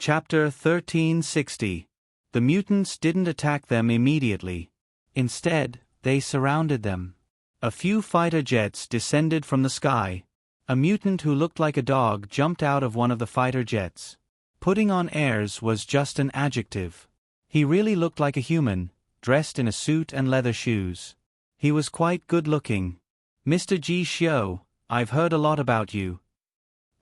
Chapter 1360. The mutants didn't attack them immediately. Instead, they surrounded them. A few fighter jets descended from the sky. A mutant who looked like a dog jumped out of one of the fighter jets. Putting on airs was just an adjective. He really looked like a human, dressed in a suit and leather shoes. He was quite good-looking. "Mr. Ji Xiu, I've heard a lot about you."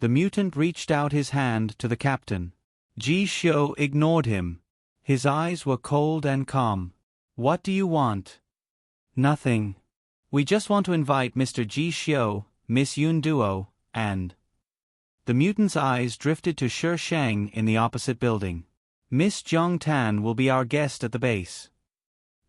The mutant reached out his hand to the captain. Ji Xiu ignored him. His eyes were cold and calm. "What do you want?" "Nothing. We just want to invite Mr. Ji Xiu, Miss Yun Duo, and—" The mutant's eyes drifted to Shi Shang in the opposite building. "Miss Jiang Tan will be our guest at the base."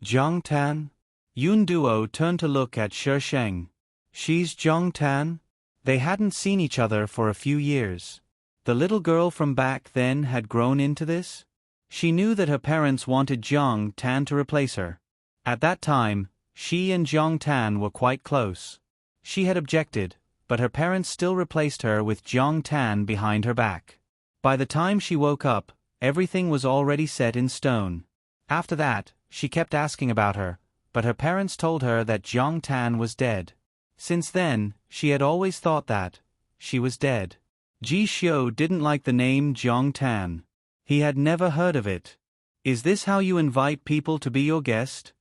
"Jiang Tan?" Yun Duo turned to look at Shi Shang. "She's Jiang Tan?" They hadn't seen each other for a few years. The little girl from back then had grown into this? She knew that her parents wanted Jiang Tan to replace her. At that time, she and Jiang Tan were quite close. She had objected, but her parents still replaced her with Jiang Tan behind her back. By the time she woke up, everything was already set in stone. After that, she kept asking about her, but her parents told her that Jiang Tan was dead. Since then, she had always thought that she was dead. Ji Xiu didn't like the name Jiang Tan. He had never heard of it. "Is this how you invite people to be your guest?"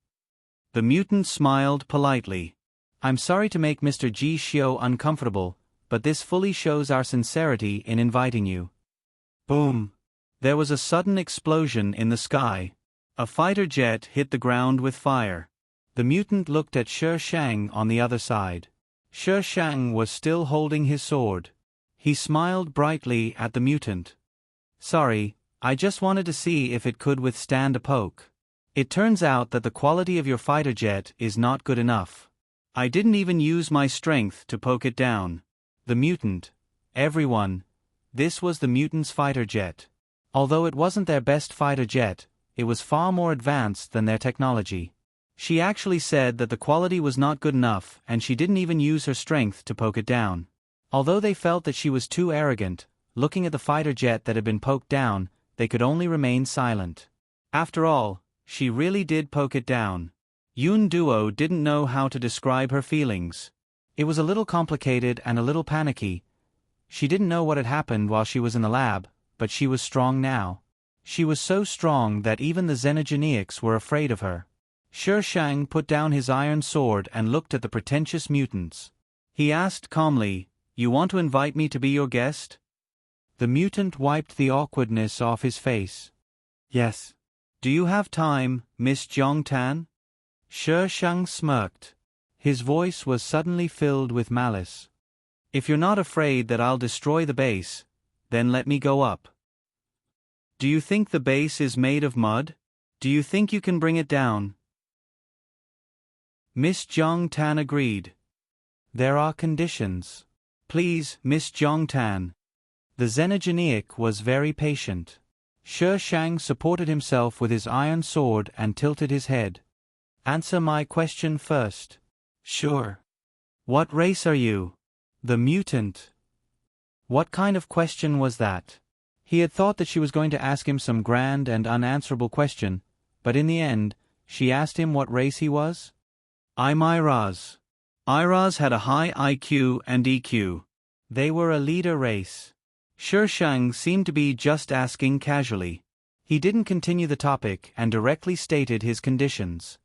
The mutant smiled politely. "I'm sorry to make Mr. Ji Xiu uncomfortable, but this fully shows our sincerity in inviting you." Boom! There was a sudden explosion in the sky. A fighter jet hit the ground with fire. The mutant looked at Shi Shang on the other side. Shi Shang was still holding his sword. He smiled brightly at the mutant. "Sorry, I just wanted to see if it could withstand a poke. It turns out that the quality of your fighter jet is not good enough. I didn't even use my strength to poke it down." The mutant. Everyone. This was the mutant's fighter jet. Although it wasn't their best fighter jet, it was far more advanced than their technology. She actually said that the quality was not good enough and she didn't even use her strength to poke it down. Although they felt that she was too arrogant, looking at the fighter jet that had been poked down, they could only remain silent. After all, she really did poke it down. Yun Duo didn't know how to describe her feelings. It was a little complicated and a little panicky. She didn't know what had happened while she was in the lab, but she was strong now. She was so strong that even the Xenogeneics were afraid of her. Shi Shang put down his iron sword and looked at the pretentious mutants. He asked calmly, "You want to invite me to be your guest?" The mutant wiped the awkwardness off his face. "Yes." "Do you have time, Miss Jiang Tan?" Shi Shang smirked. His voice was suddenly filled with malice. "If you're not afraid that I'll destroy the base, then let me go up." "Do you think the base is made of mud? Do you think you can bring it down?" Miss Jiang Tan agreed. "There are conditions. Please, Miss Jiang Tan." The Xenogeneic was very patient. Shi Shang supported himself with his iron sword and tilted his head. "Answer my question first." "Sure." "What race are you?" "The mutant." What kind of question was that? He had thought that she was going to ask him some grand and unanswerable question, but in the end, she asked him what race he was? "I'm Iraz." Iraz had a high IQ and EQ. They were a leader race. Shi Shang seemed to be just asking casually. He didn't continue the topic and directly stated his conditions.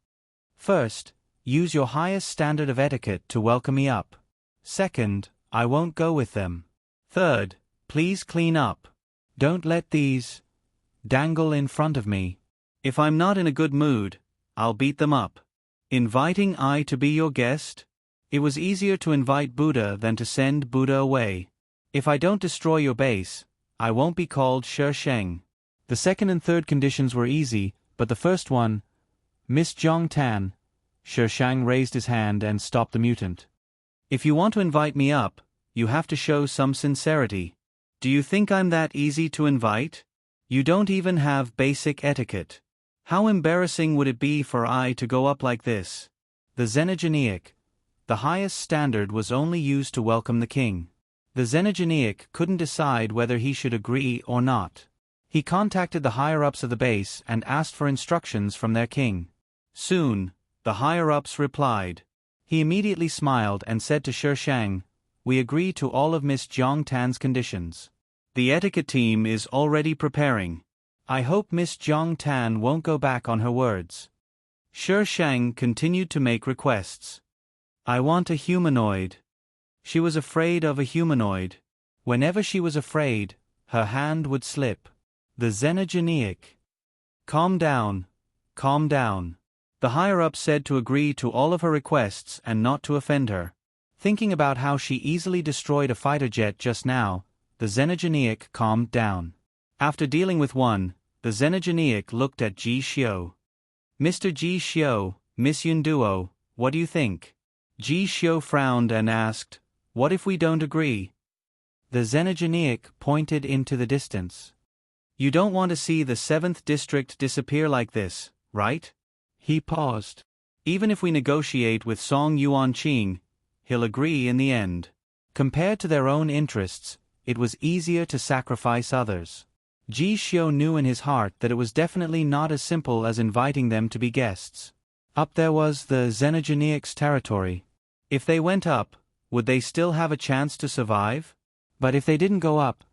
"First, use your highest standard of etiquette to welcome me up. Second, I won't go with them. Third, please clean up. Don't let these dangle in front of me. If I'm not in a good mood, I'll beat them up." Inviting I to be your guest? It was easier to invite Buddha than to send Buddha away. If I don't destroy your base, I won't be called Shi Sheng. The second and third conditions were easy, but the first one, Miss Jiang Tan. Shi Shang raised his hand and stopped the mutant. "If you want to invite me up, you have to show some sincerity. Do you think I'm that easy to invite? You don't even have basic etiquette. How embarrassing would it be for I to go up like this?" The Xenogeneic. The highest standard was only used to welcome the king. The Xenogeneic couldn't decide whether he should agree or not. He contacted the higher-ups of the base and asked for instructions from their king. Soon, the higher-ups replied. He immediately smiled and said to Shi Shang, "We agree to all of Miss Jiang Tan's conditions. The etiquette team is already preparing. I hope Miss Jiang Tan won't go back on her words." Shi Shang continued to make requests. "I want a humanoid." She was afraid of a humanoid. Whenever she was afraid, her hand would slip. The xenogeneic. Calm down. Calm down. The higher-up said to agree to all of her requests and not to offend her. Thinking about how she easily destroyed a fighter jet just now, the xenogeneic calmed down. After dealing with one, the xenogeneic looked at Ji Xiu. "Mr. Ji Xiu, Miss Yunduo, what do you think?" Ji Xiu frowned and asked, "What if we don't agree?" The xenogeneic pointed into the distance. "You don't want to see the 7th district disappear like this, right?" He paused. "Even if we negotiate with Song Yuanqing, he'll agree in the end." Compared to their own interests, it was easier to sacrifice others. Ji Xiu knew in his heart that it was definitely not as simple as inviting them to be guests. Up there was the xenogeneic's territory. If they went up, would they still have a chance to survive? But if they didn't go up,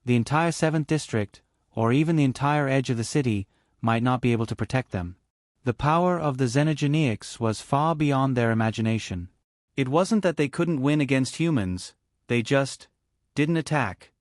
the entire 7th district, or even the entire edge of the city, might not be able to protect them. The power of the xenogeneics was far beyond their imagination. It wasn't that they couldn't win against humans, they just didn't attack.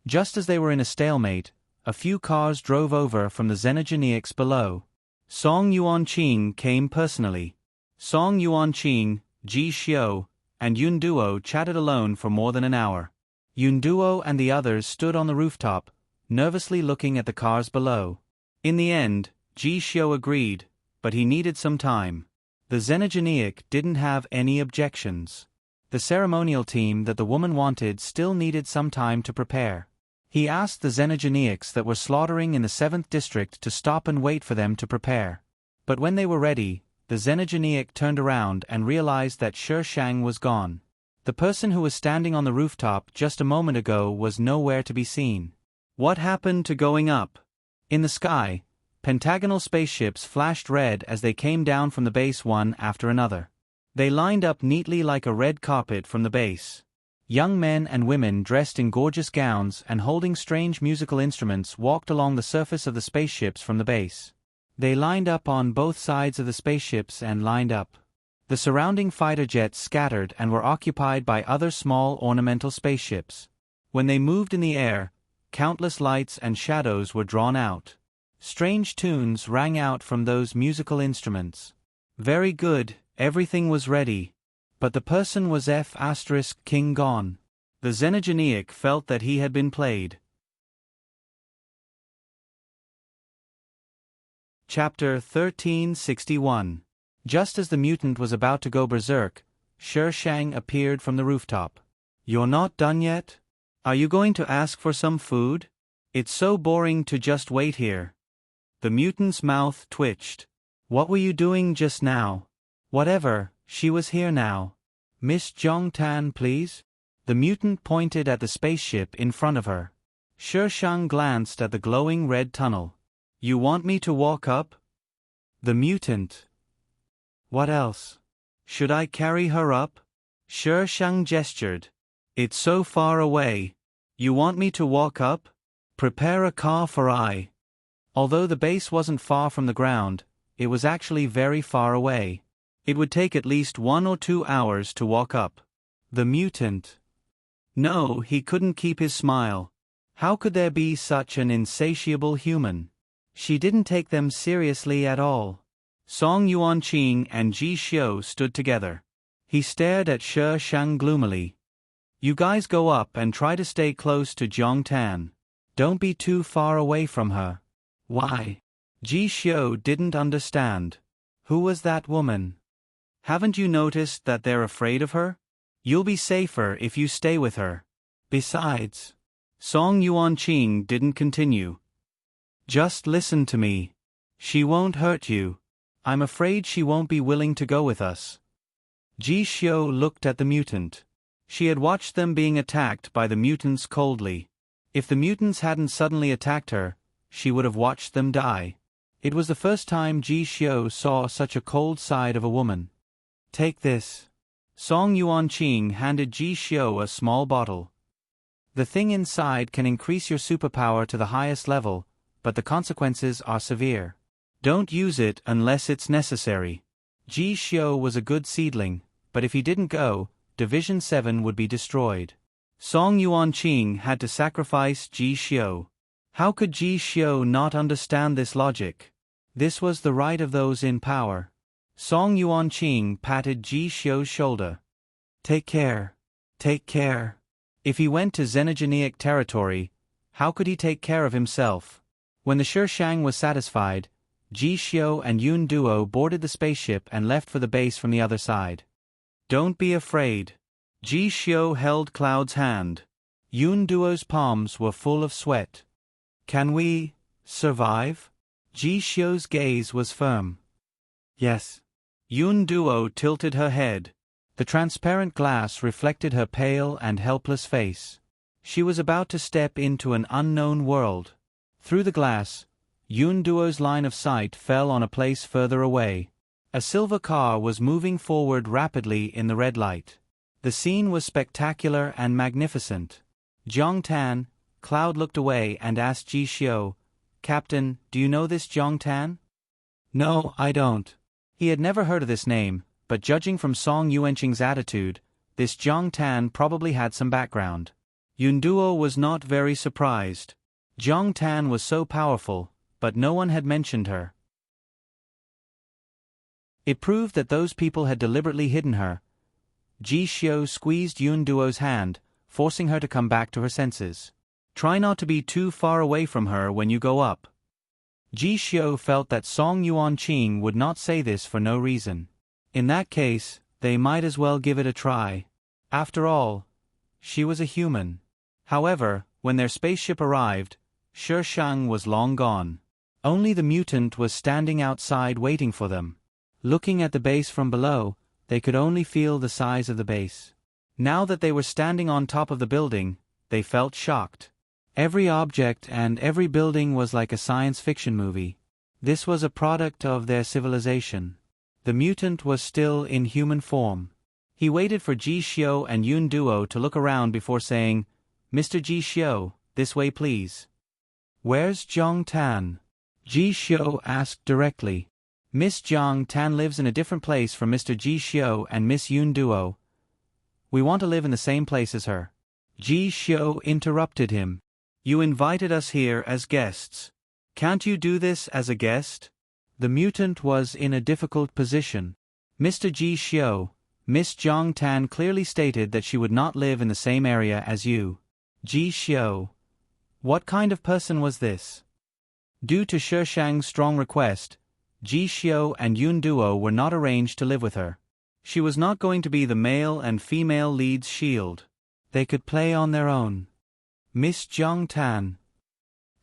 Just as they were in a stalemate, a few cars drove over from the xenogeneics below. Song Yuanqing came personally. Song Yuanqing, Ji Xiu, and Yunduo chatted alone for more than an hour. Yunduo and the others stood on the rooftop, nervously looking at the cars below. In the end, Ji Xiu agreed, but he needed some time. The xenogeneic didn't have any objections. The ceremonial team that the woman wanted still needed some time to prepare. He asked the xenogeneics that were slaughtering in the 7th district to stop and wait for them to prepare. But when they were ready, the xenogeneic turned around and realized that Shi Shang was gone. The person who was standing on the rooftop just a moment ago was nowhere to be seen. What happened to going up? In the sky, pentagonal spaceships flashed red as they came down from the base one after another. They lined up neatly like a red carpet from the base. Young men and women dressed in gorgeous gowns and holding strange musical instruments walked along the surface of the spaceships from the base. They lined up on both sides of the spaceships and lined up. The surrounding fighter jets scattered and were occupied by other small ornamental spaceships. When they moved in the air, countless lights and shadows were drawn out. Strange tunes rang out from those musical instruments. Very good, everything was ready. But the person was King gone. The xenogeneic felt that he had been played. Chapter 1361. Just as the mutant was about to go berserk, Shi Shang appeared from the rooftop. "You're not done yet? Are you going to ask for some food? It's so boring to just wait here." The mutant's mouth twitched. "What were you doing just now?" "Whatever, she was here now." "Miss Jiang Tan, please?" The mutant pointed at the spaceship in front of her. Shi Shang glanced at the glowing red tunnel. "You want me to walk up?" The mutant. "What else? Should I carry her up?" Shi Shang gestured. "It's so far away. You want me to walk up? Prepare a car for I." Although the base wasn't far from the ground, it was actually very far away. It would take at least 1 or 2 hours to walk up. The mutant. No, he couldn't keep his smile. How could there be such an insatiable human? She didn't take them seriously at all. Song Yuanqing and Ji Xiu stood together. He stared at Shi Shang gloomily. "You guys go up and try to stay close to Jiang Tan. Don't be too far away from her." "Why?" Ji Xiu didn't understand. Who was that woman? Haven't you noticed that they're afraid of her? You'll be safer if you stay with her. Besides, Song Yuanqing didn't continue. "Just listen to me. She won't hurt you. I'm afraid she won't be willing to go with us." Ji Xiu looked at the mutant. She had watched them being attacked by the mutants coldly. If the mutants hadn't suddenly attacked her, she would have watched them die. It was the first time Ji Xiu saw such a cold side of a woman. Take this. Song Yuanqing handed Ji Xiu a small bottle. The thing inside can increase your superpower to the highest level, but the consequences are severe. Don't use it unless it's necessary. Ji Xiu was a good seedling, but if he didn't go, Division 7 would be destroyed. Song Yuanqing had to sacrifice Ji Xiu. How could Ji Xiu not understand this logic? This was the right of those in power. Song Yuanqing patted Ji Xiu's shoulder. Take care. Take care. If he went to xenogeneic territory, how could he take care of himself? When the Shishang was satisfied, Ji Xiu and Yun Duo boarded the spaceship and left for the base from the other side. Don't be afraid. Ji Xiu held Cloud's hand. Yun Duo's palms were full of sweat. Can we survive? Ji Xiu's gaze was firm. Yes. Yun Duo tilted her head. The transparent glass reflected her pale and helpless face. She was about to step into an unknown world. Through the glass, Yun Duo's line of sight fell on a place further away. A silver car was moving forward rapidly in the red light. The scene was spectacular and magnificent. Jiang Tan, Cloud looked away and asked Ji Xiu, Captain, do you know this Jiang Tan? No, I don't. He had never heard of this name, but judging from Song Yuanqing's attitude, this Jiang Tan probably had some background. Yun Duo was not very surprised. Jiang Tan was so powerful, but no one had mentioned her. It proved that those people had deliberately hidden her. Ji Xiu squeezed Yun Duo's hand, forcing her to come back to her senses. Try not to be too far away from her when you go up. Ji Xiu felt that Song Yuanqing would not say this for no reason. In that case, they might as well give it a try. After all, she was a human. However, when their spaceship arrived, Shishang was long gone. Only the mutant was standing outside waiting for them. Looking at the base from below, they could only feel the size of the base. Now that they were standing on top of the building, they felt shocked. Every object and every building was like a science fiction movie. This was a product of their civilization. The mutant was still in human form. He waited for Ji Xiu and Yun Duo to look around before saying, Mr. Ji Xiu, this way please. Where's Jiang Tan? Ji Xiu asked directly. Miss Jiang Tan lives in a different place from Mr. Ji Xiu and Miss Yun Duo. We want to live in the same place as her. Ji Xiu interrupted him. You invited us here as guests. Can't you do this as a guest? The mutant was in a difficult position. Mr. Ji Xiu, Miss Jiang Tan clearly stated that she would not live in the same area as you. Ji Xiu. What kind of person was this? Due to Shishang's strong request, Ji Xiu and Yun Duo were not arranged to live with her. She was not going to be the male and female lead's shield. They could play on their own. Miss Jiang Tan.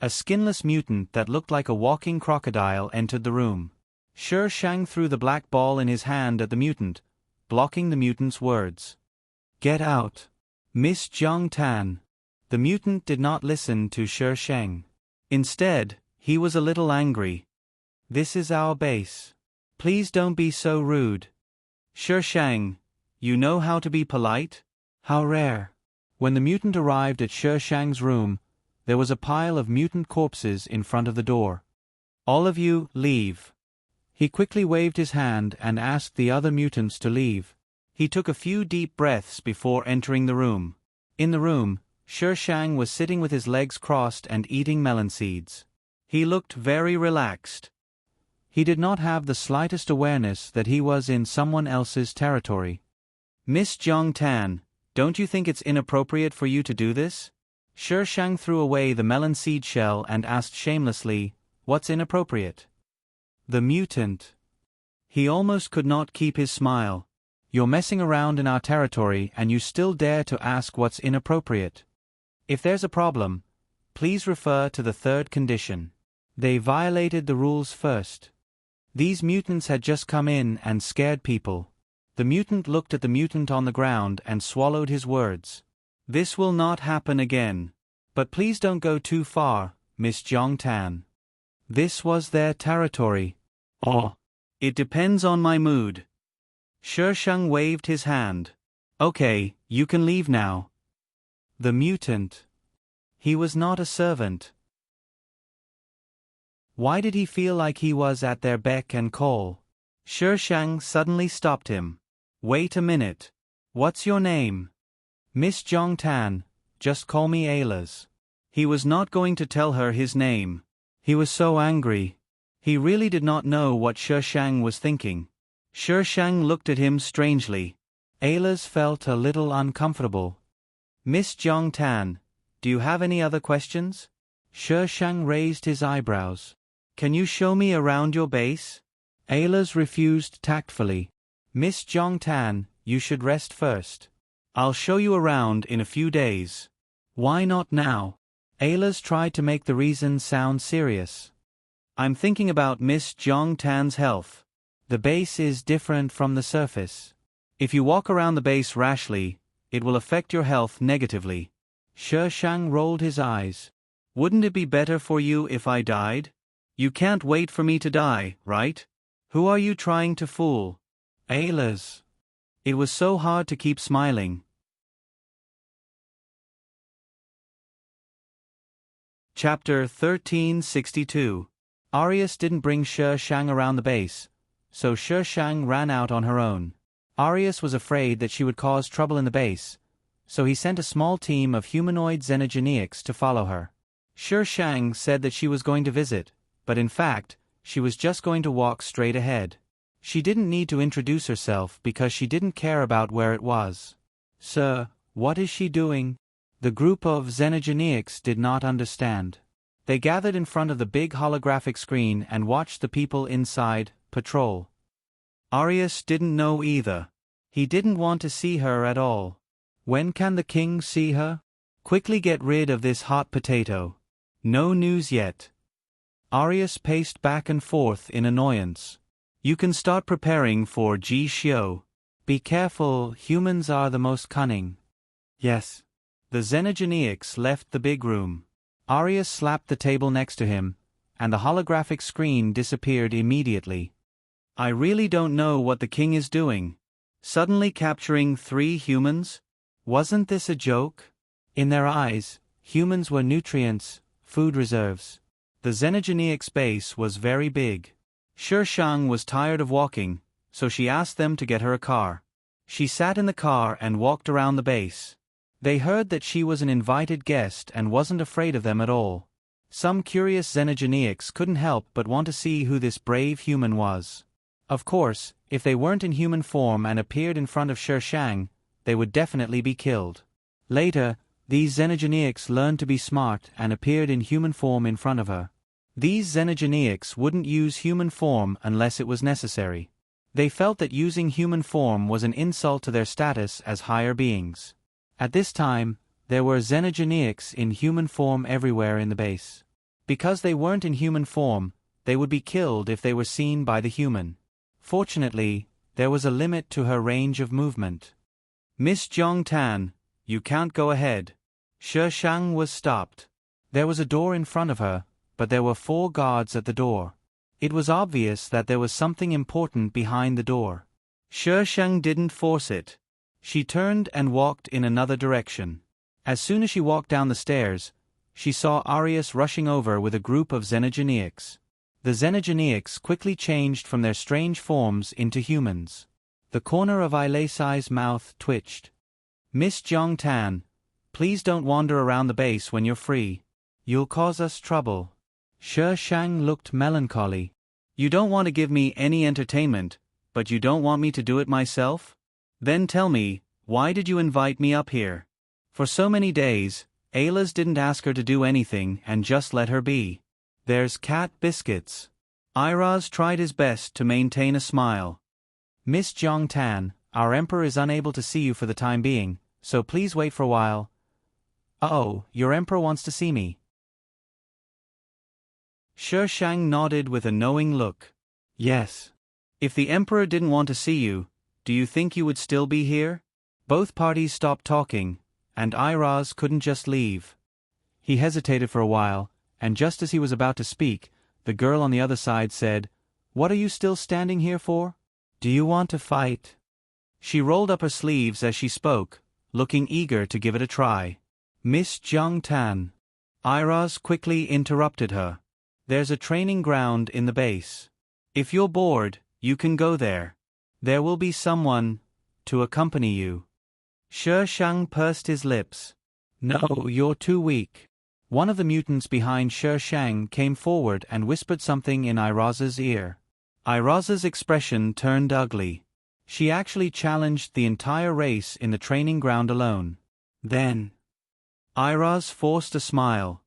A skinless mutant that looked like a walking crocodile entered the room. Shishang threw the black ball in his hand at the mutant, blocking the mutant's words. Get out. Miss Jiang Tan. The mutant did not listen to Shishang. Instead, he was a little angry. This is our base. Please don't be so rude. Shishang, you know how to be polite? How rare. When the mutant arrived at Shishang's room, there was a pile of mutant corpses in front of the door. All of you, leave. He quickly waved his hand and asked the other mutants to leave. He took a few deep breaths before entering the room. In the room, Shishang was sitting with his legs crossed and eating melon seeds. He looked very relaxed. He did not have the slightest awareness that he was in someone else's territory. Miss Jiang Tan, don't you think it's inappropriate for you to do this? Shishang threw away the melon seed shell and asked shamelessly, What's inappropriate? The mutant. He almost could not keep his smile. You're messing around in our territory and you still dare to ask what's inappropriate. If there's a problem, please refer to the third condition. They violated the rules first. These mutants had just come in and scared people. The mutant looked at the mutant on the ground and swallowed his words. This will not happen again. But please don't go too far, Miss Jong Tan. This was their territory. Oh. It depends on my mood. Shi Sheng waved his hand. Okay, you can leave now. The mutant. He was not a servant. Why did he feel like he was at their beck and call? Shi Sheng suddenly stopped him. Wait a minute. What's your name? Miss Jong Tan, just call me Aylas. He was not going to tell her his name. He was so angry. He really did not know what Shi Sheng was thinking. Shi Sheng looked at him strangely. Aylas felt a little uncomfortable. Miss Jong Tan, do you have any other questions? Shi Sheng raised his eyebrows. Can you show me around your base? Aylas refused tactfully. Miss Jong Tan, you should rest first. I'll show you around in a few days. Why not now? Aylas tried to make the reason sound serious. I'm thinking about Miss Jong Tan's health. The base is different from the surface. If you walk around the base rashly, it will affect your health negatively. Shi Sheng rolled his eyes. Wouldn't it be better for you if I died? You can't wait for me to die, right? Who are you trying to fool? Aylas. It was so hard to keep smiling. Chapter 1362. Arius didn't bring Shi Sheng around the base, so Shi Sheng ran out on her own. Arius was afraid that she would cause trouble in the base, so he sent a small team of humanoid xenogeneics to follow her. Shi Sheng said that she was going to visit, but in fact, she was just going to walk straight ahead. She didn't need to introduce herself because she didn't care about where it was. Sir, what is she doing? The group of xenogeneics did not understand. They gathered in front of the big holographic screen and watched the people inside patrol. Arius didn't know either. He didn't want to see her at all. When can the king see her? Quickly get rid of this hot potato. No news yet. Arius paced back and forth in annoyance. You can start preparing for Ji Xiu. Be careful, humans are the most cunning. Yes. The xenogeneics left the big room. Arius slapped the table next to him, and the holographic screen disappeared immediately. I really don't know what the king is doing. Suddenly capturing 3 humans? Wasn't this a joke? In their eyes, humans were nutrients, food reserves. The xenogeneics base was very big. Shi Sheng was tired of walking, so she asked them to get her a car. She sat in the car and walked around the base. They heard that she was an invited guest and wasn't afraid of them at all. Some curious xenogeneics couldn't help but want to see who this brave human was. Of course, if they weren't in human form and appeared in front of Shi Sheng, they would definitely be killed. Later, these xenogeneics learned to be smart and appeared in human form in front of her. These xenogeneics wouldn't use human form unless it was necessary. They felt that using human form was an insult to their status as higher beings. At this time, there were xenogeneics in human form everywhere in the base. Because they weren't in human form, they would be killed if they were seen by the human. Fortunately, there was a limit to her range of movement. Miss Jong Tan, you can't go ahead. Shi Sheng was stopped. There was a door in front of her, but there were 4 guards at the door. It was obvious that there was something important behind the door. Shi Sheng didn't force it. She turned and walked in another direction. As soon as she walked down the stairs, she saw Arius rushing over with a group of xenogeneics. The xenogeneics quickly changed from their strange forms into humans. The corner of Aylas's mouth twitched. Miss Jong Tan, please don't wander around the base when you're free. You'll cause us trouble. Shi Sheng looked melancholy. You don't want to give me any entertainment, but you don't want me to do it myself? Then tell me, why did you invite me up here? For so many days, Aylas didn't ask her to do anything and just let her be. There's cat biscuits. Iraz tried his best to maintain a smile. Miss Jong Tan, our emperor is unable to see you for the time being, so please wait for a while. Oh, your emperor wants to see me. Shi Sheng nodded with a knowing look. Yes. If the emperor didn't want to see you, do you think you would still be here? Both parties stopped talking, and Iraz couldn't just leave. He hesitated for a while, and just as he was about to speak, the girl on the other side said, "What are you still standing here for? Do you want to fight?" She rolled up her sleeves as she spoke, looking eager to give it a try. "Miss Jung Tan." Iraz quickly interrupted her. "There's a training ground in the base. If you're bored, you can go there. There will be someone to accompany you." Shi Shang pursed his lips. "No, you're too weak." One of the mutants behind Shi Shang came forward and whispered something in Iraz's ear. Iraz's expression turned ugly. She actually challenged the entire race in the training ground alone. Then Iraz forced a smile.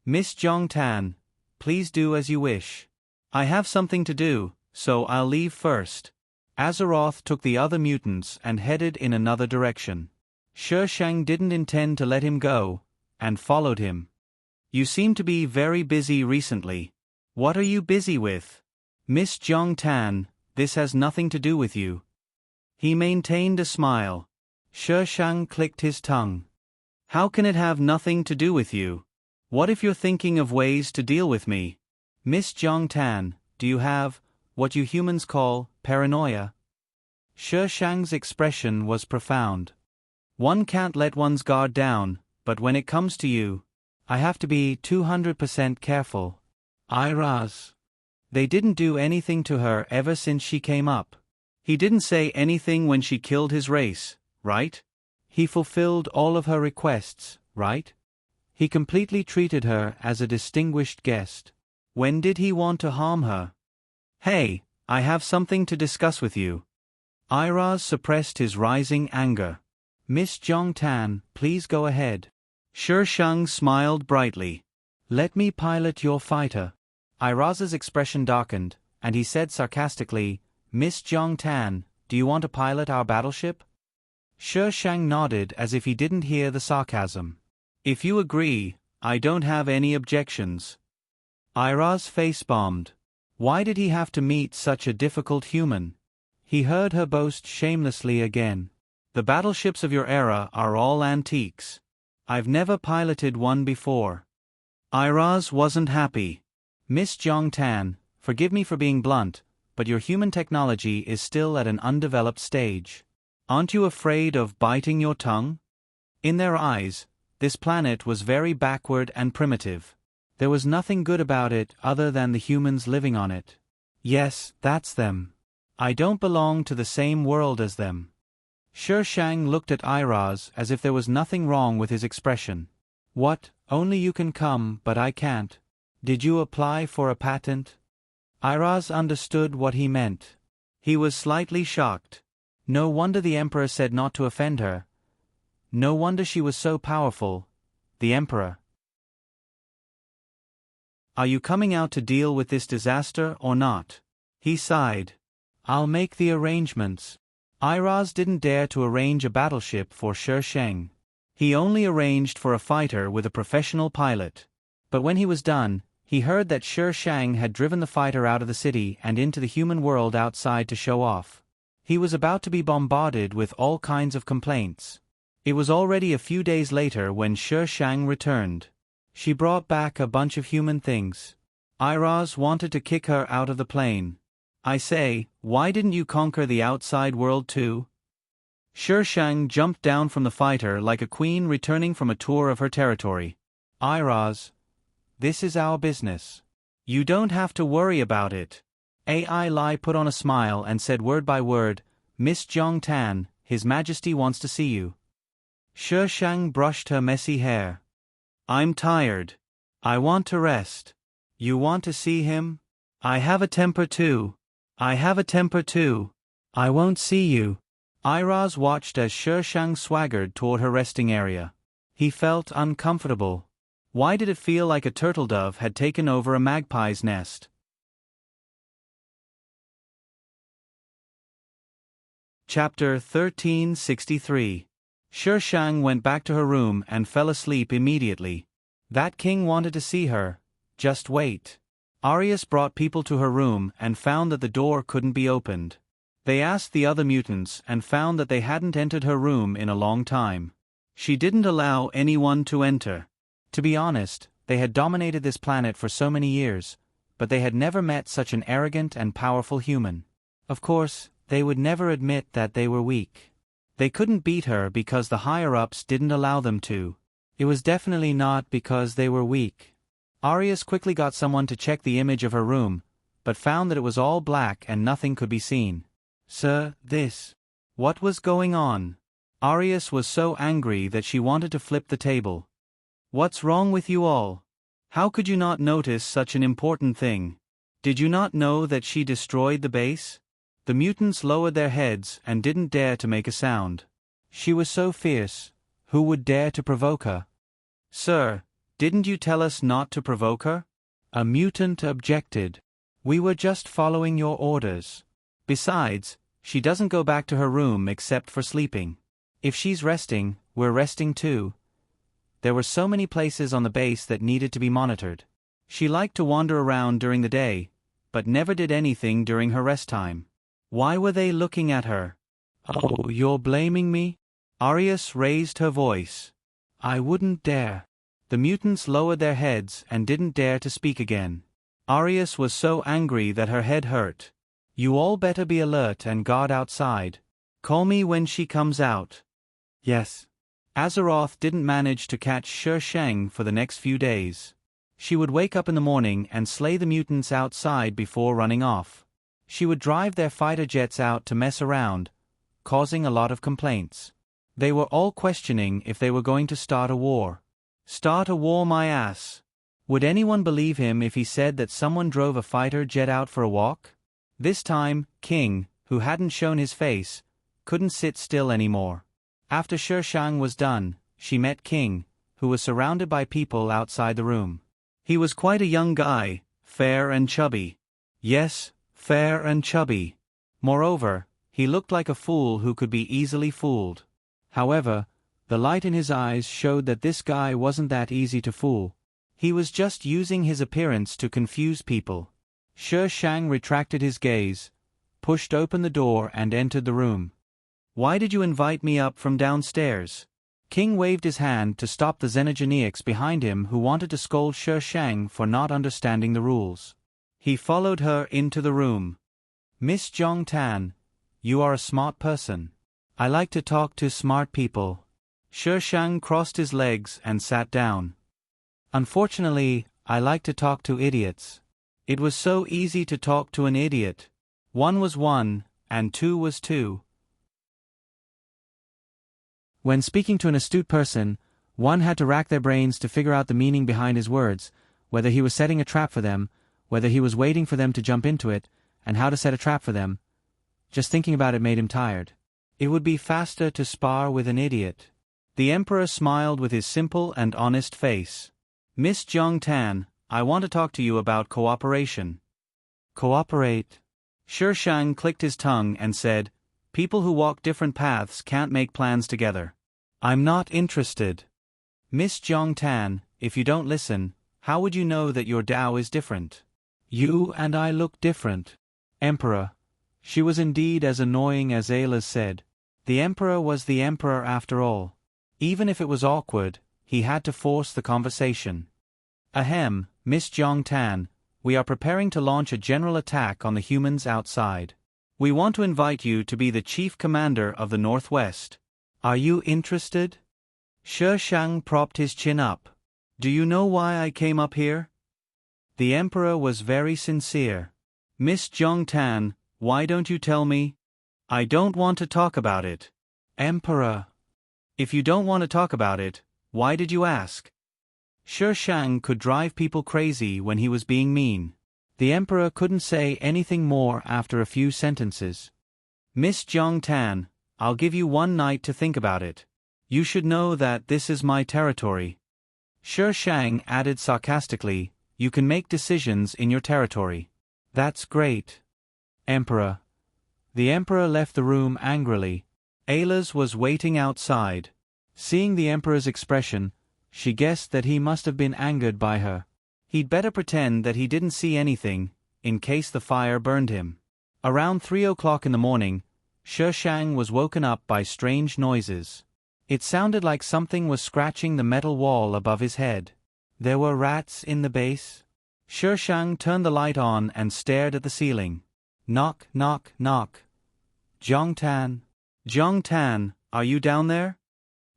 "Miss Jong Tan, please do as you wish. I have something to do, so I'll leave first." Azeroth took the other mutants and headed in another direction. Shi Shang didn't intend to let him go, and followed him. "You seem to be very busy recently. What are you busy with?" "Miss Jong Tan, this has nothing to do with you." He maintained a smile. Shi Shang clicked his tongue. "How can it have nothing to do with you? What if you're thinking of ways to deal with me? Miss Jong Tan, do you have what you humans call paranoia?" Shi Shang's expression was profound. "One can't let one's guard down, but when it comes to you, I have to be 200% careful." Iraz. They didn't do anything to her ever since she came up. He didn't say anything when she killed his race, right? He fulfilled all of her requests, right? He completely treated her as a distinguished guest. When did he want to harm her? "Hey, I have something to discuss with you." Iraz suppressed his rising anger. "Miss Jong Tan, please go ahead." Shi Shang smiled brightly. "Let me pilot your fighter." Iraz's expression darkened, and he said sarcastically, "Miss Jong Tan, do you want to pilot our battleship?" Shi Shang nodded as if he didn't hear the sarcasm. "If you agree, I don't have any objections." Iraz face-bombed. Why did he have to meet such a difficult human? He heard her boast shamelessly again. "The battleships of your era are all antiques. I've never piloted one before." Iraz wasn't happy. "Miss Jong Tan, forgive me for being blunt, but your human technology is still at an undeveloped stage. Aren't you afraid of biting your tongue?" In their eyes, this planet was very backward and primitive. There was nothing good about it other than the humans living on it. "Yes, that's them. I don't belong to the same world as them." Shi Shang looked at Iraz as if there was nothing wrong with his expression. "What, only you can come but I can't? Did you apply for a patent?" Iraz understood what he meant. He was slightly shocked. No wonder the Emperor said not to offend her. No wonder she was so powerful. The Emperor. "Are you coming out to deal with this disaster or not?" He sighed. "I'll make the arrangements." Iraz didn't dare to arrange a battleship for Shi Shang. He only arranged for a fighter with a professional pilot. But when he was done, he heard that Shi Shang had driven the fighter out of the city and into the human world outside to show off. He was about to be bombarded with all kinds of complaints. It was already a few days later when Shi Shang returned. She brought back a bunch of human things. Iraz wanted to kick her out of the plane. "I say, why didn't you conquer the outside world too?" Shi Shang jumped down from the fighter like a queen returning from a tour of her territory. "Iraz, this is our business. You don't have to worry about it." AI Lai put on a smile and said word by word, "Miss Jong Tan, His Majesty wants to see you." Shi Shang brushed her messy hair. "I'm tired. I want to rest." "You want to see him?" "I have a temper too. I have a temper too. I won't see you." Iraz watched as Shi Shang swaggered toward her resting area. He felt uncomfortable. Why did it feel like a turtle dove had taken over a magpie's nest? Chapter 1363. Shi Shang went back to her room and fell asleep immediately. That king wanted to see her. Just wait. Arius brought people to her room and found that the door couldn't be opened. They asked the other mutants and found that they hadn't entered her room in a long time. She didn't allow anyone to enter. To be honest, they had dominated this planet for so many years, but they had never met such an arrogant and powerful human. Of course, they would never admit that they were weak. They couldn't beat her because the higher-ups didn't allow them to. It was definitely not because they were weak. Arius quickly got someone to check the image of her room, but found that it was all black and nothing could be seen. Sir, this. What was going on? Arius was so angry that she wanted to flip the table. What's wrong with you all? How could you not notice such an important thing? Did you not know that she destroyed the base? The mutants lowered their heads and didn't dare to make a sound. She was so fierce. Who would dare to provoke her? Sir, didn't you tell us not to provoke her? A mutant objected. We were just following your orders. Besides, she doesn't go back to her room except for sleeping. If she's resting, we're resting too. There were so many places on the base that needed to be monitored. She liked to wander around during the day, but never did anything during her rest time. Why were they looking at her? Oh, you're blaming me? Arius raised her voice. I wouldn't dare. The mutants lowered their heads and didn't dare to speak again. Arius was so angry that her head hurt. You all better be alert and guard outside. Call me when she comes out. Yes. Azeroth didn't manage to catch Shi Shang for the next few days. She would wake up in the morning and slay the mutants outside before running off. She would drive their fighter jets out to mess around, causing a lot of complaints. They were all questioning if they were going to start a war. Start a war, my ass. Would anyone believe him if he said that someone drove a fighter jet out for a walk? This time, King, who hadn't shown his face, couldn't sit still anymore. After Shi Shang was done, she met King, who was surrounded by people outside the room. He was quite a young guy, fair and chubby. Yes, fair and chubby. Moreover, he looked like a fool who could be easily fooled. However, the light in his eyes showed that this guy wasn't that easy to fool. He was just using his appearance to confuse people. Shi Shang retracted his gaze, pushed open the door and entered the room. Why did you invite me up from downstairs? King waved his hand to stop the Xenogeneics behind him who wanted to scold Shi Shang for not understanding the rules. He followed her into the room. Miss Zhong Tan, you are a smart person. I like to talk to smart people. Shi Shang crossed his legs and sat down. Unfortunately, I like to talk to idiots. It was so easy to talk to an idiot. 1 was 1, and 2 was 2. When speaking to an astute person, one had to rack their brains to figure out the meaning behind his words, whether he was setting a trap for them, whether he was waiting for them to jump into it, and how to set a trap for them. Just thinking about it made him tired. It would be faster to spar with an idiot. The Emperor smiled with his simple and honest face. Miss Zhong Tan, I want to talk to you about cooperation. Cooperate? Shi Shang clicked his tongue and said, people who walk different paths can't make plans together. I'm not interested. Miss Zhong Tan, if you don't listen, how would you know that your Dao is different? You and I look different. Emperor. She was indeed as annoying as Ayla said. The Emperor was the Emperor after all. Even if it was awkward, he had to force the conversation. Ahem, Miss Zhong Tan, we are preparing to launch a general attack on the humans outside. We want to invite you to be the chief commander of the Northwest. Are you interested? Shi Shang propped his chin up. Do you know why I came up here? The Emperor was very sincere. Miss Zhong Tan, why don't you tell me? I don't want to talk about it. Emperor. If you don't want to talk about it, why did you ask? Shi Shang could drive people crazy when he was being mean. The Emperor couldn't say anything more after a few sentences. Miss Zhong Tan, I'll give you 1 night to think about it. You should know that this is my territory. Shi Shang added sarcastically, you can make decisions in your territory. That's great. Emperor. The Emperor left the room angrily. Ayla's was waiting outside. Seeing the Emperor's expression, she guessed that he must have been angered by her. He'd better pretend that he didn't see anything, in case the fire burned him. Around 3 o'clock in the morning, Shi Shang was woken up by strange noises. It sounded like something was scratching the metal wall above his head. There were rats in the base? Shi Shang turned the light on and stared at the ceiling. Knock, knock, knock. Jiang Tan. Jiang Tan, are you down there?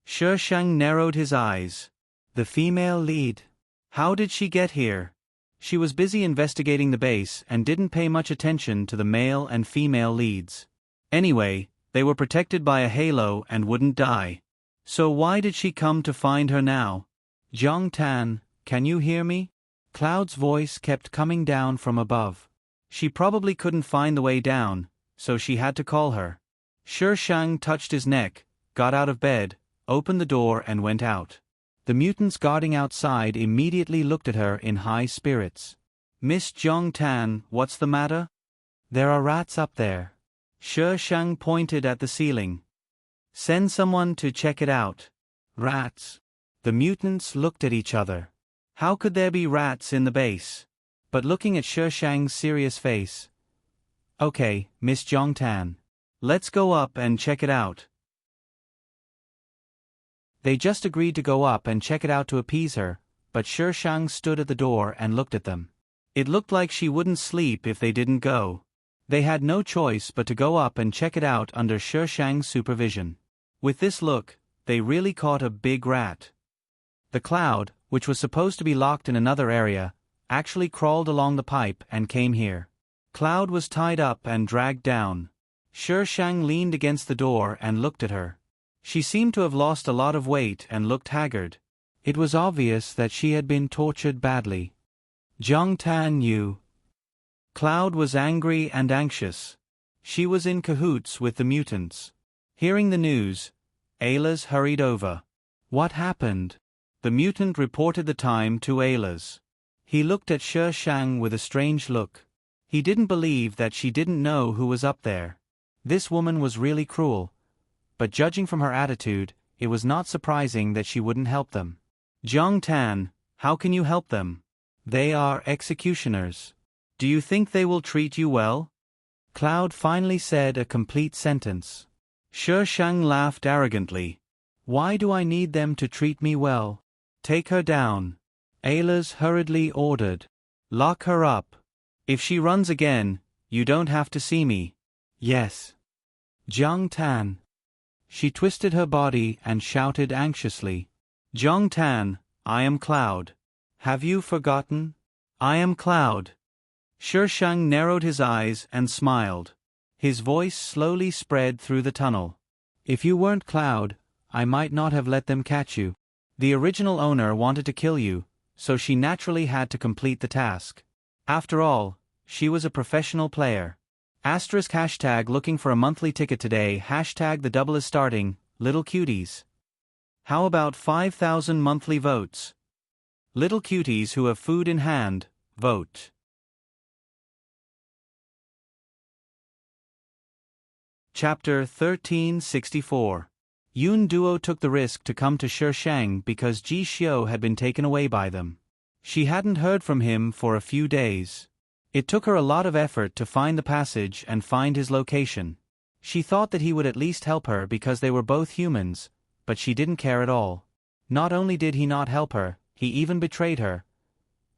Shi Shang narrowed his eyes. The female lead. How did she get here? She was busy investigating the base and didn't pay much attention to the male and female leads. Anyway, they were protected by a halo and wouldn't die. So why did she come to find her now? Jiang Tan, can you hear me? Cloud's voice kept coming down from above. She probably couldn't find the way down, so she had to call her. Shi Shang touched his neck, got out of bed, opened the door and went out. The mutants guarding outside immediately looked at her in high spirits. Miss Jiang Tan, what's the matter? There are rats up there. Shi Shang pointed at the ceiling. Send someone to check it out. Rats. The mutants looked at each other. How could there be rats in the base? But looking at Shi Shang's serious face. Okay, Miss Jiang Tan. Let's go up and check it out. They just agreed to go up and check it out to appease her, but Shi Shang stood at the door and looked at them. It looked like she wouldn't sleep if they didn't go. They had no choice but to go up and check it out under Shi Shang's supervision. With this look, they really caught a big rat. The cloud, which was supposed to be locked in another area, actually crawled along the pipe and came here. Cloud was tied up and dragged down. Shi Shang leaned against the door and looked at her. She seemed to have lost a lot of weight and looked haggard. It was obvious that she had been tortured badly. Jiang Tan, you. Cloud was angry and anxious. She was in cahoots with the mutants. Hearing the news, Aylas hurried over. What happened? The mutant reported the time to Aylas. He looked at Shi Shang with a strange look. He didn't believe that she didn't know who was up there. This woman was really cruel. But judging from her attitude, it was not surprising that she wouldn't help them. Jiang Tan, how can you help them? They are executioners. Do you think they will treat you well? Cloud finally said a complete sentence. Shi Shang laughed arrogantly. Why do I need them to treat me well? Take her down. Aylas hurriedly ordered. Lock her up. If she runs again, you don't have to see me. Yes. Jiang Tan. She twisted her body and shouted anxiously. Jiang Tan, I am Cloud. Have you forgotten? I am Cloud. Shi Shang narrowed his eyes and smiled. His voice slowly spread through the tunnel. If you weren't Cloud, I might not have let them catch you. The original owner wanted to kill you, so she naturally had to complete the task. After all, she was a professional player. ## looking for a monthly ticket today. #the double is starting, little cuties. How about 5,000 monthly votes? Little cuties who have food in hand, vote. Chapter 1364. Yun Duo took the risk to come to Shi Shang because Ji Xiu had been taken away by them. She hadn't heard from him for a few days. It took her a lot of effort to find the passage and find his location. She thought that he would at least help her because they were both humans, but she didn't care at all. Not only did he not help her, he even betrayed her.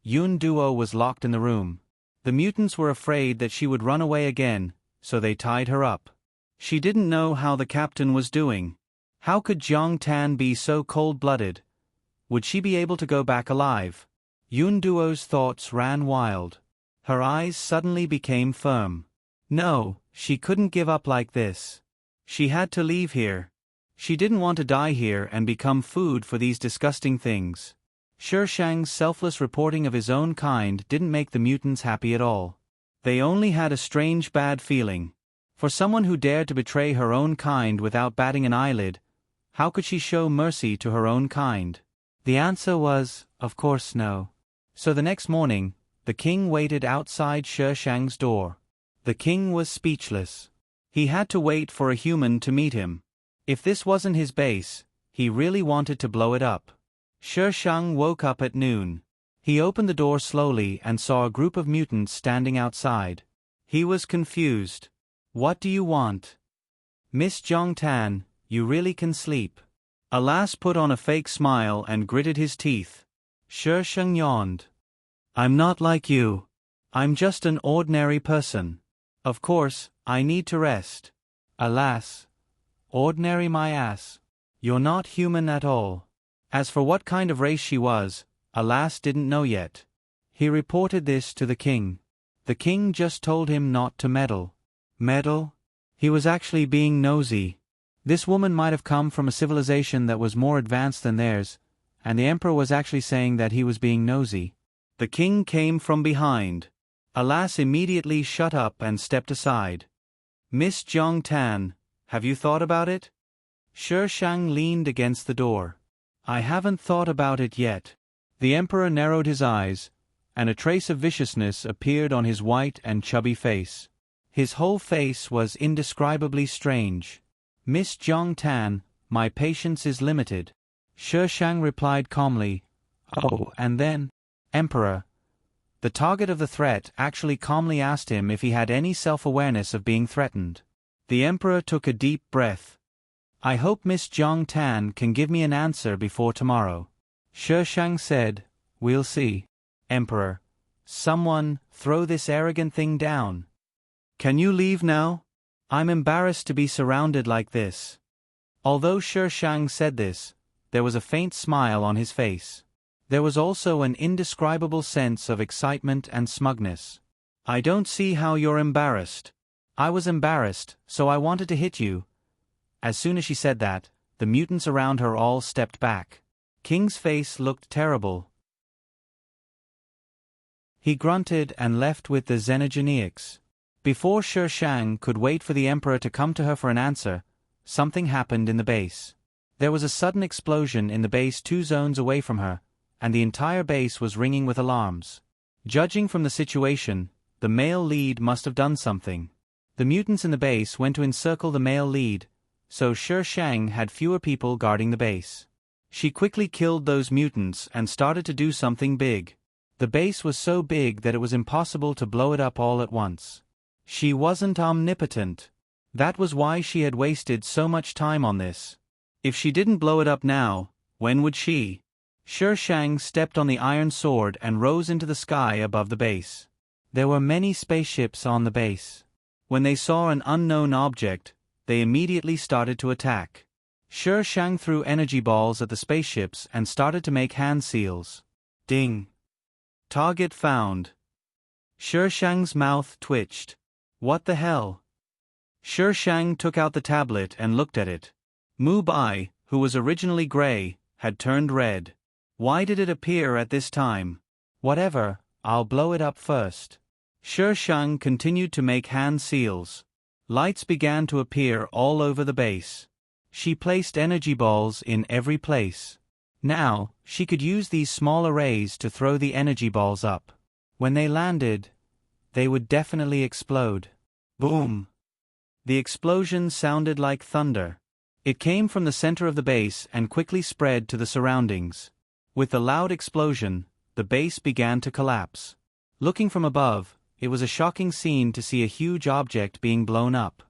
Yun Duo was locked in the room. The mutants were afraid that she would run away again, so they tied her up. She didn't know how the captain was doing. How could Jiang Tan be so cold-blooded? Would she be able to go back alive? Yun Duo's thoughts ran wild. Her eyes suddenly became firm. No, she couldn't give up like this. She had to leave here. She didn't want to die here and become food for these disgusting things. Shi Shang's selfless reporting of his own kind didn't make the mutants happy at all. They only had a strange bad feeling. For someone who dared to betray her own kind without batting an eyelid, how could she show mercy to her own kind? The answer was, of course, no. So the next morning, the king waited outside Shi Shang's door. The king was speechless. He had to wait for a human to meet him. If this wasn't his base, he really wanted to blow it up. Shi Shang woke up at noon. He opened the door slowly and saw a group of mutants standing outside. He was confused. What do you want? Miss Jiang Tan, you really can sleep. Alas put on a fake smile and gritted his teeth. Shi Sheng yawned. I'm not like you. I'm just an ordinary person. Of course, I need to rest. Alas. Ordinary my ass. You're not human at all. As for what kind of race she was, Alas didn't know yet. He reported this to the king. The king just told him not to meddle. Meddle? He was actually being nosy. This woman might have come from a civilization that was more advanced than theirs, and the emperor was actually saying that he was being nosy. The king came from behind. Alas immediately shut up and stepped aside. Miss Jiang Tan, have you thought about it? Shi Shang leaned against the door. I haven't thought about it yet. The emperor narrowed his eyes, and a trace of viciousness appeared on his white and chubby face. His whole face was indescribably strange. Miss Jiang Tan, my patience is limited. Shi Shang replied calmly. Oh, and then, Emperor. The target of the threat actually calmly asked him if he had any self-awareness of being threatened. The emperor took a deep breath. I hope Miss Jiang Tan can give me an answer before tomorrow. Shi Shang said, We'll see. Emperor. Someone, throw this arrogant thing down. Can you leave now? I'm embarrassed to be surrounded like this. Although Shi Shang said this, there was a faint smile on his face. There was also an indescribable sense of excitement and smugness. I don't see how you're embarrassed. I was embarrassed, so I wanted to hit you. As soon as she said that, the mutants around her all stepped back. King's face looked terrible. He grunted and left with the Xenogeneics. Before Shi Shang could wait for the emperor to come to her for an answer, something happened in the base. There was a sudden explosion in the base 2 zones away from her, and the entire base was ringing with alarms. Judging from the situation, the male lead must have done something. The mutants in the base went to encircle the male lead, so Shi Shang had fewer people guarding the base. She quickly killed those mutants and started to do something big. The base was so big that it was impossible to blow it up all at once. She wasn't omnipotent. That was why she had wasted so much time on this. If she didn't blow it up now, when would she? Shi Shang stepped on the iron sword and rose into the sky above the base. There were many spaceships on the base. When they saw an unknown object, they immediately started to attack. Shi Shang threw energy balls at the spaceships and started to make hand seals. Ding. Target found. Shi Shang's mouth twitched. What the hell? Shi Shang took out the tablet and looked at it. Mu Bai, who was originally gray, had turned red. Why did it appear at this time? Whatever, I'll blow it up first. Shi Shang continued to make hand seals. Lights began to appear all over the base. She placed energy balls in every place. Now, she could use these small arrays to throw the energy balls up. When they landed, they would definitely explode. Boom! The explosion sounded like thunder. It came from the center of the base and quickly spread to the surroundings. With the loud explosion, the base began to collapse. Looking from above, it was a shocking scene to see a huge object being blown up.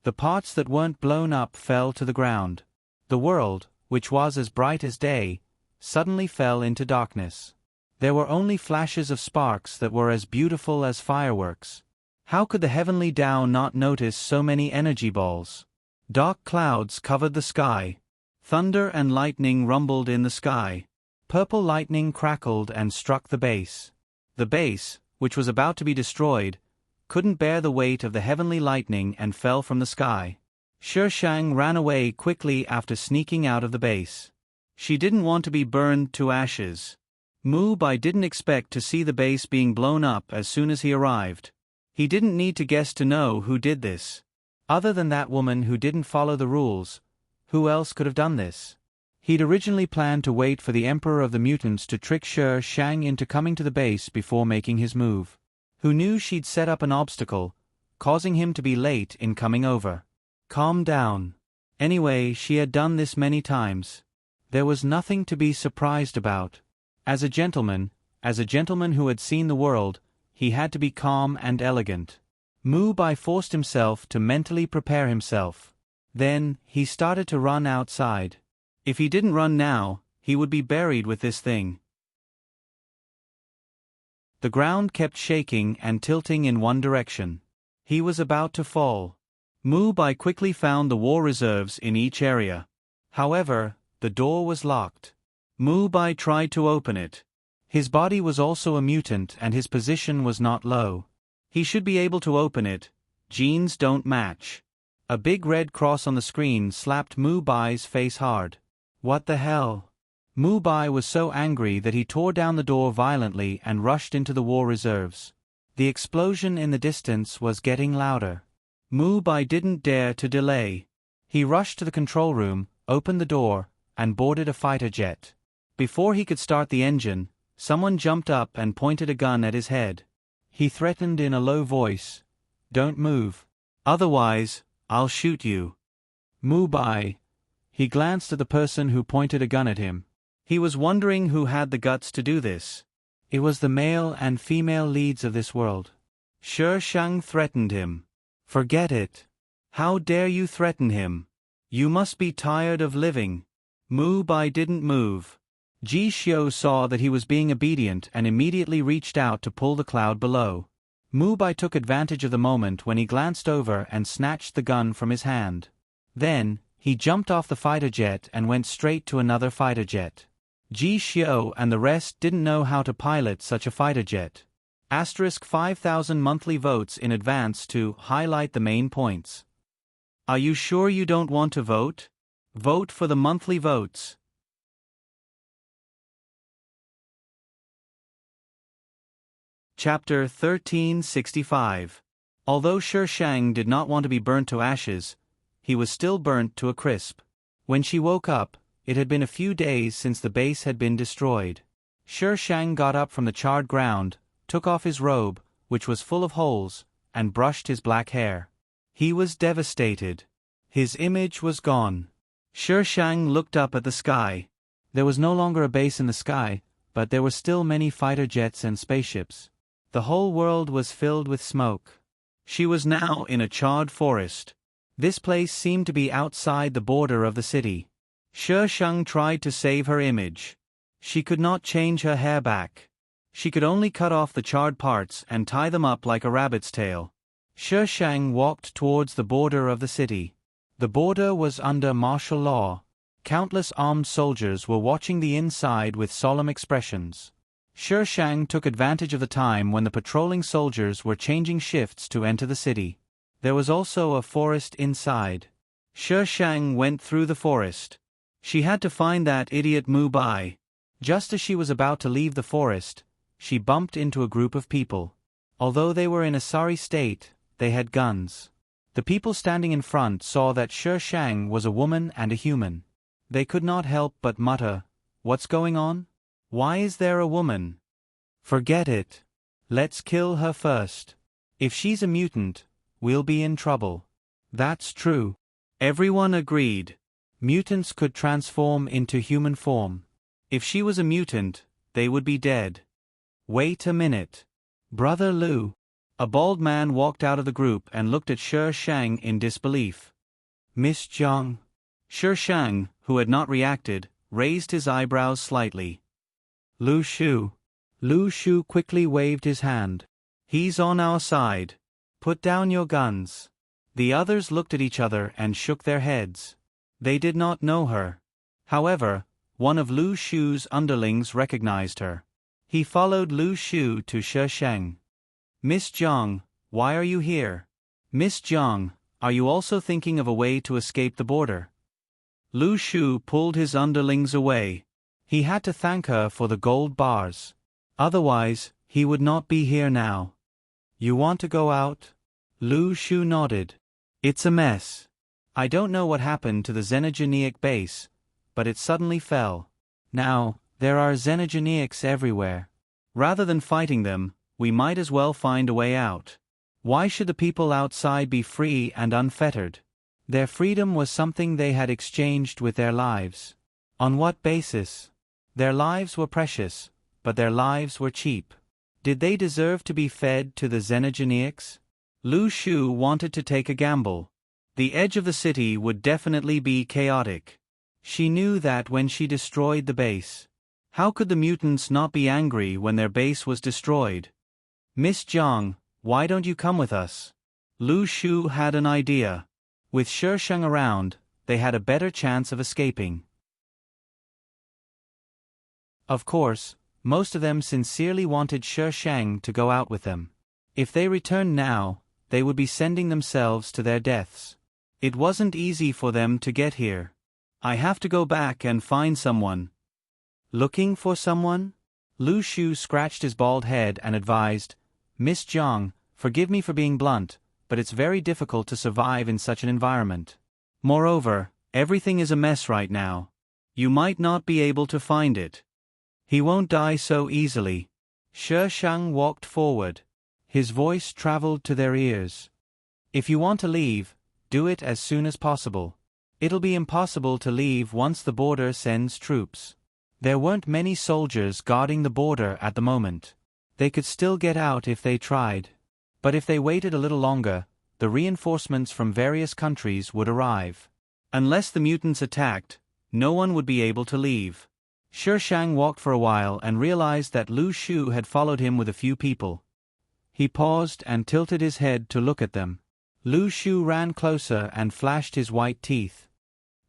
The parts that weren't blown up fell to the ground. The world, which was as bright as day, suddenly fell into darkness. There were only flashes of sparks that were as beautiful as fireworks. How could the heavenly Tao not notice so many energy balls? Dark clouds covered the sky. Thunder and lightning rumbled in the sky. Purple lightning crackled and struck the base. The base, which was about to be destroyed, couldn't bear the weight of the heavenly lightning and fell from the sky. Shi Shang ran away quickly after sneaking out of the base. She didn't want to be burned to ashes. Mu Bai didn't expect to see the base being blown up as soon as he arrived. He didn't need to guess to know who did this. Other than that woman who didn't follow the rules, who else could have done this? He'd originally planned to wait for the Emperor of the Mutants to trick Shi Shang into coming to the base before making his move. Who knew she'd set up an obstacle, causing him to be late in coming over. Calm down. Anyway, she had done this many times. There was nothing to be surprised about. As a gentleman who had seen the world, he had to be calm and elegant. Mu Bai forced himself to mentally prepare himself. Then, he started to run outside. If he didn't run now, he would be buried with this thing. The ground kept shaking and tilting in one direction. He was about to fall. Mu Bai quickly found the war reserves in each area. However, the door was locked. Mu Bai tried to open it. His body was also a mutant and his position was not low. He should be able to open it. Genes don't match. A big red cross on the screen slapped Mu Bai's face hard. What the hell? Mu Bai was so angry that he tore down the door violently and rushed into the war reserves. The explosion in the distance was getting louder. Mu Bai didn't dare to delay. He rushed to the control room, opened the door, and boarded a fighter jet. Before he could start the engine, someone jumped up and pointed a gun at his head. He threatened in a low voice, "Don't move. Otherwise, I'll shoot you." Mu Bai. He glanced at the person who pointed a gun at him. He was wondering who had the guts to do this. It was the male and female leads of this world. Shi Shang threatened him. Forget it. How dare you threaten him? You must be tired of living. Mu Bai didn't move. Ji Xiu saw that he was being obedient and immediately reached out to pull the cloud below. Mu Bai took advantage of the moment when he glanced over and snatched the gun from his hand. Then, he jumped off the fighter jet and went straight to another fighter jet. Ji Xiu and the rest didn't know how to pilot such a fighter jet. Asterisk 5,000 monthly votes in advance to highlight the main points. Are you sure you don't want to vote? Vote for the monthly votes. Chapter 1365. Although Shi Shang did not want to be burnt to ashes, he was still burnt to a crisp. When she woke up, it had been a few days since the base had been destroyed. Shi Shang got up from the charred ground, took off his robe, which was full of holes, and brushed his black hair. He was devastated. His image was gone. Shi Shang looked up at the sky. There was no longer a base in the sky, but there were still many fighter jets and spaceships. The whole world was filled with smoke. She was now in a charred forest. This place seemed to be outside the border of the city. Shi Shang tried to save her image. She could not change her hair back. She could only cut off the charred parts and tie them up like a rabbit's tail. Shi Shang walked towards the border of the city. The border was under martial law. Countless armed soldiers were watching the inside with solemn expressions. Shi Shang took advantage of the time when the patrolling soldiers were changing shifts to enter the city. There was also a forest inside. Shi Shang went through the forest. She had to find that idiot Mu Bai. Just as she was about to leave the forest, she bumped into a group of people. Although they were in a sorry state, they had guns. The people standing in front saw that Shi Shang was a woman and a human. They could not help but mutter, "What's going on? Why is there a woman? Forget it. Let's kill her first. If she's a mutant, we'll be in trouble." That's true. Everyone agreed. Mutants could transform into human form. If she was a mutant, they would be dead. Wait a minute. Brother Lu. A bald man walked out of the group and looked at Shi Shang in disbelief. Miss Jiang. Shi Shang, who had not reacted, raised his eyebrows slightly. Lu Shu. Lu Shu quickly waved his hand. He's on our side. Put down your guns. The others looked at each other and shook their heads. They did not know her. However, one of Lu Shu's underlings recognized her. He followed Lu Shu to Shi Shang. Miss Jiang, why are you here? Miss Jiang, are you also thinking of a way to escape the border? Lu Shu pulled his underlings away. He had to thank her for the gold bars. Otherwise, he would not be here now. You want to go out? Lu Shu nodded. It's a mess. I don't know what happened to the xenogeneic base, but it suddenly fell. Now, there are xenogeneics everywhere. Rather than fighting them, we might as well find a way out. Why should the people outside be free and unfettered? Their freedom was something they had exchanged with their lives. On what basis? Their lives were precious, but their lives were cheap. Did they deserve to be fed to the xenogeneics? Lu Shu wanted to take a gamble. The edge of the city would definitely be chaotic. She knew that when she destroyed the base. How could the mutants not be angry when their base was destroyed? Miss Jiang, why don't you come with us? Lu Shu had an idea. With Shi Sheng around, they had a better chance of escaping. Of course, most of them sincerely wanted Shi Sheng to go out with them. If they returned now, they would be sending themselves to their deaths. It wasn't easy for them to get here. I have to go back and find someone. Looking for someone? Lu Shu scratched his bald head and advised, Miss Jiang, forgive me for being blunt, but it's very difficult to survive in such an environment. Moreover, everything is a mess right now. You might not be able to find it. He won't die so easily. Shi Sheng walked forward. His voice traveled to their ears. If you want to leave, do it as soon as possible. It'll be impossible to leave once the border sends troops. There weren't many soldiers guarding the border at the moment. They could still get out if they tried. But if they waited a little longer, the reinforcements from various countries would arrive. Unless the mutants attacked, no one would be able to leave. Shi Sheng walked for a while and realized that Lu Shu had followed him with a few people. He paused and tilted his head to look at them. Lu Shu ran closer and flashed his white teeth.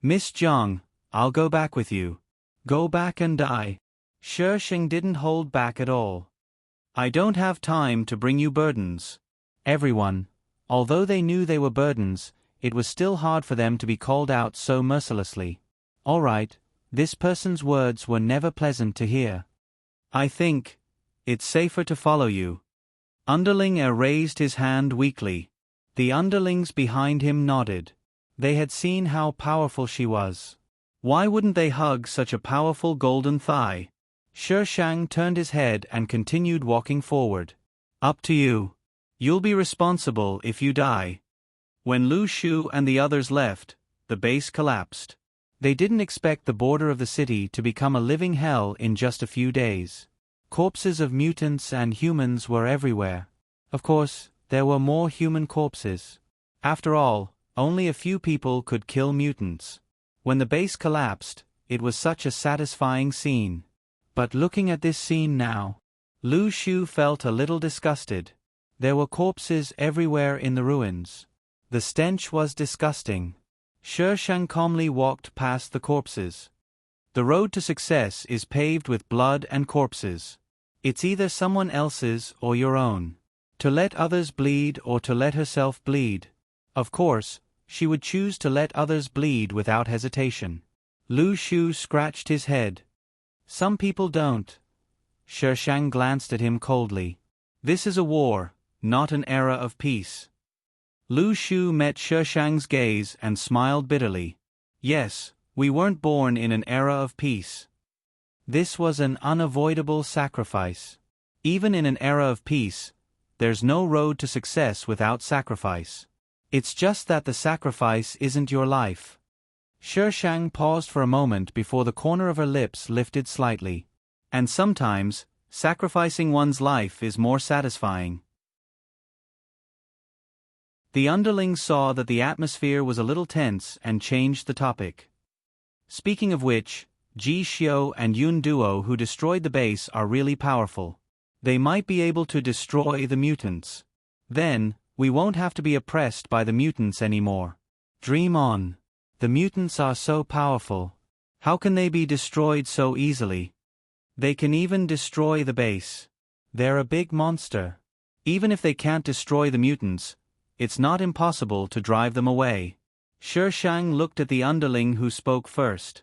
Miss Jiang, I'll go back with you. Go back and die. Shi Sheng didn't hold back at all. I don't have time to bring you burdens. Everyone, although they knew they were burdens, it was still hard for them to be called out so mercilessly. All right, this person's words were never pleasant to hear. I think it's safer to follow you. Underling raised his hand weakly. The underlings behind him nodded. They had seen how powerful she was. Why wouldn't they hug such a powerful golden thigh? Shi Sheng turned his head and continued walking forward. Up to you. You'll be responsible if you die. When Lu Shu and the others left, the base collapsed. They didn't expect the border of the city to become a living hell in just a few days. Corpses of mutants and humans were everywhere. Of course, there were more human corpses. After all, only a few people could kill mutants. When the base collapsed, it was such a satisfying scene. But looking at this scene now, Lu Shu felt a little disgusted. There were corpses everywhere in the ruins. The stench was disgusting. Shi Sheng calmly walked past the corpses. The road to success is paved with blood and corpses. It's either someone else's or your own. To let others bleed or to let herself bleed. Of course, she would choose to let others bleed without hesitation. Lu Shu scratched his head. Some people don't. Shi Sheng glanced at him coldly. This is a war, not an era of peace. Lu Shu met Shi Sheng's gaze and smiled bitterly. Yes, we weren't born in an era of peace. This was an unavoidable sacrifice. Even in an era of peace, there's no road to success without sacrifice. It's just that the sacrifice isn't your life. Shi Sheng paused for a moment before the corner of her lips lifted slightly. And sometimes, sacrificing one's life is more satisfying. The underlings saw that the atmosphere was a little tense and changed the topic. Speaking of which, Ji Xiao and Yun Duo who destroyed the base are really powerful. They might be able to destroy the mutants. Then, we won't have to be oppressed by the mutants anymore. Dream on. The mutants are so powerful. How can they be destroyed so easily? They can even destroy the base. They're a big monster. Even if they can't destroy the mutants, it's not impossible to drive them away. Shi Sheng looked at the underling who spoke first.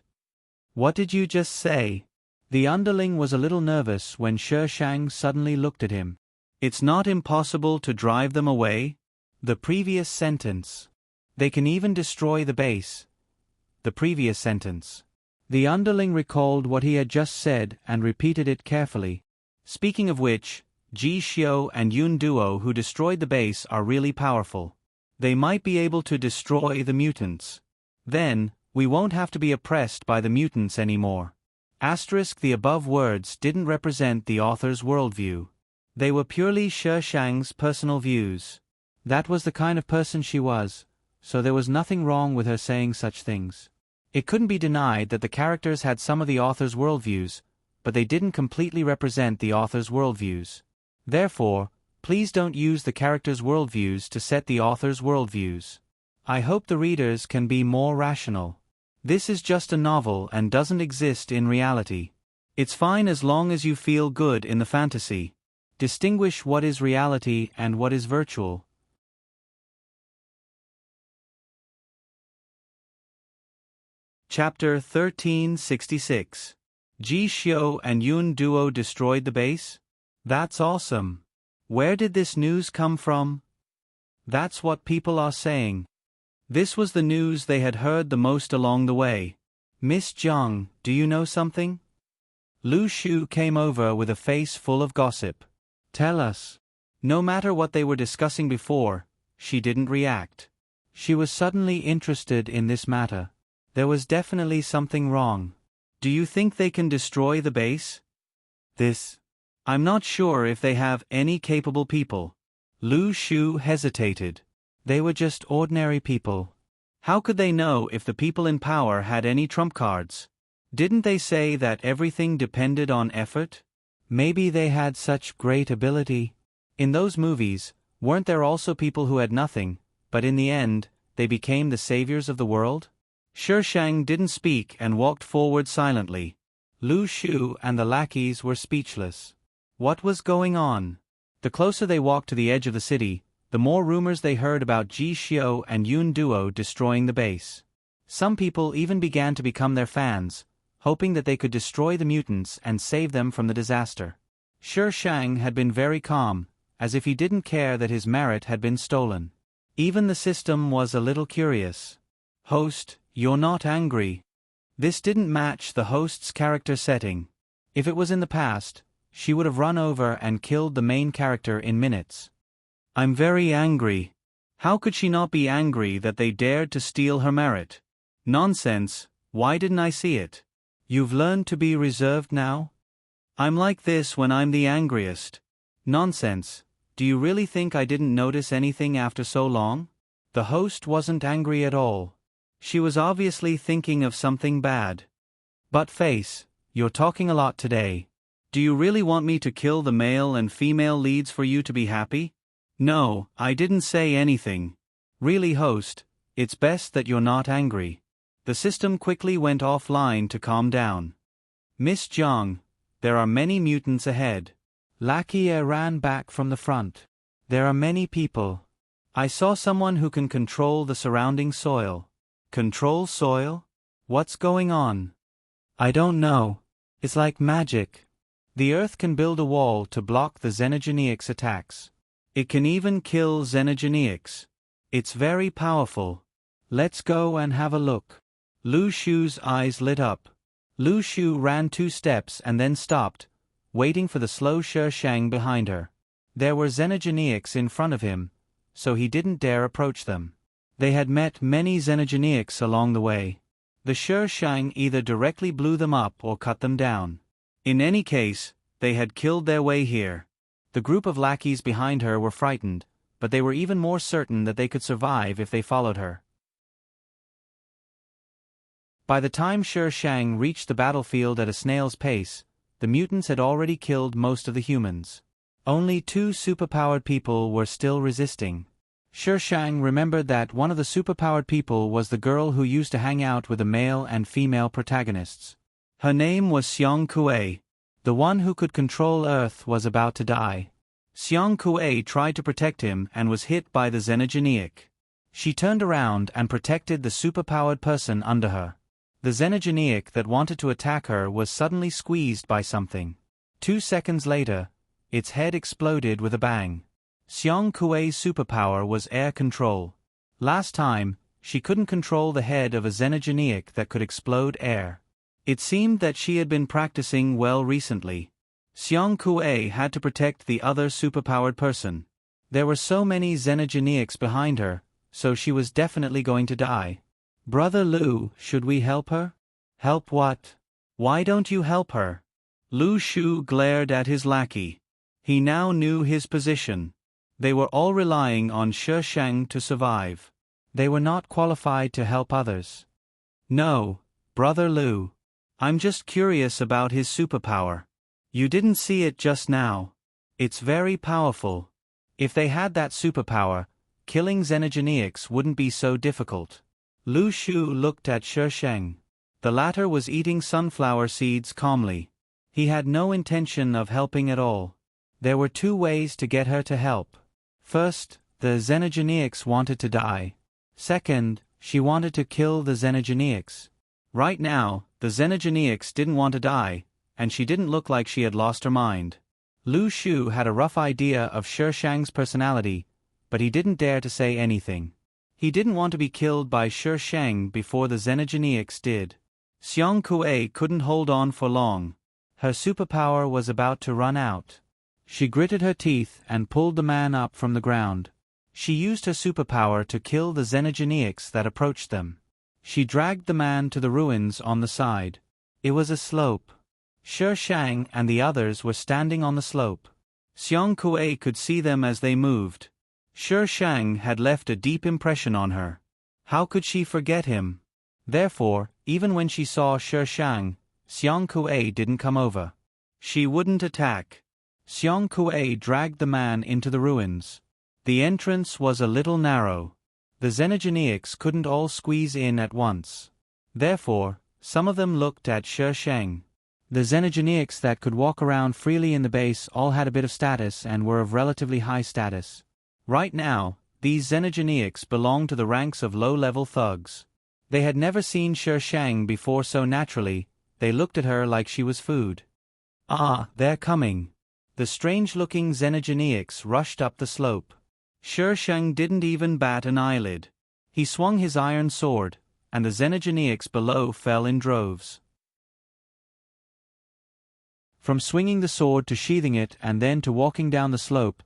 What did you just say? The underling was a little nervous when Shi Sheng suddenly looked at him. It's not impossible to drive them away? The previous sentence. They can even destroy the base. The previous sentence. The underling recalled what he had just said and repeated it carefully. Speaking of which, Ji Xiao and Yun Duo who destroyed the base are really powerful. They might be able to destroy the mutants. Then, we won't have to be oppressed by the mutants anymore. The above words didn't represent the author's worldview. They were purely Shi Sheng's personal views. That was the kind of person she was, so there was nothing wrong with her saying such things. It couldn't be denied that the characters had some of the author's worldviews, but they didn't completely represent the author's worldviews. Therefore, Please don't use the characters' worldviews to set the author's worldviews. I hope the readers can be more rational. This is just a novel and doesn't exist in reality. It's fine as long as you feel good in the fantasy. Distinguish what is reality and what is virtual. Chapter 1366. Ji Xiao and Yun Duo destroyed the base? That's awesome. Where did this news come from? That's what people are saying. This was the news they had heard the most along the way. Miss Jiang, do you know something? Lu Shu came over with a face full of gossip. Tell us. No matter what they were discussing before, she didn't react. She was suddenly interested in this matter. There was definitely something wrong. Do you think they can destroy the base? I'm not sure if they have any capable people. Lu Shu hesitated. They were just ordinary people. How could they know if the people in power had any trump cards? Didn't they say that everything depended on effort? Maybe they had such great ability. In those movies, weren't there also people who had nothing, but in the end, they became the saviors of the world? Shishang didn't speak and walked forward silently. Lu Shu and the lackeys were speechless. What was going on? The closer they walked to the edge of the city, the more rumors they heard about Ji Xiao and Yun Duo destroying the base. Some people even began to become their fans, hoping that they could destroy the mutants and save them from the disaster. Shishang had been very calm, as if he didn't care that his merit had been stolen. Even the system was a little curious. Host, you're not angry. This didn't match the host's character setting. If it was in the past, she would have run over and killed the main character in minutes. I'm very angry. How could she not be angry that they dared to steal her merit? Nonsense, why didn't I see it? You've learned to be reserved now? I'm like this when I'm the angriest. Nonsense, do you really think I didn't notice anything after so long? The host wasn't angry at all. She was obviously thinking of something bad. But face, you're talking a lot today. Do you really want me to kill the male and female leads for you to be happy? No, I didn't say anything. Really, host, it's best that you're not angry. The system quickly went offline to calm down. Miss Jiang, there are many mutants ahead. Lackey ran back from the front. There are many people. I saw someone who can control the surrounding soil. Control soil? What's going on? I don't know. It's like magic. The Earth can build a wall to block the Xenogeneics' attacks. It can even kill Xenogeneics. It's very powerful. Let's go and have a look. Lu Shu's eyes lit up. Lu Shu ran 2 steps and then stopped, waiting for the slow Shishang behind her. There were Xenogeneics in front of him, so he didn't dare approach them. They had met many Xenogeneics along the way. The Shishang either directly blew them up or cut them down. In any case, they had killed their way here. The group of lackeys behind her were frightened, but they were even more certain that they could survive if they followed her. By the time Shishang reached the battlefield at a snail's pace, the mutants had already killed most of the humans. Only 2 superpowered people were still resisting. Shishang remembered that one of the superpowered people was the girl who used to hang out with the male and female protagonists. Her name was Xiang Kuei. The one who could control Earth was about to die. Xiang Kuei tried to protect him and was hit by the Xenogeneic. She turned around and protected the superpowered person under her. The Xenogeneic that wanted to attack her was suddenly squeezed by something. 2 seconds later, its head exploded with a bang. Xiang Kuei's superpower was air control. Last time, she couldn't control the head of a Xenogeneic that could explode air. It seemed that she had been practicing well recently. Xiang Kuei had to protect the other superpowered person. There were so many Xenogeneics behind her, so she was definitely going to die. Brother Lu, should we help her? Help what? Why don't you help her? Lu Shu glared at his lackey. He now knew his position. They were all relying on Shishang to survive. They were not qualified to help others. No, Brother Lu. I'm just curious about his superpower. You didn't see it just now. It's very powerful. If they had that superpower, killing xenogeneics wouldn't be so difficult. Lu Shu looked at Shi Sheng. The latter was eating sunflower seeds calmly. He had no intention of helping at all. There were two ways to get her to help. First, the xenogeneics wanted to die. Second, she wanted to kill the xenogeneics. Right now, the xenogeneics didn't want to die, and she didn't look like she had lost her mind. Lu Shu had a rough idea of Shi Shang's personality, but he didn't dare to say anything. He didn't want to be killed by Shi Sheng before the xenogeneics did. Xiang Kuei couldn't hold on for long. Her superpower was about to run out. She gritted her teeth and pulled the man up from the ground. She used her superpower to kill the xenogeneics that approached them. She dragged the man to the ruins on the side. It was a slope. Shi Shang and the others were standing on the slope. Xiang Kuei could see them as they moved. Shi Shang had left a deep impression on her. How could she forget him? Therefore, even when she saw Shi Shang, Xiang Kuei didn't come over. She wouldn't attack. Xiang Kuei dragged the man into the ruins. The entrance was a little narrow. The xenogeneics couldn't all squeeze in at once. Therefore, some of them looked at Shi Sheng. The xenogeneics that could walk around freely in the base all had a bit of status and were of relatively high status. Right now, these xenogeneics belonged to the ranks of low-level thugs. They had never seen Shi Shang before, so naturally, they looked at her like she was food. Ah, they're coming. The strange-looking xenogeneics rushed up the slope. Shi Shang didn't even bat an eyelid. He swung his iron sword, and the xenogeneics below fell in droves. From swinging the sword to sheathing it and then to walking down the slope,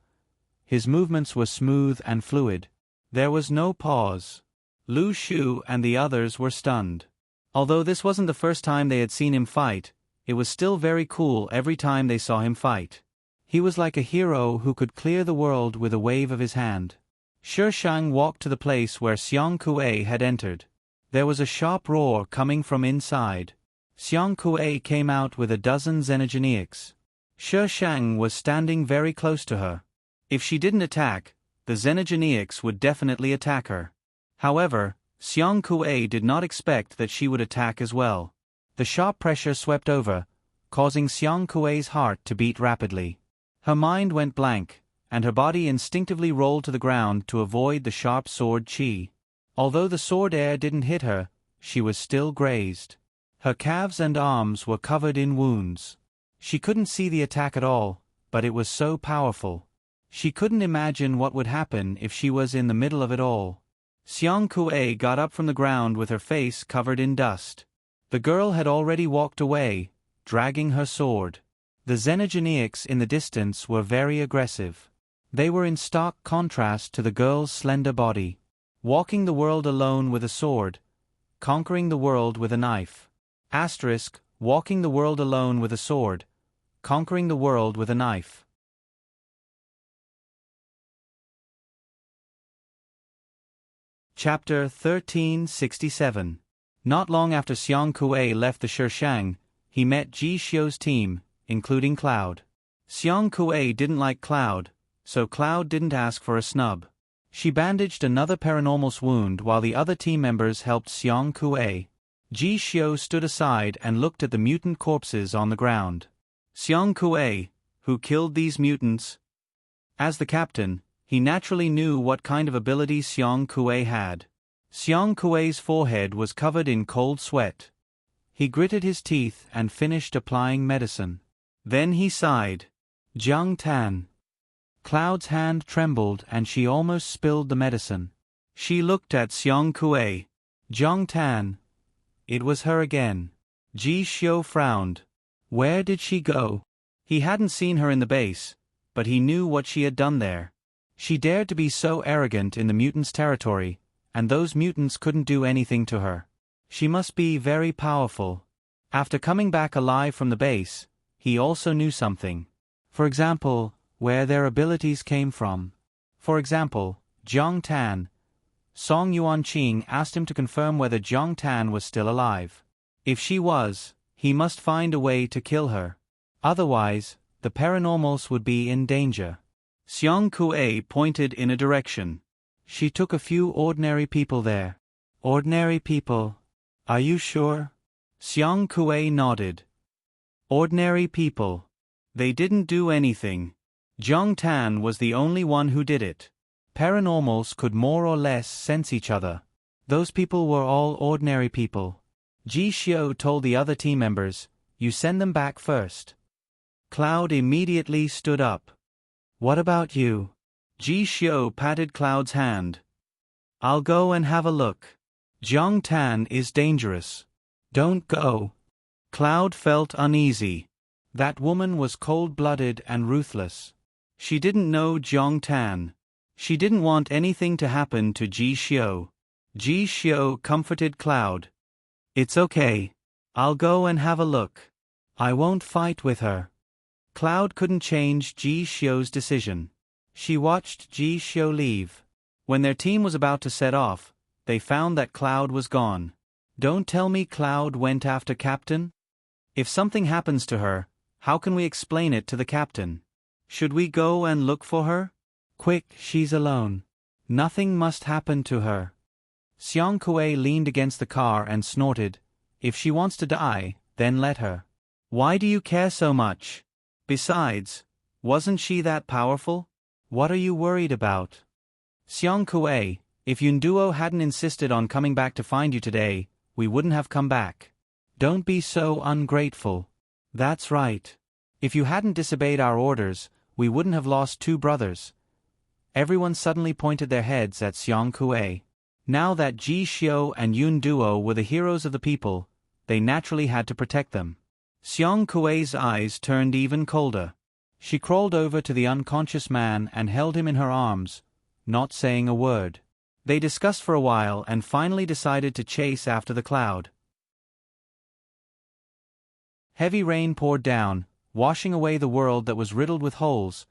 his movements were smooth and fluid. There was no pause. Lu Shu and the others were stunned. Although this wasn't the first time they had seen him fight, it was still very cool every time they saw him fight. He was like a hero who could clear the world with a wave of his hand. Shi Shang walked to the place where Xiang Kuei had entered. There was a sharp roar coming from inside. Xiang Kuei came out with a dozen xenogeneics. Shi Shang was standing very close to her. If she didn't attack, the xenogeneics would definitely attack her. However, Xiang Kuei did not expect that she would attack as well. The sharp pressure swept over, causing Xiang Kuei's heart to beat rapidly. Her mind went blank, and her body instinctively rolled to the ground to avoid the sharp sword qi. Although the sword air didn't hit her, she was still grazed. Her calves and arms were covered in wounds. She couldn't see the attack at all, but it was so powerful. She couldn't imagine what would happen if she was in the middle of it all. Xiang Kuei got up from the ground with her face covered in dust. The girl had already walked away, dragging her sword. The xenogeneics in the distance were very aggressive. They were in stark contrast to the girl's slender body. Walking the world alone with a sword, conquering the world with a knife. Walking the world alone with a sword, conquering the world with a knife. Chapter 1367. Not long after Xiang Kuei left the Shi Shang, he met Ji Xiu's team, including Cloud. Xiang Kuei didn't like Cloud, so Cloud didn't ask for a snub. She bandaged another paranormal's wound while the other team members helped Xiang Kuei. Ji Xiu stood aside and looked at the mutant corpses on the ground. Xiang Kuei, who killed these mutants? As the captain, he naturally knew what kind of ability Xiang Kuei had. Xiang Kuei's forehead was covered in cold sweat. He gritted his teeth and finished applying medicine. Then he sighed. Jiang Tan. Cloud's hand trembled and she almost spilled the medicine. She looked at Xiang Kuei. Jiang Tan. It was her again. Ji Xiu frowned. Where did she go? He hadn't seen her in the base, but he knew what she had done there. She dared to be so arrogant in the mutants' territory, and those mutants couldn't do anything to her. She must be very powerful. After coming back alive from the base, he also knew something. For example, where their abilities came from. For example, Jiang Tan. Song Yuanqing asked him to confirm whether Jiang Tan was still alive. If she was, he must find a way to kill her. Otherwise, the paranormals would be in danger. Xiang Kuei pointed in a direction. She took a few ordinary people there. Ordinary people? Are you sure? Xiang Kuei nodded. Ordinary people. They didn't do anything. Zhang Tan was the only one who did it. Paranormals could more or less sense each other. Those people were all ordinary people. Ji Xiu told the other team members, "You send them back first." Cloud immediately stood up. "What about you?" Ji Xiu patted Cloud's hand. "I'll go and have a look. Zhang Tan is dangerous. Don't go." Cloud felt uneasy. That woman was cold-blooded and ruthless. She didn't know Zhang Tan. She didn't want anything to happen to Ji Xiu. Ji Xiu comforted Cloud. "It's okay. I'll go and have a look. I won't fight with her." Cloud couldn't change Ji Xiu's decision. She watched Ji Xiu leave. When their team was about to set off, they found that Cloud was gone. Don't tell me Cloud went after Captain? If something happens to her, how can we explain it to the captain? Should we go and look for her? Quick, she's alone. Nothing must happen to her. Xiang Kuei leaned against the car and snorted. If she wants to die, then let her. Why do you care so much? Besides, wasn't she that powerful? What are you worried about? Xiang Kuei, if Yunduo hadn't insisted on coming back to find you today, we wouldn't have come back. Don't be so ungrateful. That's right. If you hadn't disobeyed our orders, we wouldn't have lost 2 brothers. Everyone suddenly pointed their heads at Xiang Kuei. Now that Ji Xiu and Yun Duo were the heroes of the people, they naturally had to protect them. Xiang Kuei's eyes turned even colder. She crawled over to the unconscious man and held him in her arms, not saying a word. They discussed for a while and finally decided to chase after the cloud. Heavy rain poured down, washing away the world that was riddled with holes,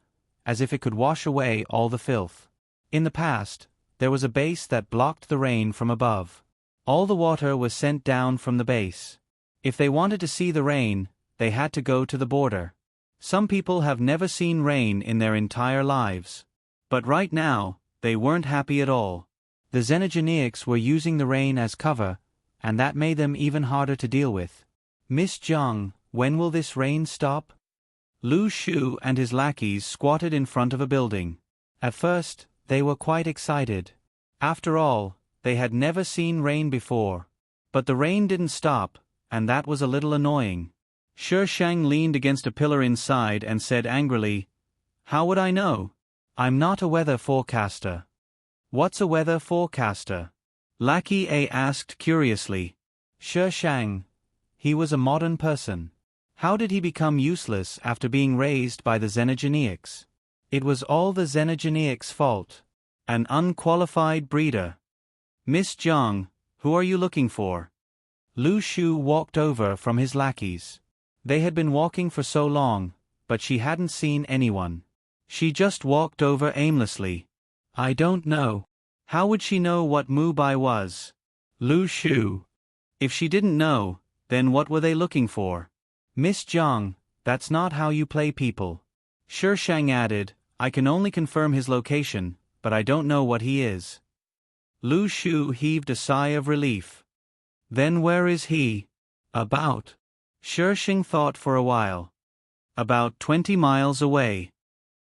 as if it could wash away all the filth. In the past, there was a base that blocked the rain from above. All the water was sent down from the base. If they wanted to see the rain, they had to go to the border. Some people have never seen rain in their entire lives. But right now, they weren't happy at all. The Xenogeneics were using the rain as cover, and that made them even harder to deal with. "Miss Zhang, when will this rain stop?" Lu Shu and his lackeys squatted in front of a building. At first, they were quite excited. After all, they had never seen rain before. But the rain didn't stop, and that was a little annoying. Shi Shang leaned against a pillar inside and said angrily, "How would I know? I'm not a weather forecaster." "What's a weather forecaster?" Lackey A asked curiously. Shi Shang. He was a modern person. How did he become useless after being raised by the Xenogeneics? It was all the Xenogeneics' fault. An unqualified breeder. "Miss Zhang, who are you looking for?" Lu Shu walked over from his lackeys. They had been walking for so long, but she hadn't seen anyone. She just walked over aimlessly. "I don't know." How would she know what Mubai was? Lu Shu. If she didn't know, then what were they looking for? "Miss Zhang, that's not how you play people." Shi Shang added, "I can only confirm his location, but I don't know what he is." Lu Shu heaved a sigh of relief. "Then where is he?" "About." Shi Shang thought for a while. "About 20 miles away."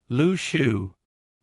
Lu Shu.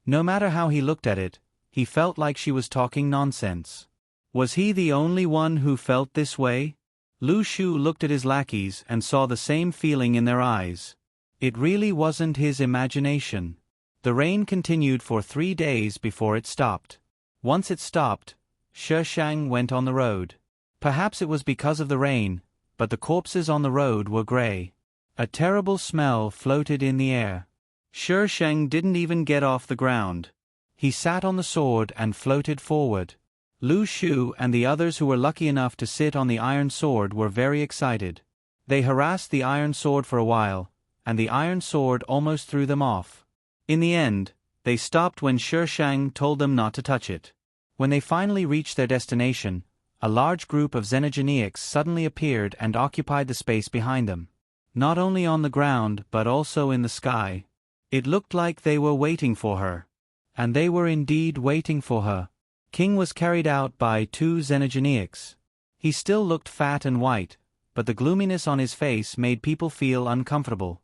No matter how he looked at it, he felt like she was talking nonsense. Was he the only one who felt this way? Lu Shu looked at his lackeys and saw the same feeling in their eyes. It really wasn't his imagination. The rain continued for 3 days before it stopped. Once it stopped, Shi Shang went on the road. Perhaps it was because of the rain, but the corpses on the road were gray. A terrible smell floated in the air. Shi Shang didn't even get off the ground. He sat on the sword and floated forward. Lu Shu and the others who were lucky enough to sit on the iron sword were very excited. They harassed the iron sword for a while, and the iron sword almost threw them off. In the end, they stopped when Shi Shang told them not to touch it. When they finally reached their destination, a large group of Xenogeneics suddenly appeared and occupied the space behind them. Not only on the ground but also in the sky. It looked like they were waiting for her. And they were indeed waiting for her. King was carried out by 2 xenogeneics. He still looked fat and white, but the gloominess on his face made people feel uncomfortable.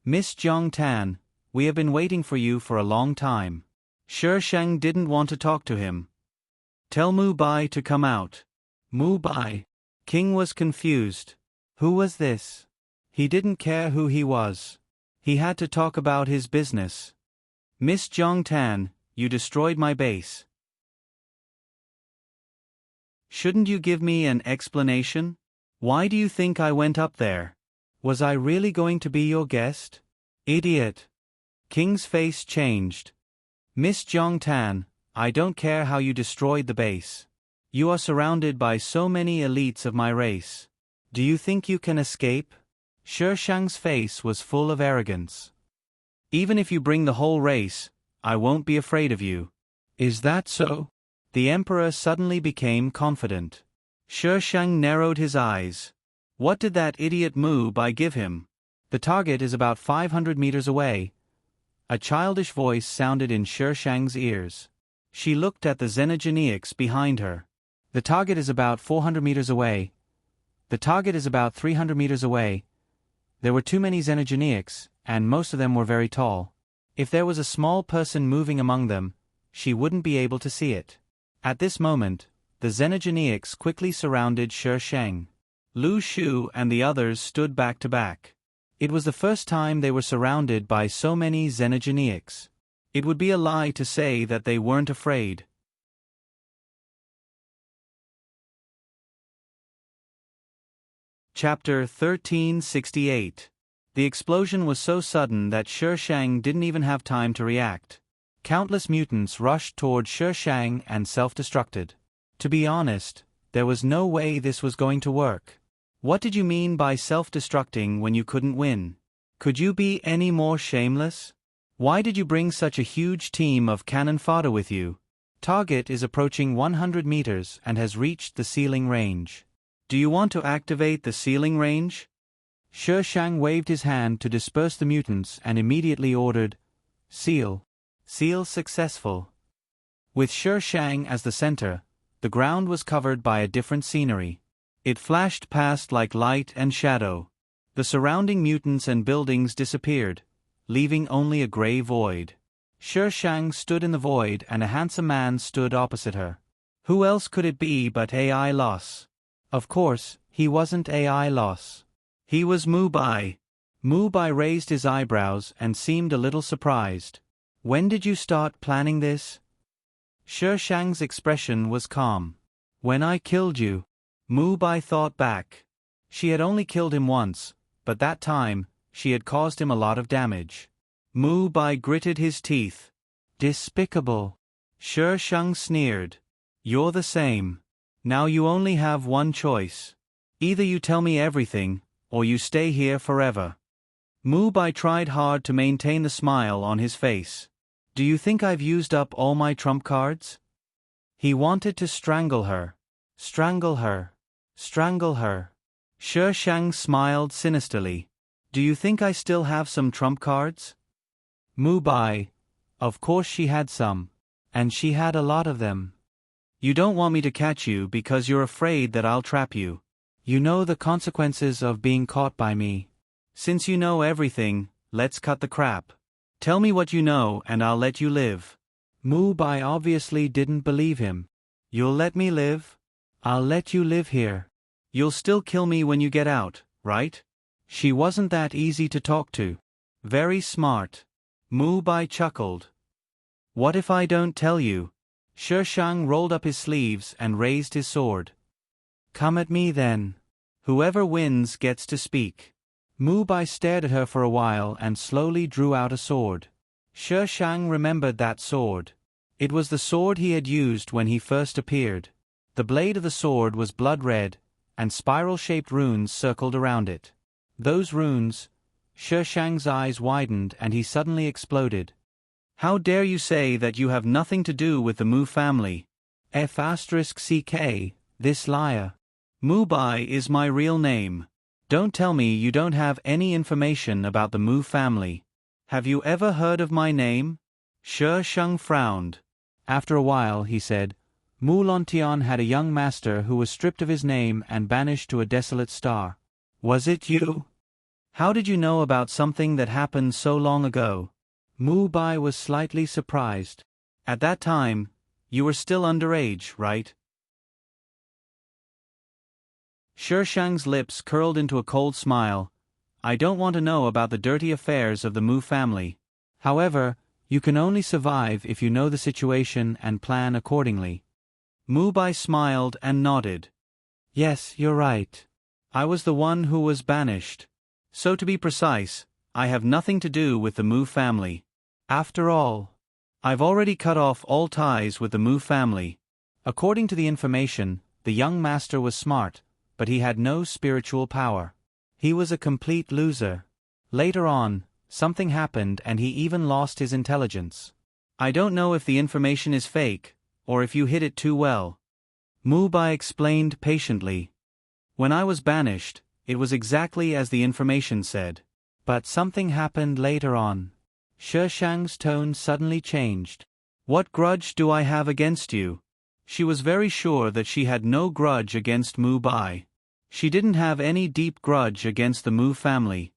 Miss Jiang Tan, we have been waiting for you for a long time. Shi Sheng didn't want to talk to him. Tell Mu Bai to come out. Mu Bai. King was confused. Who was this? He didn't care who he was. He had to talk about his business. Miss Jiang Tan, you destroyed my base. Shouldn't you give me an explanation? Why do you think I went up there? Was I really going to be your guest? Idiot. King's face changed. Miss Jiang Tan, I don't care how you destroyed the base. You are surrounded by so many elites of my race. Do you think you can escape? Shi Shang's face was full of arrogance. Even if you bring the whole race, I won't be afraid of you. Is that so? The emperor suddenly became confident. Shi Shang narrowed his eyes. What did that idiot Mu Bai give him? The target is about 500 meters away. A childish voice sounded in Shi Shang's ears. She looked at the xenogeneics behind her. The target is about 400 meters away. The target is about 300 meters away. There were too many xenogeneics, and most of them were very tall. If there was a small person moving among them, she wouldn't be able to see it. At this moment, the xenogeneics quickly surrounded Shi Sheng. Lu Shu and the others stood back to back. It was the first time they were surrounded by so many xenogeneics. It would be a lie to say that they weren't afraid. Chapter 1368. The explosion was so sudden that Shi Shang didn't even have time to react. Countless mutants rushed toward Shi Shang and self-destructed. To be honest, there was no way this was going to work. What did you mean by self-destructing when you couldn't win? Could you be any more shameless? Why did you bring such a huge team of cannon fodder with you? Target is approaching 100 meters and has reached the ceiling range. Do you want to activate the ceiling range? Shi Shang waved his hand to disperse the mutants and immediately ordered, Seal. Seal successful. With Shi Shang as the center, the ground was covered by a different scenery. It flashed past like light and shadow. The surrounding mutants and buildings disappeared, leaving only a gray void. Shi Shang stood in the void and a handsome man stood opposite her. Who else could it be but AI Loss? Of course, he wasn't AI Loss. He was Mu Bai. Mu Bai raised his eyebrows and seemed a little surprised. When did you start planning this? Shi Shang's expression was calm. When I killed you. Mu Bai thought back. She had only killed him once, but that time, she had caused him a lot of damage. Mu Bai gritted his teeth. Despicable. Shi Shang sneered. You're the same. Now you only have one choice. Either you tell me everything, or you stay here forever. Mu Bai tried hard to maintain the smile on his face. Do you think I've used up all my trump cards? He wanted to strangle her. Strangle her. Strangle her. Shi Shang smiled sinisterly. Do you think I still have some trump cards? Mu Bai. Of course she had some. And she had a lot of them. You don't want me to catch you because you're afraid that I'll trap you. You know the consequences of being caught by me. Since you know everything, let's cut the crap. Tell me what you know and I'll let you live. Mu Bai obviously didn't believe him. You'll let me live? I'll let you live here. You'll still kill me when you get out, right? She wasn't that easy to talk to. Very smart. Mu Bai chuckled. What if I don't tell you? Shi Shang rolled up his sleeves and raised his sword. Come at me then. Whoever wins gets to speak. Mu Bai stared at her for a while and slowly drew out a sword. Shi Shang remembered that sword. It was the sword he had used when he first appeared. The blade of the sword was blood red, and spiral-shaped runes circled around it. Those runes. Shi Shang's eyes widened and he suddenly exploded. How dare you say that you have nothing to do with the Mu family? F***ck, this liar. Mu Bai is my real name. Don't tell me you don't have any information about the Mu family. Have you ever heard of my name? Shi Sheng frowned. After a while, he said, Mu Lontian had a young master who was stripped of his name and banished to a desolate star. Was it you? How did you know about something that happened so long ago? Mu Bai was slightly surprised. At that time, you were still underage, right? Shi Sheng's lips curled into a cold smile. I don't want to know about the dirty affairs of the Mu family. However, you can only survive if you know the situation and plan accordingly. Mu Bai smiled and nodded. Yes, you're right. I was the one who was banished. So to be precise, I have nothing to do with the Mu family. After all, I've already cut off all ties with the Mu family. According to the information, the young master was smart, but he had no spiritual power. He was a complete loser. Later on, something happened and he even lost his intelligence. I don't know if the information is fake, or if you hid it too well. Mu Bai explained patiently. When I was banished, it was exactly as the information said. But something happened later on. Shi Sheng's tone suddenly changed. What grudge do I have against you? She was very sure that she had no grudge against Mu Bai. She didn't have any deep grudge against the Mu family.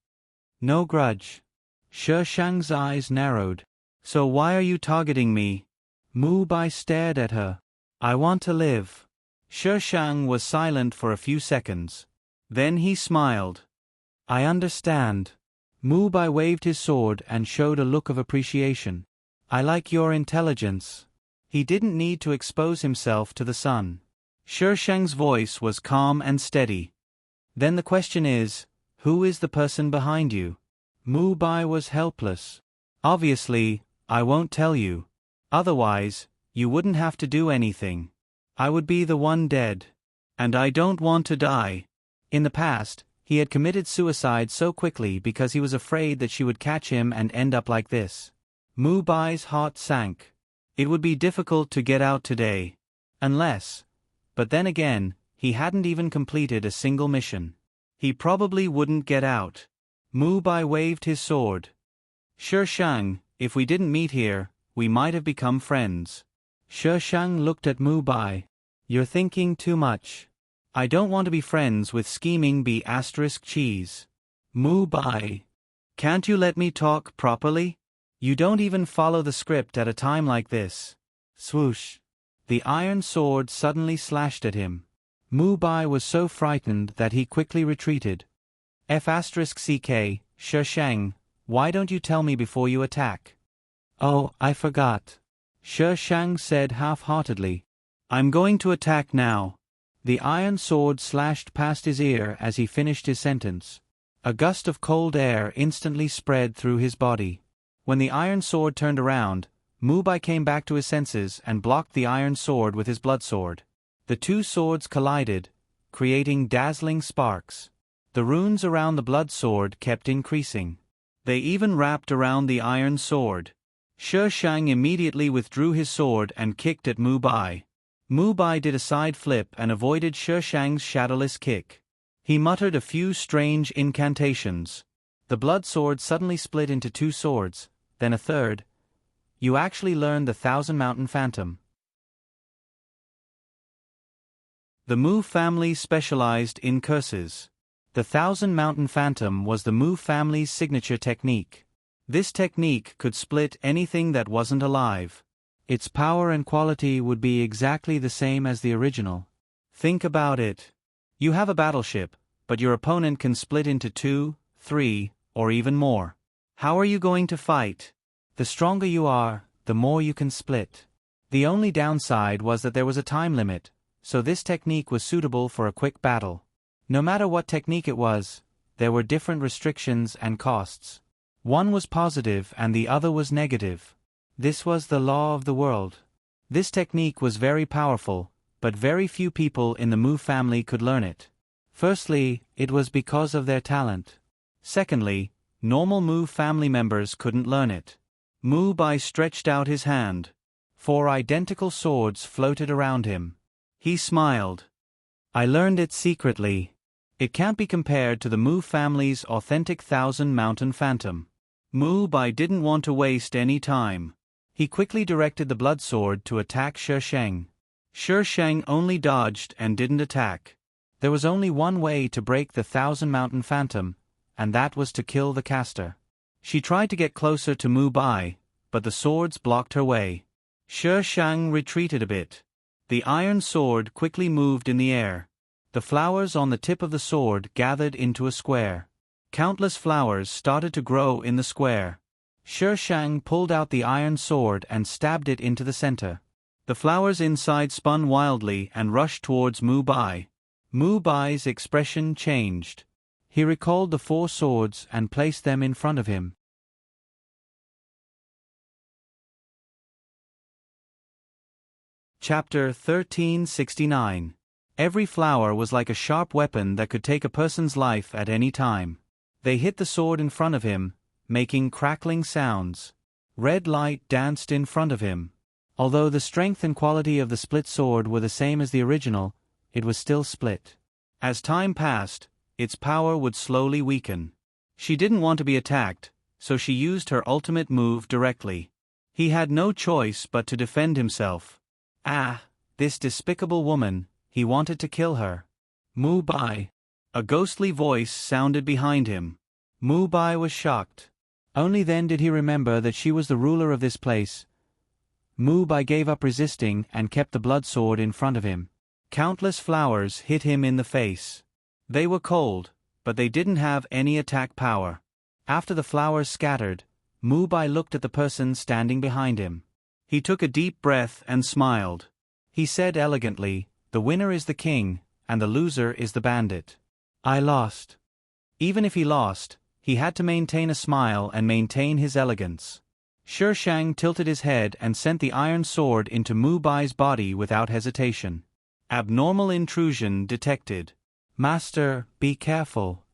No grudge. Shi Sheng's eyes narrowed. So why are you targeting me? Mu Bai stared at her. I want to live. Shi Sheng was silent for a few seconds. Then he smiled. I understand. Mu Bai waved his sword and showed a look of appreciation. I like your intelligence. He didn't need to expose himself to the sun. Shi Sheng's voice was calm and steady. Then the question is, who is the person behind you? Mu Bai was helpless. Obviously, I won't tell you. Otherwise, you wouldn't have to do anything. I would be the one dead. And I don't want to die. In the past, he had committed suicide so quickly because he was afraid that she would catch him and end up like this. Mu Bai's heart sank. It would be difficult to get out today. Unless. But then again, he hadn't even completed a single mission. He probably wouldn't get out. Mu Bai waved his sword. Shi Sheng, if we didn't meet here, we might have become friends. Shi Sheng looked at Mu Bai. You're thinking too much. I don't want to be friends with scheming cheese. Mu Bai. Can't you let me talk properly? You don't even follow the script at a time like this. Swoosh. The iron sword suddenly slashed at him. Mu Bai was so frightened that he quickly retreated. F***CK, Shi Sheng, why don't you tell me before you attack? Oh, I forgot. Shi Sheng said half-heartedly. I'm going to attack now. The iron sword slashed past his ear as he finished his sentence. A gust of cold air instantly spread through his body. When the iron sword turned around, Mu Bai came back to his senses and blocked the iron sword with his blood sword. The two swords collided, creating dazzling sparks. The runes around the blood sword kept increasing. They even wrapped around the iron sword. Shi Sheng immediately withdrew his sword and kicked at Mu Bai. Mu Bai did a side flip and avoided Shi Sheng's shadowless kick. He muttered a few strange incantations. The blood sword suddenly split into two swords, then a third. You actually learned the Thousand Mountain Phantom. The Mu family specialized in curses. The Thousand Mountain Phantom was the Mu family's signature technique. This technique could split anything that wasn't alive. Its power and quality would be exactly the same as the original. Think about it. You have a battleship, but your opponent can split into 2, 3, or even more. How are you going to fight? The stronger you are, the more you can split. The only downside was that there was a time limit, so this technique was suitable for a quick battle. No matter what technique it was, there were different restrictions and costs. One was positive and the other was negative. This was the law of the world. This technique was very powerful, but very few people in the Mu family could learn it. Firstly, it was because of their talent. Secondly, normal Mu family members couldn't learn it. Mu Bai stretched out his hand. 4 identical swords floated around him. He smiled. I learned it secretly. It can't be compared to the Mu family's authentic Thousand Mountain Phantom. Mu Bai didn't want to waste any time. He quickly directed the blood sword to attack Shi Sheng. Shi Sheng only dodged and didn't attack. There was only one way to break the Thousand Mountain Phantom, and that was to kill the caster. She tried to get closer to Mu Bai, but the swords blocked her way. Shi Sheng retreated a bit. The iron sword quickly moved in the air. The flowers on the tip of the sword gathered into a square. Countless flowers started to grow in the square. Shi Sheng pulled out the iron sword and stabbed it into the center. The flowers inside spun wildly and rushed towards Mu Bai. Mu Bai's expression changed. He recalled the 4 swords and placed them in front of him. Chapter 1369. Every flower was like a sharp weapon that could take a person's life at any time. They hit the sword in front of him, making crackling sounds. Red light danced in front of him. Although the strength and quality of the split sword were the same as the original, it was still split. As time passed, its power would slowly weaken. She didn't want to be attacked, so she used her ultimate move directly. He had no choice but to defend himself. Ah, this despicable woman, he wanted to kill her. Mu Bai. A ghostly voice sounded behind him. Mu Bai was shocked. Only then did he remember that she was the ruler of this place. Mu Bai gave up resisting and kept the blood sword in front of him. Countless flowers hit him in the face. They were cold, but they didn't have any attack power. After the flowers scattered, Mu Bai looked at the person standing behind him. He took a deep breath and smiled. He said elegantly, "The winner is the king, and the loser is the bandit. I lost." Even if he lost, he had to maintain a smile and maintain his elegance. Shi Sheng tilted his head and sent the iron sword into Mu Bai's body without hesitation. Abnormal intrusion detected. "Master, be careful."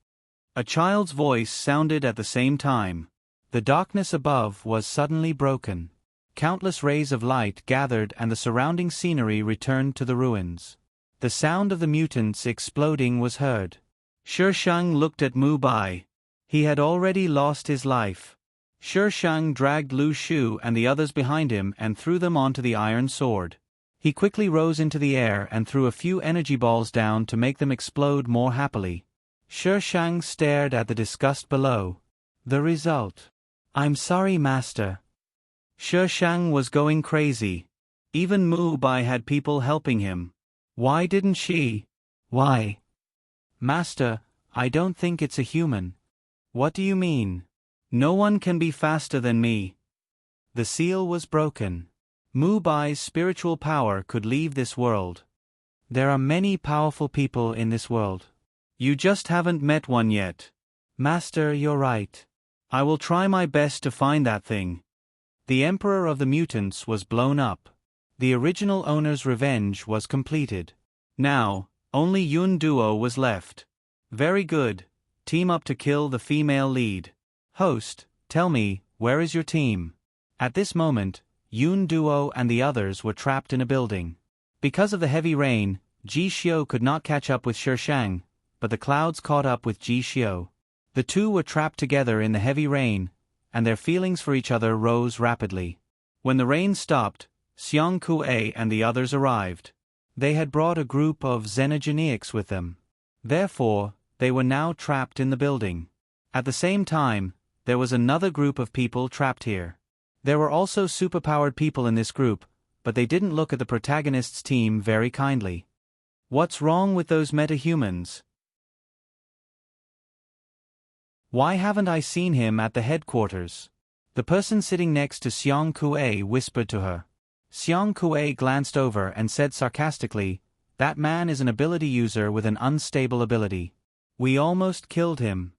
A child's voice sounded at the same time. The darkness above was suddenly broken. Countless rays of light gathered and the surrounding scenery returned to the ruins. The sound of the mutants exploding was heard. Shi Sheng looked at Mu Bai. He had already lost his life. Shi Sheng dragged Lu Shu and the others behind him and threw them onto the iron sword. He quickly rose into the air and threw a few energy balls down to make them explode more happily. Shi Sheng stared at the disgust below. The result. "I'm sorry, Master." Shi Sheng was going crazy. Even Mu Bai had people helping him. Why didn't she? Why? "Master, I don't think it's a human." "What do you mean?" "No one can be faster than me." The seal was broken. Mu Bai's spiritual power could leave this world. There are many powerful people in this world. You just haven't met one yet. "Master, you're right. I will try my best to find that thing." The Emperor of the Mutants was blown up. The original owner's revenge was completed. Now, only Yun Duo was left. Very good. Team up to kill the female lead. Host, tell me, where is your team? At this moment, Yun Duo and the others were trapped in a building. Because of the heavy rain, Ji Xiu could not catch up with Shi Sheng, but the clouds caught up with Ji Xiu. The two were trapped together in the heavy rain, and their feelings for each other rose rapidly. When the rain stopped, Xiang Kuei and the others arrived. They had brought a group of xenogeneics with them. Therefore, they were now trapped in the building. At the same time, there was another group of people trapped here. There were also superpowered people in this group, but they didn't look at the protagonist's team very kindly. What's wrong with those metahumans? Why haven't I seen him at the headquarters? The person sitting next to Xiang Kuei whispered to her. Xiang Kuei glanced over and said sarcastically, "That man is an ability user with an unstable ability. We almost killed him."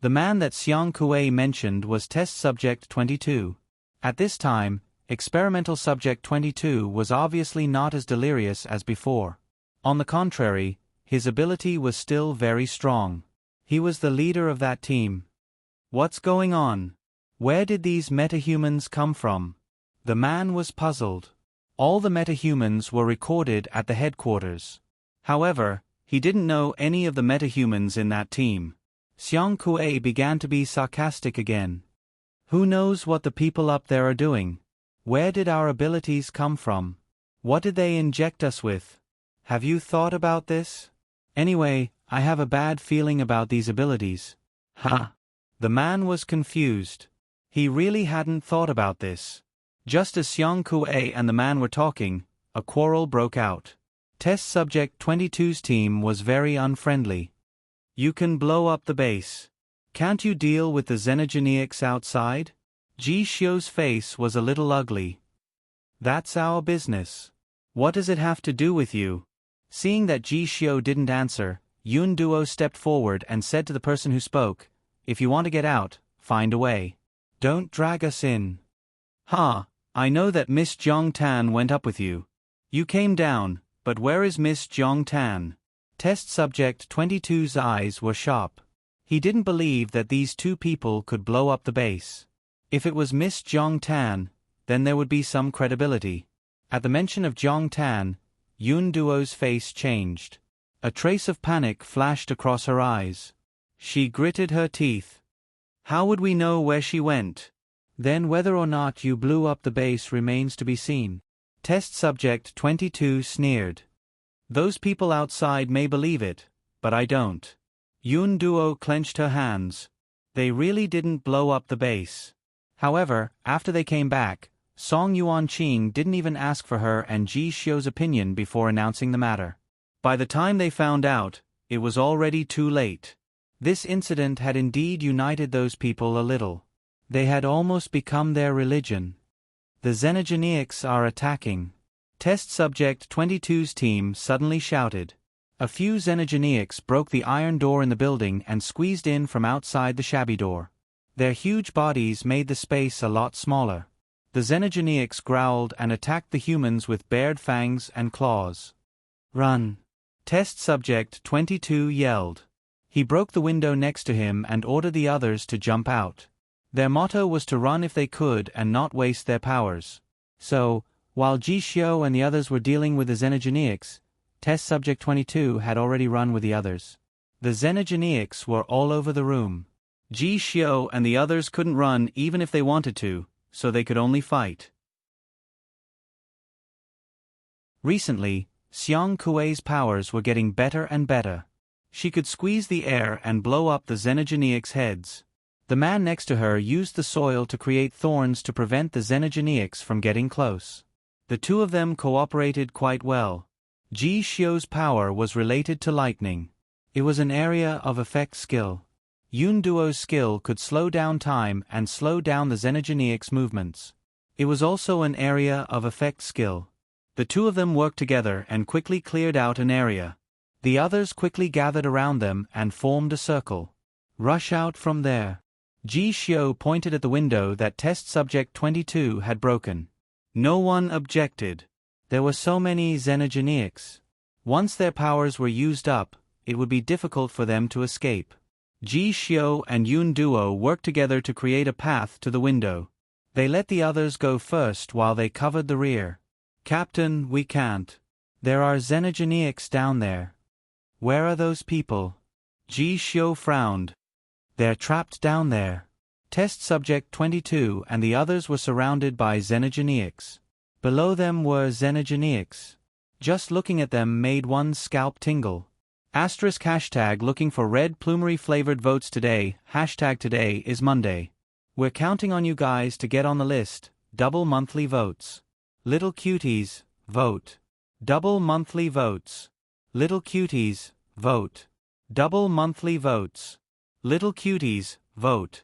The man that Xiang Kuei mentioned was Test Subject 22. At this time, Experimental Subject 22 was obviously not as delirious as before. On the contrary, his ability was still very strong. He was the leader of that team. What's going on? Where did these metahumans come from? The man was puzzled. All the metahumans were recorded at the headquarters. However, he didn't know any of the metahumans in that team. Xiang Kuei began to be sarcastic again. Who knows what the people up there are doing? Where did our abilities come from? What did they inject us with? Have you thought about this? Anyway, I have a bad feeling about these abilities. Ha! The man was confused. He really hadn't thought about this. Just as Xiang Kuei and the man were talking, a quarrel broke out. Test Subject 22's team was very unfriendly. You can blow up the base. Can't you deal with the xenogeneics outside? Ji Xiu's face was a little ugly. That's our business. What does it have to do with you? Seeing that Ji Xiu didn't answer, Yun Duo stepped forward and said to the person who spoke, "If you want to get out, find a way. Don't drag us in." "Ha, I know that Miss Jiang Tan went up with you. You came down, but where is Miss Jiang Tan?" Test Subject 22's eyes were sharp. He didn't believe that these two people could blow up the base. If it was Miss Jiang Tan, then there would be some credibility. At the mention of Jiang Tan, Yun Duo's face changed. A trace of panic flashed across her eyes. She gritted her teeth. "How would we know where she went?" "Then whether or not you blew up the base remains to be seen." Test Subject 22 sneered. "Those people outside may believe it, but I don't." Yun Duo clenched her hands. They really didn't blow up the base. However, after they came back, Song Yuanqing didn't even ask for her and Ji Xiu's opinion before announcing the matter. By the time they found out, it was already too late. This incident had indeed united those people a little. They had almost become their religion. The xenogeneics are attacking. Test Subject 22's team suddenly shouted. A few xenogeneics broke the iron door in the building and squeezed in from outside the shabby door. Their huge bodies made the space a lot smaller. The xenogeneics growled and attacked the humans with bared fangs and claws. "Run!" Test Subject 22 yelled. He broke the window next to him and ordered the others to jump out. Their motto was to run if they could and not waste their powers. So, while Ji Xiu and the others were dealing with the xenogeneics, Test Subject 22 had already run with the others. The xenogeneics were all over the room. Ji Xiu and the others couldn't run even if they wanted to, so they could only fight. Recently, Xiang Kuei's powers were getting better and better. She could squeeze the air and blow up the xenogeneics' heads. The man next to her used the soil to create thorns to prevent the xenogeneics from getting close. The two of them cooperated quite well. Ji Xiu's power was related to lightning. It was an area of effect skill. Yun Duo's skill could slow down time and slow down the xenogeneics' movements. It was also an area of effect skill. The two of them worked together and quickly cleared out an area. The others quickly gathered around them and formed a circle. "Rush out from there." Ji Xiu pointed at the window that Test Subject 22 had broken. No one objected. There were so many xenogeneics. Once their powers were used up, it would be difficult for them to escape. Ji Xiu and Yun Duo worked together to create a path to the window. They let the others go first while they covered the rear. "Captain, we can't. There are xenogeneics down there." "Where are those people?" Ji Xiu frowned. "They're trapped down there." Test Subject 22 and the others were surrounded by xenogeneics. Below them were xenogeneics. Just looking at them made one's scalp tingle. #hashtag looking for red plumery flavored votes today. #today is Monday. We're counting on you guys to get on the list. Double monthly votes. Little cuties, vote. Double monthly votes. Little cuties, vote. Double monthly votes. Little cuties, vote.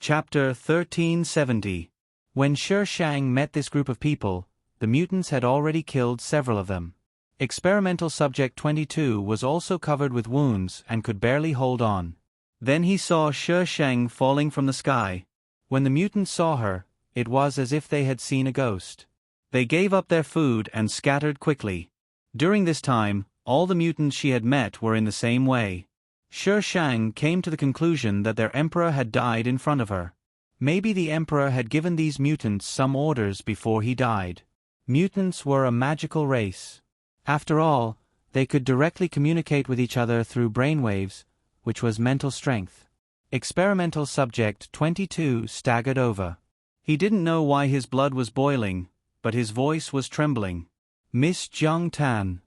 Chapter 1370. When Shi Shang met this group of people, the mutants had already killed several of them. Experimental Subject 22 was also covered with wounds and could barely hold on. Then he saw Shi Shang falling from the sky. When the mutants saw her, it was as if they had seen a ghost. They gave up their food and scattered quickly. During this time, all the mutants she had met were in the same way. Shi Shang came to the conclusion that their emperor had died in front of her. Maybe the emperor had given these mutants some orders before he died. Mutants were a magical race. After all, They could directly communicate with each other through brainwaves, which was mental strength. Experimental subject 22 staggered over. He didn't know why his blood was boiling, but his voice was trembling. Miss Jiang Tan.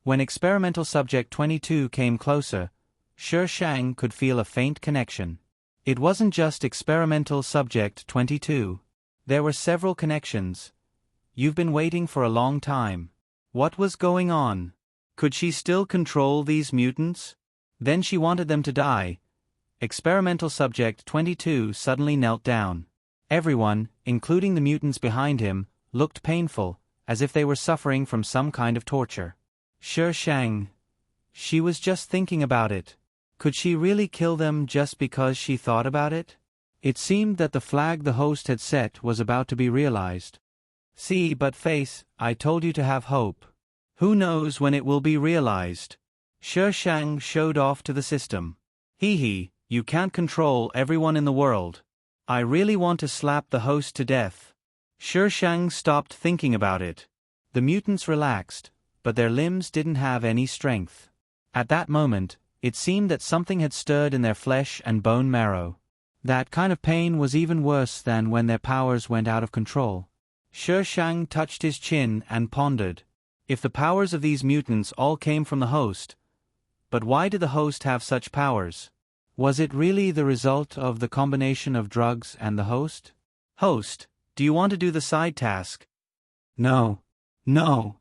When experimental subject 22 came closer, Shi Shang could feel a faint connection. It wasn't just experimental subject 22. There were several connections. You've been waiting for a long time. What was going on? Could she still control these mutants? Then she wanted them to die. Experimental subject 22 suddenly knelt down. Everyone, including the mutants behind him, looked painful, as if they were suffering from some kind of torture. Shi Shang. She was just thinking about it. Could she really kill them just because she thought about it? It seemed that the flag the host had set was about to be realized. See, but face, I told you to have hope. Who knows when it will be realized? Shi Shang showed off to the system. Hee, you can't control everyone in the world. I really want to slap the host to death. Shi Shang stopped thinking about it. The mutants relaxed, but their limbs didn't have any strength. At that moment, it seemed that something had stirred in their flesh and bone marrow. That kind of pain was even worse than when their powers went out of control. Shi Shang touched his chin and pondered. If the powers of these mutants all came from the host, but why did the host have such powers? Was it really the result of the combination of drugs and the host? Host, do you want to do the side task? No. No.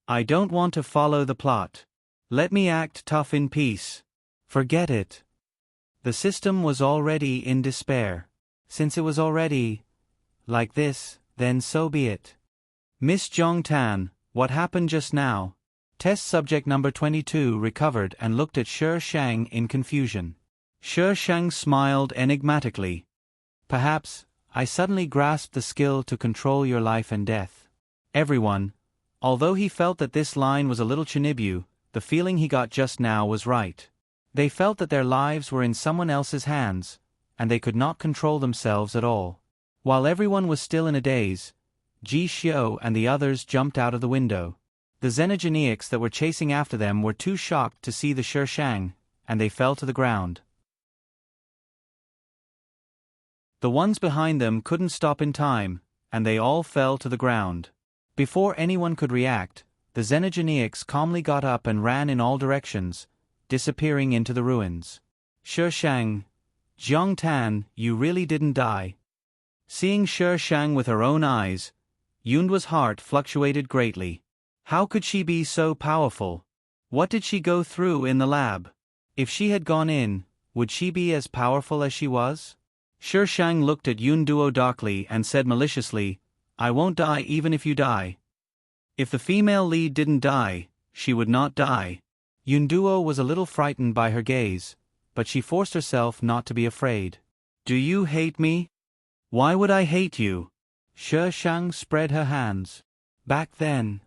I don't want to follow the plot. Let me act tough in peace. Forget it. The system was already in despair. Since it was already like this, then so be it. Miss Jiang Tan, what happened just now? Test subject number 22 recovered and looked at Shi Shang in confusion. Shi Shang smiled enigmatically. Perhaps, I suddenly grasped the skill to control your life and death. Everyone, although he felt that this line was a little chinibu, the feeling he got just now was right. They felt that their lives were in someone else's hands, and they could not control themselves at all. While everyone was still in a daze, Ji Xiu and the others jumped out of the window. The xenogeneics that were chasing after them were too shocked to see the Shi Shang, and they fell to the ground. The ones behind them couldn't stop in time, and they all fell to the ground. Before anyone could react, the xenogeneics calmly got up and ran in all directions, disappearing into the ruins. Shi Shang. Jiang Tan, you really didn't die. Seeing Shi Shang with her own eyes, Yunduo's heart fluctuated greatly. How could she be so powerful? What did she go through in the lab? If she had gone in, would she be as powerful as she was? Shi Shang looked at Yunduo darkly and said maliciously, I won't die even if you die. If the female lead didn't die, she would not die. Yunduo was a little frightened by her gaze, but she forced herself not to be afraid. Do you hate me? Why would I hate you? Shi Shang spread her hands. Back then.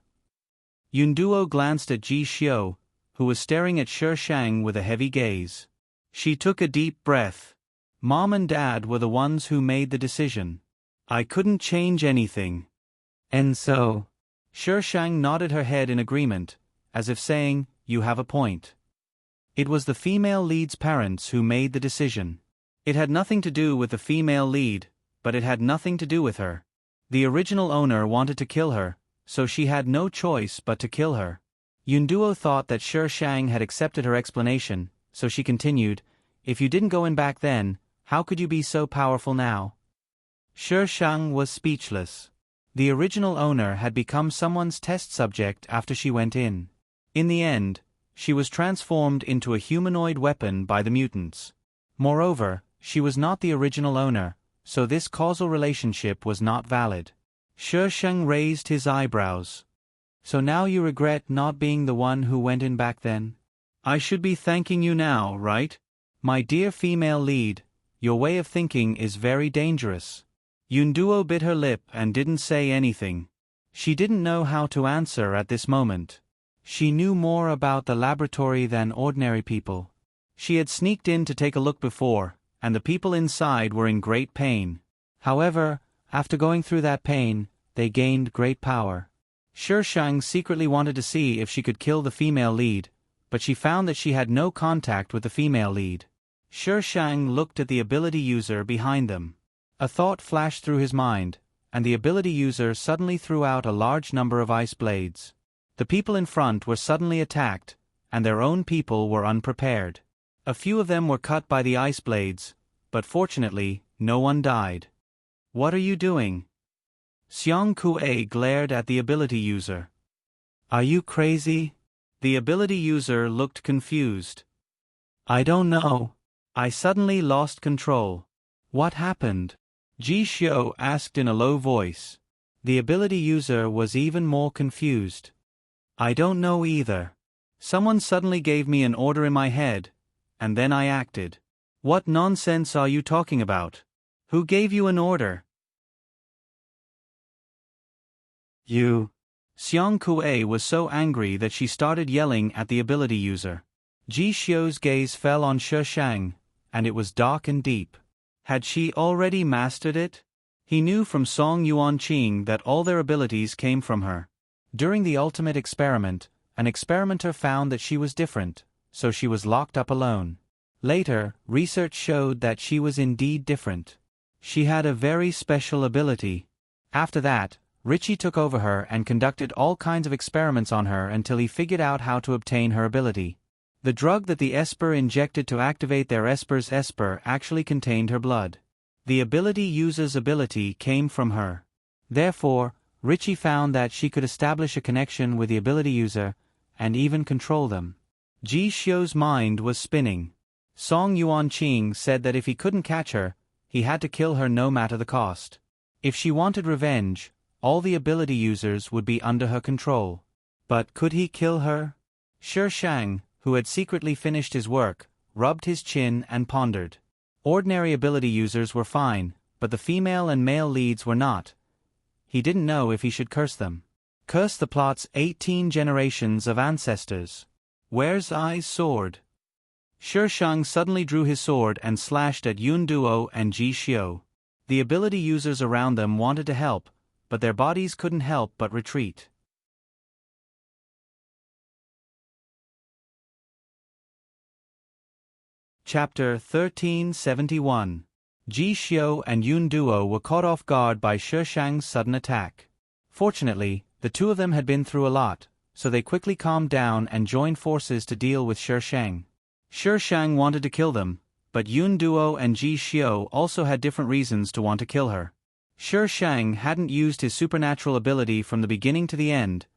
Yunduo glanced at Ji Xiu, who was staring at Shi Shang with a heavy gaze. She took a deep breath. Mom and Dad were the ones who made the decision. I couldn't change anything. And so? Shi Shang nodded her head in agreement, as if saying, you have a point. It was the female lead's parents who made the decision. It had nothing to do with the female lead, but it had nothing to do with her. The original owner wanted to kill her, so she had no choice but to kill her. Yunduo thought that Shi Shang had accepted her explanation, so she continued, if you didn't go in back then, how could you be so powerful now? Shi Shang was speechless. The original owner had become someone's test subject after she went in. In the end, she was transformed into a humanoid weapon by the mutants. Moreover, she was not the original owner, so this causal relationship was not valid. Shi Shang raised his eyebrows. So now you regret not being the one who went in back then? I should be thanking you now, right? My dear female lead, your way of thinking is very dangerous. Yunduo bit her lip and didn't say anything. She didn't know how to answer at this moment. She knew more about the laboratory than ordinary people. She had sneaked in to take a look before, and the people inside were in great pain. However, after going through that pain, they gained great power. Shang secretly wanted to see if she could kill the female lead, but she found that she had no contact with the female lead. Shang looked at the ability user behind them. A thought flashed through his mind, and the ability user suddenly threw out a large number of ice blades. The people in front were suddenly attacked, and their own people were unprepared. A few of them were cut by the ice blades, but fortunately, no one died. "What are you doing?" Xiang Kuei glared at the ability user. "Are you crazy?" The ability user looked confused. "I don't know. I suddenly lost control." "What happened?" Ji Xiu asked in a low voice. The ability user was even more confused. "I don't know either. Someone suddenly gave me an order in my head, and then I acted." "What nonsense are you talking about? Who gave you an order?" "You." Xiang Kuei was so angry that she started yelling at the ability user. Ji Xiu's gaze fell on Shang, and it was dark and deep. Had she already mastered it? He knew from Song Yuanqing that all their abilities came from her. During the ultimate experiment, an experimenter found that she was different, so she was locked up alone. Later, research showed that she was indeed different. She had a very special ability. After that, Richie took over her and conducted all kinds of experiments on her until he figured out how to obtain her ability. The drug that the Esper injected to activate their Esper's Esper actually contained her blood. The ability user's ability came from her. Therefore, Richie found that she could establish a connection with the ability user, and even control them. Ji Xiu's mind was spinning. Song Yuanqing said that if he couldn't catch her, he had to kill her no matter the cost. If she wanted revenge, all the ability users would be under her control. But could he kill her? Shang, who had secretly finished his work, rubbed his chin and pondered. Ordinary ability users were fine, but the female and male leads were not. He didn't know if he should curse them. Curse the plot's 18 generations of ancestors. Where's Ai's sword? Shang suddenly drew his sword and slashed at Yun Duo and Ji Xiu. The ability users around them wanted to help, but their bodies couldn't help but retreat. Chapter 1371. Ji Xiu and Yun Duo were caught off guard by Shang's sudden attack. Fortunately, the two of them had been through a lot, so they quickly calmed down and joined forces to deal with Shang. Shang wanted to kill them, but Yun Duo and Ji Xiu also had different reasons to want to kill her. Shang hadn't used his supernatural ability from the beginning to the end,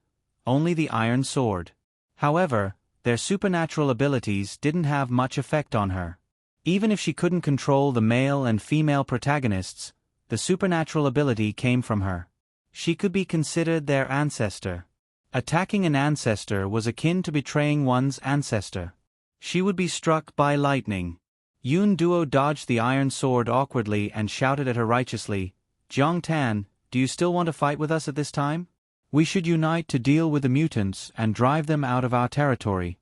only the iron sword. However, their supernatural abilities didn't have much effect on her. Even if she couldn't control the male and female protagonists, the supernatural ability came from her. She could be considered their ancestor. Attacking an ancestor was akin to betraying one's ancestor. She would be struck by lightning. Yun Duo dodged the iron sword awkwardly and shouted at her righteously, "Jiang Tan, do you still want to fight with us at this time? We should unite to deal with the mutants and drive them out of our territory."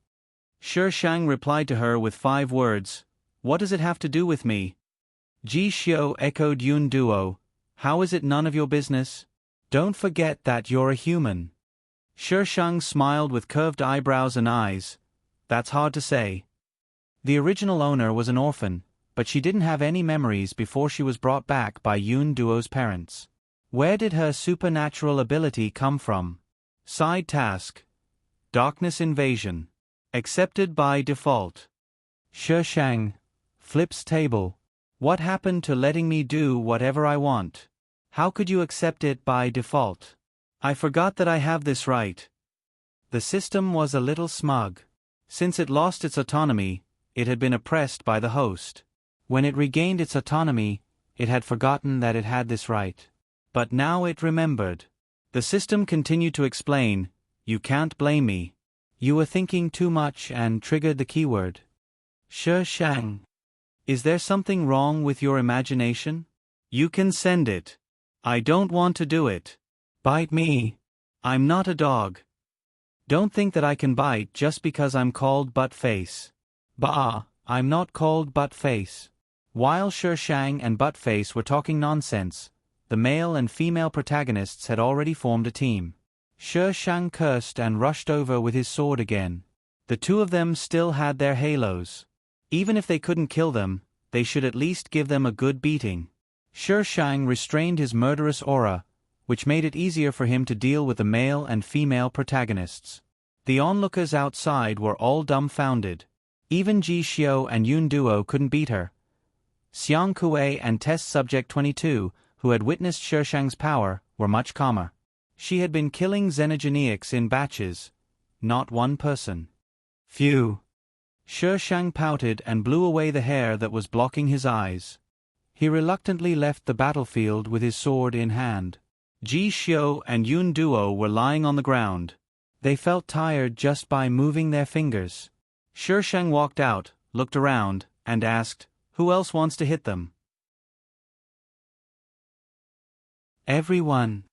Shang replied to her with 5 words, "What does it have to do with me?" Ji Xiu echoed Yun Duo, "How is it none of your business? Don't forget that you're a human." Shang smiled with curved eyebrows and eyes. "That's hard to say." The original owner was an orphan, but she didn't have any memories before she was brought back by Yun Duo's parents. Where did her supernatural ability come from? Side task. Darkness invasion. Accepted by default. Shang. Flips table. What happened to letting me do whatever I want? How could you accept it by default? I forgot that I have this right. The system was a little smug. Since it lost its autonomy, it had been oppressed by the host. When it regained its autonomy, it had forgotten that it had this right. But now it remembered. The system continued to explain, "You can't blame me. You were thinking too much and triggered the keyword." Shang. Is there something wrong with your imagination? You can send it. I don't want to do it. Bite me. I'm not a dog. Don't think that I can bite just because I'm called Buttface. Bah, I'm not called Buttface. While Shang and Buttface were talking nonsense, the male and female protagonists had already formed a team. Shi Shang cursed and rushed over with his sword again. The two of them still had their halos. Even if they couldn't kill them, they should at least give them a good beating. Shi Shang restrained his murderous aura, which made it easier for him to deal with the male and female protagonists. The onlookers outside were all dumbfounded. Even Ji Xiao and Yun Duo couldn't beat her. Xiang Kuei and Test Subject 22, who had witnessed Shi Shang's power, were much calmer. She had been killing xenogeneics in batches, not one person. Phew. Shi Shang pouted and blew away the hair that was blocking his eyes. He reluctantly left the battlefield with his sword in hand. Ji Xiao and Yun Duo were lying on the ground. They felt tired just by moving their fingers. Shi Shang walked out, looked around, and asked, "Who else wants to hit them?" "Everyone."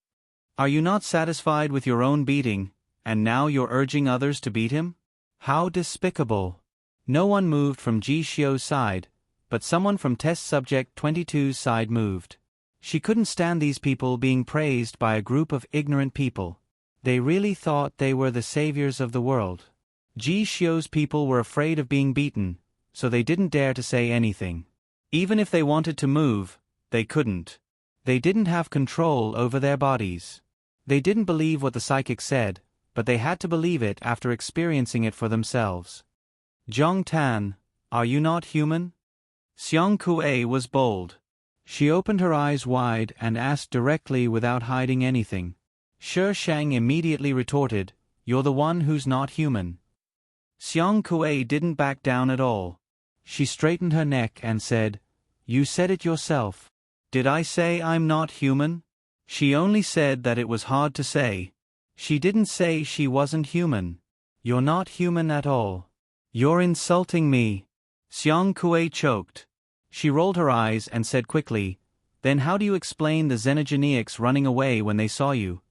"Are you not satisfied with your own beating, and now you're urging others to beat him? How despicable." No one moved from Ji Xiao's side, but someone from Test Subject 22's side moved. She couldn't stand these people being praised by a group of ignorant people. They really thought they were the saviors of the world. Ji Xiao's people were afraid of being beaten, so they didn't dare to say anything. Even if they wanted to move, they couldn't. They didn't have control over their bodies. They didn't believe what the psychic said, but they had to believe it after experiencing it for themselves. "Zhong Tan, are you not human?" Xiang Kuei was bold. She opened her eyes wide and asked directly without hiding anything. Shi Shang immediately retorted, "You're the one who's not human." Xiang Kuei didn't back down at all. She straightened her neck and said, "You said it yourself." "Did I say I'm not human?" She only said that it was hard to say. She didn't say she wasn't human. "You're not human at all. You're insulting me." Xiang Kuei choked. She rolled her eyes and said quickly, "Then how do you explain the xenogeneics running away when they saw you?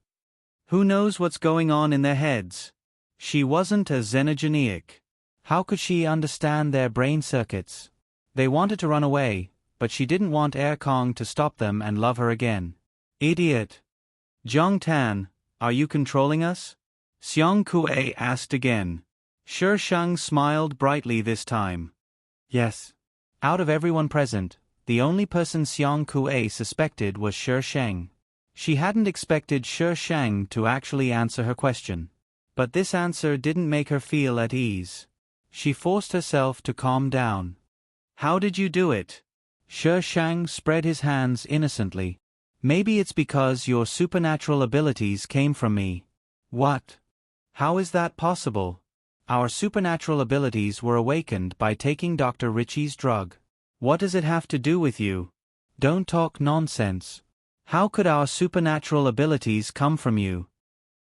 Who knows what's going on in their heads?" She wasn't a xenogeneic. How could she understand their brain circuits? They wanted to run away, but she didn't want Er Kong to stop them and love her again. "Idiot. Zhong Tan, are you controlling us?" Xiang Kuei asked again. Shi Shang smiled brightly this time. "Yes." Out of everyone present, the only person Xiang Kuei suspected was Shi Shang. She hadn't expected Shi Shang to actually answer her question. But this answer didn't make her feel at ease. She forced herself to calm down. "How did you do it?" Shi Shang spread his hands innocently. "Maybe it's because your supernatural abilities came from me." "What? How is that possible?" "Our supernatural abilities were awakened by taking Dr. Ritchie's drug." "What does it have to do with you?" "Don't talk nonsense. How could our supernatural abilities come from you?"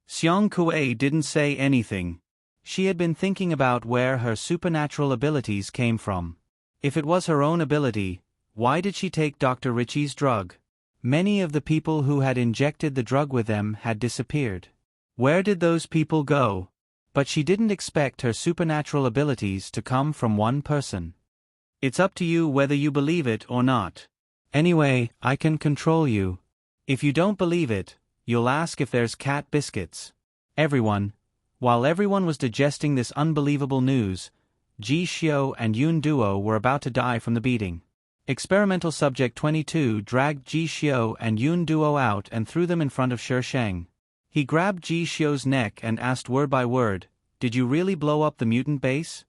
Xiang Kuei didn't say anything. She had been thinking about where her supernatural abilities came from. If it was her own ability, why did she take Dr. Ritchie's drug? Many of the people who had injected the drug with them had disappeared. Where did those people go? But she didn't expect her supernatural abilities to come from one person. "It's up to you whether you believe it or not. Anyway, I can control you. If you don't believe it, you'll ask if there's cat biscuits." While everyone was digesting this unbelievable news, Ji Xiao and Yun Duo were about to die from the beating. Experimental Subject 22 dragged Ji Xiao and Yun Duo out and threw them in front of Shi Shang. He grabbed Ji Xiao's neck and asked word by word, "Did you really blow up the mutant base?"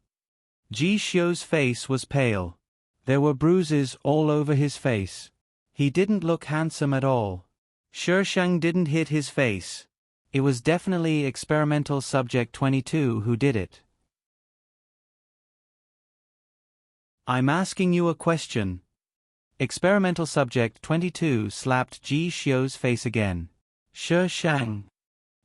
Ji Xiao's face was pale. There were bruises all over his face. He didn't look handsome at all. Shi Shang didn't hit his face. It was definitely Experimental Subject 22 who did it. "I'm asking you a question." Experimental Subject 22 slapped Ji Xiao's face again. "Shi Shang.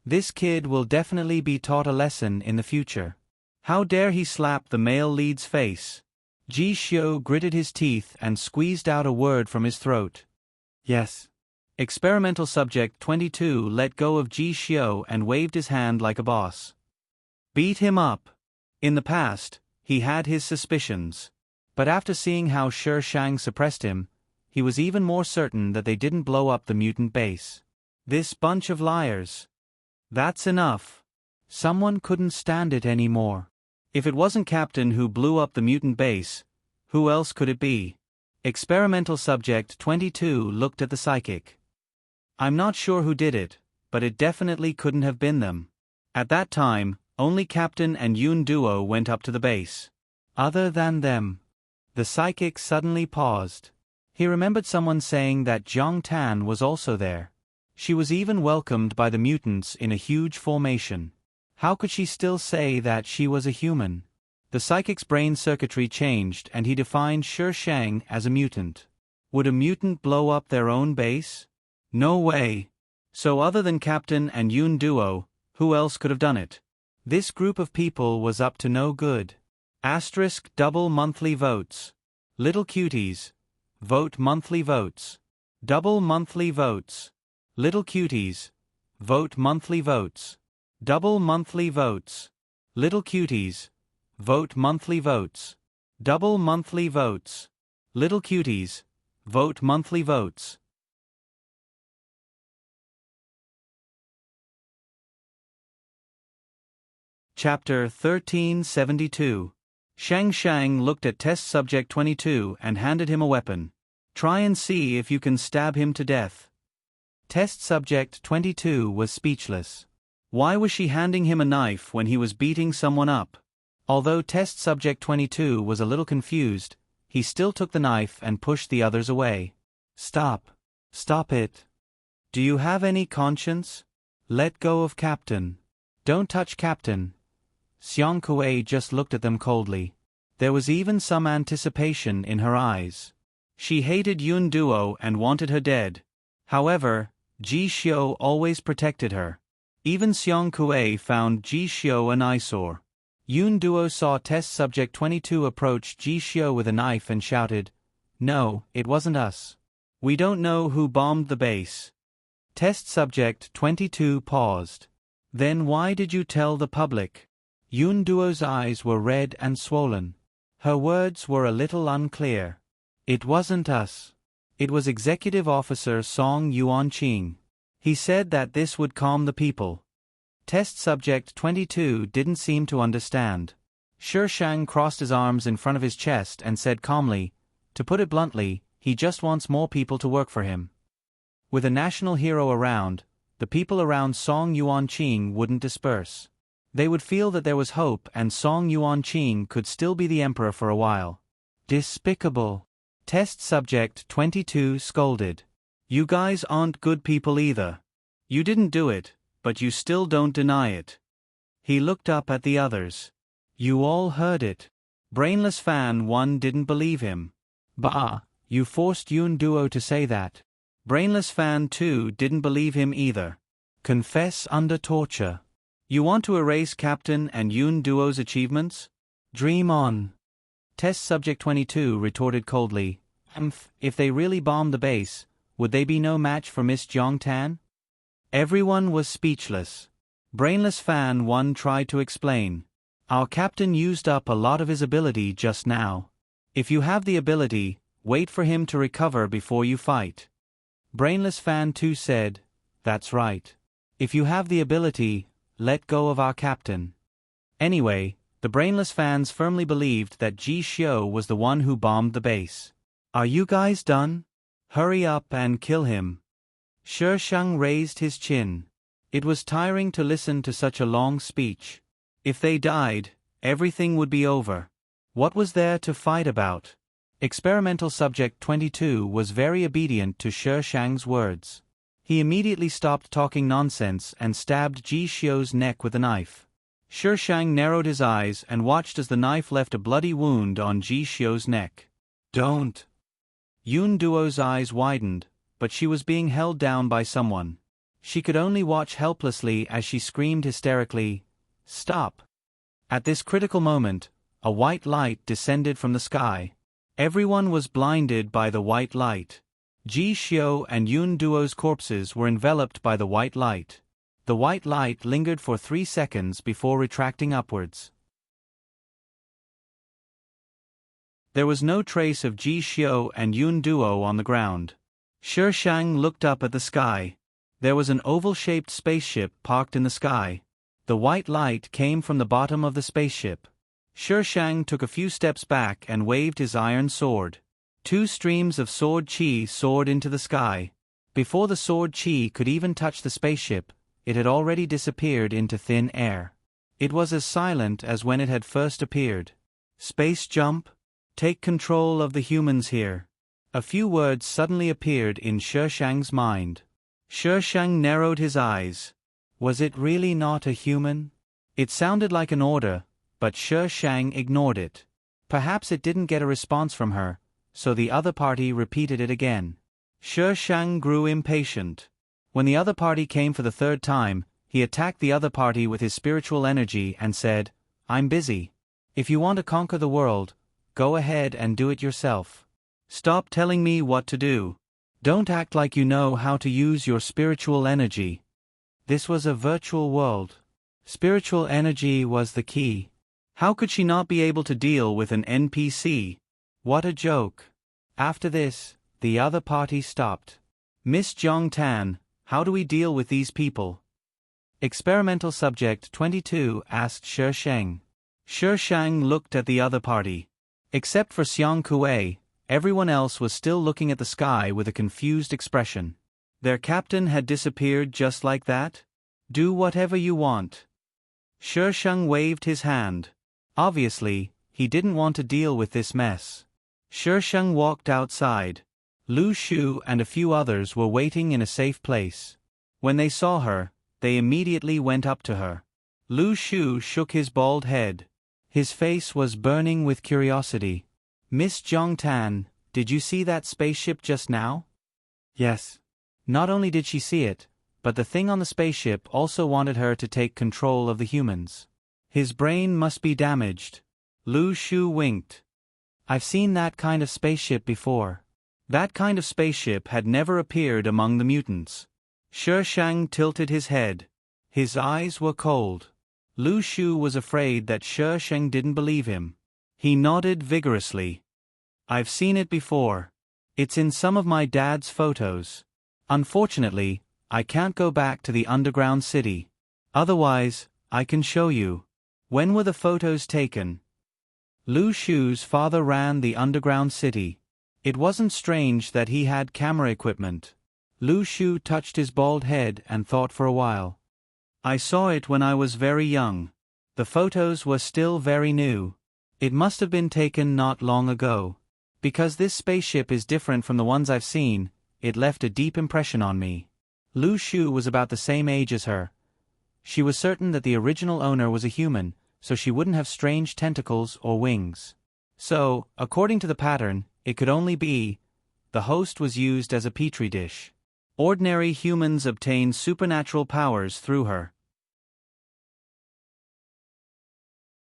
This kid will definitely be taught a lesson in the future. How dare he slap the male lead's face?" Ji Xiao gritted his teeth and squeezed out a word from his throat. "Yes." Experimental Subject 22 let go of Ji Xiao and waved his hand like a boss. "Beat him up." In the past, he had his suspicions. But after seeing how Shi Shang suppressed him, he was even more certain that they didn't blow up the mutant base. This bunch of liars. That's enough. Someone couldn't stand it anymore. If it wasn't Captain who blew up the mutant base, who else could it be? Experimental Subject 22 looked at the psychic. I'm not sure who did it, but it definitely couldn't have been them. At that time, only Captain and Yoon Duo went up to the base. Other than them. The psychic suddenly paused. He remembered someone saying that Jiang Tan was also there. She was even welcomed by the mutants in a huge formation. How could she still say that she was a human? The psychic's brain circuitry changed and he defined Shi Shang as a mutant. Would a mutant blow up their own base? No way. So other than Captain and Yoon Duo, who else could have done it? This group of people was up to no good. Double monthly votes. Little cuties. Vote monthly votes. Double monthly votes. Little cuties. Vote monthly votes. Double monthly votes. Little cuties. Vote monthly votes. Double monthly votes. Little cuties. Vote monthly votes. Chapter 1372. Shang Shang looked at Test Subject 22 and handed him a weapon. Try and see if you can stab him to death. Test Subject 22 was speechless. Why was she handing him a knife when he was beating someone up? Although Test Subject 22 was a little confused, he still took the knife and pushed the others away. Stop. Stop it. Do you have any conscience? Let go of Captain. Don't touch Captain. Xiang Kuei just looked at them coldly. There was even some anticipation in her eyes. She hated Yoon Duo and wanted her dead. However, Ji Xiu always protected her. Even Xiang Kuei found Ji Xiu an eyesore. Yoon Duo saw Test Subject 22 approach Ji Xiu with a knife and shouted, "No, it wasn't us. We don't know who bombed the base." Test Subject 22 paused. Then why did you tell the public? Yoon Duo's eyes were red and swollen. Her words were a little unclear. It wasn't us. It was Executive Officer Song Yuanqing. He said that this would calm the people. Test Subject 22 didn't seem to understand. Shi Shang crossed his arms in front of his chest and said calmly, to put it bluntly, he just wants more people to work for him. With a national hero around, the people around Song Yuanqing wouldn't disperse. They would feel that there was hope and Song Yuanqing could still be the emperor for a while. Despicable. Test Subject 22 scolded. You guys aren't good people either. You didn't do it, but you still don't deny it. He looked up at the others. You all heard it. Brainless Fan 1 didn't believe him. Bah, you forced Yoon Duo to say that. Brainless Fan 2 didn't believe him either. Confess under torture. You want to erase Captain and Yoon Duo's achievements? Dream on. Test Subject 22 retorted coldly, if they really bombed the base, would they be no match for Miss Jiang Tan? Everyone was speechless. Brainless Fan 1 tried to explain. Our captain used up a lot of his ability just now. If you have the ability, wait for him to recover before you fight. Brainless Fan 2 said, that's right. If you have the ability, let go of our captain. Anyway, the Brainless Fans firmly believed that Ji Xiu was the one who bombed the base. Are you guys done? Hurry up and kill him. Shi Shang raised his chin. It was tiring to listen to such a long speech. If they died, everything would be over. What was there to fight about? Experimental Subject 22 was very obedient to Shi Shang's words. He immediately stopped talking nonsense and stabbed Ji Xiu's neck with a knife. Shi Shang narrowed his eyes and watched as the knife left a bloody wound on Ji Xiu's neck. Don't. Yoon Duo's eyes widened, but she was being held down by someone. She could only watch helplessly as she screamed hysterically, "Stop!" At this critical moment, a white light descended from the sky. Everyone was blinded by the white light. Ji Xiu and Yoon Duo's corpses were enveloped by the white light. The white light lingered for 3 seconds before retracting upwards. There was no trace of Ji Xiu and Yoon Duo on the ground. Shi Shang looked up at the sky. There was an oval-shaped spaceship parked in the sky. The white light came from the bottom of the spaceship. Shishang took a few steps back and waved his iron sword. 2 streams of sword chi soared into the sky. Before the sword chi could even touch the spaceship, it had already disappeared into thin air. It was as silent as when it had first appeared. Space jump? Take control of the humans here. A few words suddenly appeared in Shishang's mind. Shishang narrowed his eyes. Was it really not a human? It sounded like an order, but Shishang ignored it. Perhaps it didn't get a response from her, so the other party repeated it again. Shishang grew impatient. When the other party came for the 3rd time, he attacked the other party with his spiritual energy and said, "I'm busy. If you want to conquer the world, go ahead and do it yourself. Stop telling me what to do. Don't act like you know how to use your spiritual energy." This was a virtual world. Spiritual energy was the key. How could she not be able to deal with an NPC? What a joke. After this, the other party stopped. Miss Jong-tan, how do we deal with these people? Experimental Subject 22 asked Shishang. Shishang looked at the other party. Except for Xiang Kuei, everyone else was still looking at the sky with a confused expression. Their captain had disappeared just like that? Do whatever you want. Shishang waved his hand. Obviously, he didn't want to deal with this mess. Shishang walked outside. Lu Shu and a few others were waiting in a safe place. When they saw her, they immediately went up to her. Lu Shu shook his bald head. His face was burning with curiosity. Miss Jong-tan, did you see that spaceship just now? Yes. Not only did she see it, but the thing on the spaceship also wanted her to take control of the humans. His brain must be damaged. Lu Shu winked. I've seen that kind of spaceship before. That kind of spaceship had never appeared among the mutants. Shishang tilted his head. His eyes were cold. Lu Shu was afraid that Shishang didn't believe him. He nodded vigorously. I've seen it before. It's in some of my dad's photos. Unfortunately, I can't go back to the underground city. Otherwise, I can show you. When were the photos taken? Lu Shu's father ran the underground city. It wasn't strange that he had camera equipment. Lu Shu touched his bald head and thought for a while. I saw it when I was very young. The photos were still very new. It must have been taken not long ago. Because this spaceship is different from the ones I've seen, it left a deep impression on me. Lu Shu was about the same age as her. She was certain that the original owner was a human, so she wouldn't have strange tentacles or wings. So, according to the pattern, it could only be, the host was used as a petri dish. Ordinary humans obtained supernatural powers through her.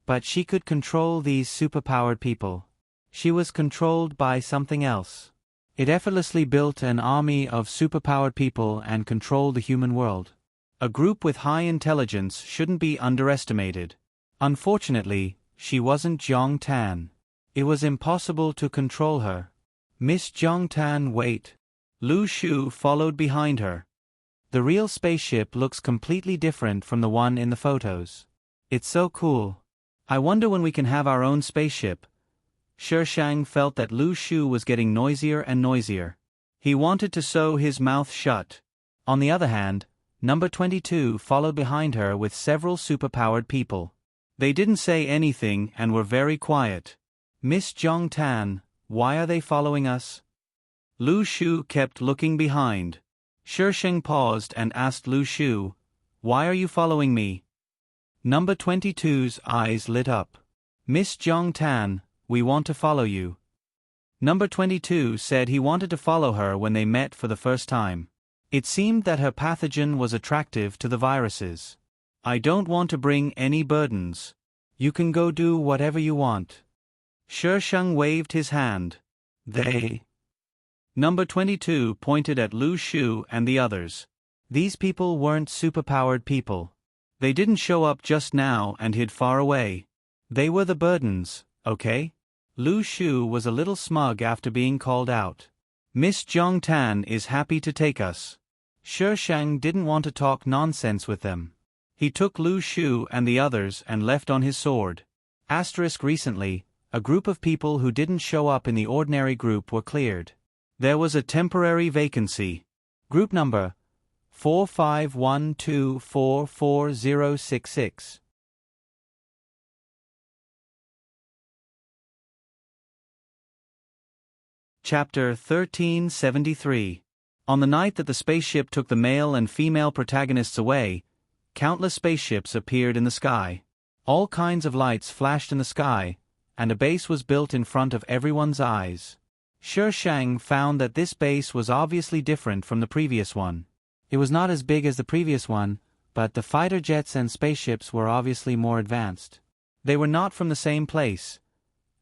But she could control these superpowered people. She was controlled by something else. It effortlessly built an army of superpowered people and controlled the human world. A group with high intelligence shouldn't be underestimated. Unfortunately, she wasn't Jong-tan. It was impossible to control her. Miss Jong-tan, wait. Lu Shu followed behind her. The real spaceship looks completely different from the one in the photos. It's so cool. I wonder when we can have our own spaceship. Shishang felt that Lu Shu was getting noisier and noisier. He wanted to sew his mouth shut. On the other hand, number 22 followed behind her with several superpowered people. They didn't say anything and were very quiet. Miss Jong-tan, why are they following us? Lu Shu kept looking behind. Shishang paused and asked Lu Shu, why are you following me? Number 22's eyes lit up. Miss Jong-tan, we want to follow you. Number 22 said he wanted to follow her when they met for the first time. It seemed that her pathogen was attractive to the viruses. I don't want to bring any burdens. You can go do whatever you want. Shishang waved his hand. They. Number 22 pointed at Lu Shu and the others. These people weren't superpowered people. They didn't show up just now and hid far away. They were the burdens, okay? Lu Shu was a little smug after being called out. Miss Jong-tan is happy to take us. Shi Shang didn't want to talk nonsense with them. He took Lu Shu and the others and left on his sword. Recently, a group of people who didn't show up in the ordinary group were cleared. There was a temporary vacancy. Group number 4512444066. Chapter 1373. On the night that the spaceship took the male and female protagonists away, countless spaceships appeared in the sky. All kinds of lights flashed in the sky, and a base was built in front of everyone's eyes. Shi Shang found that this base was obviously different from the previous one. It was not as big as the previous one, but the fighter jets and spaceships were obviously more advanced. They were not from the same place.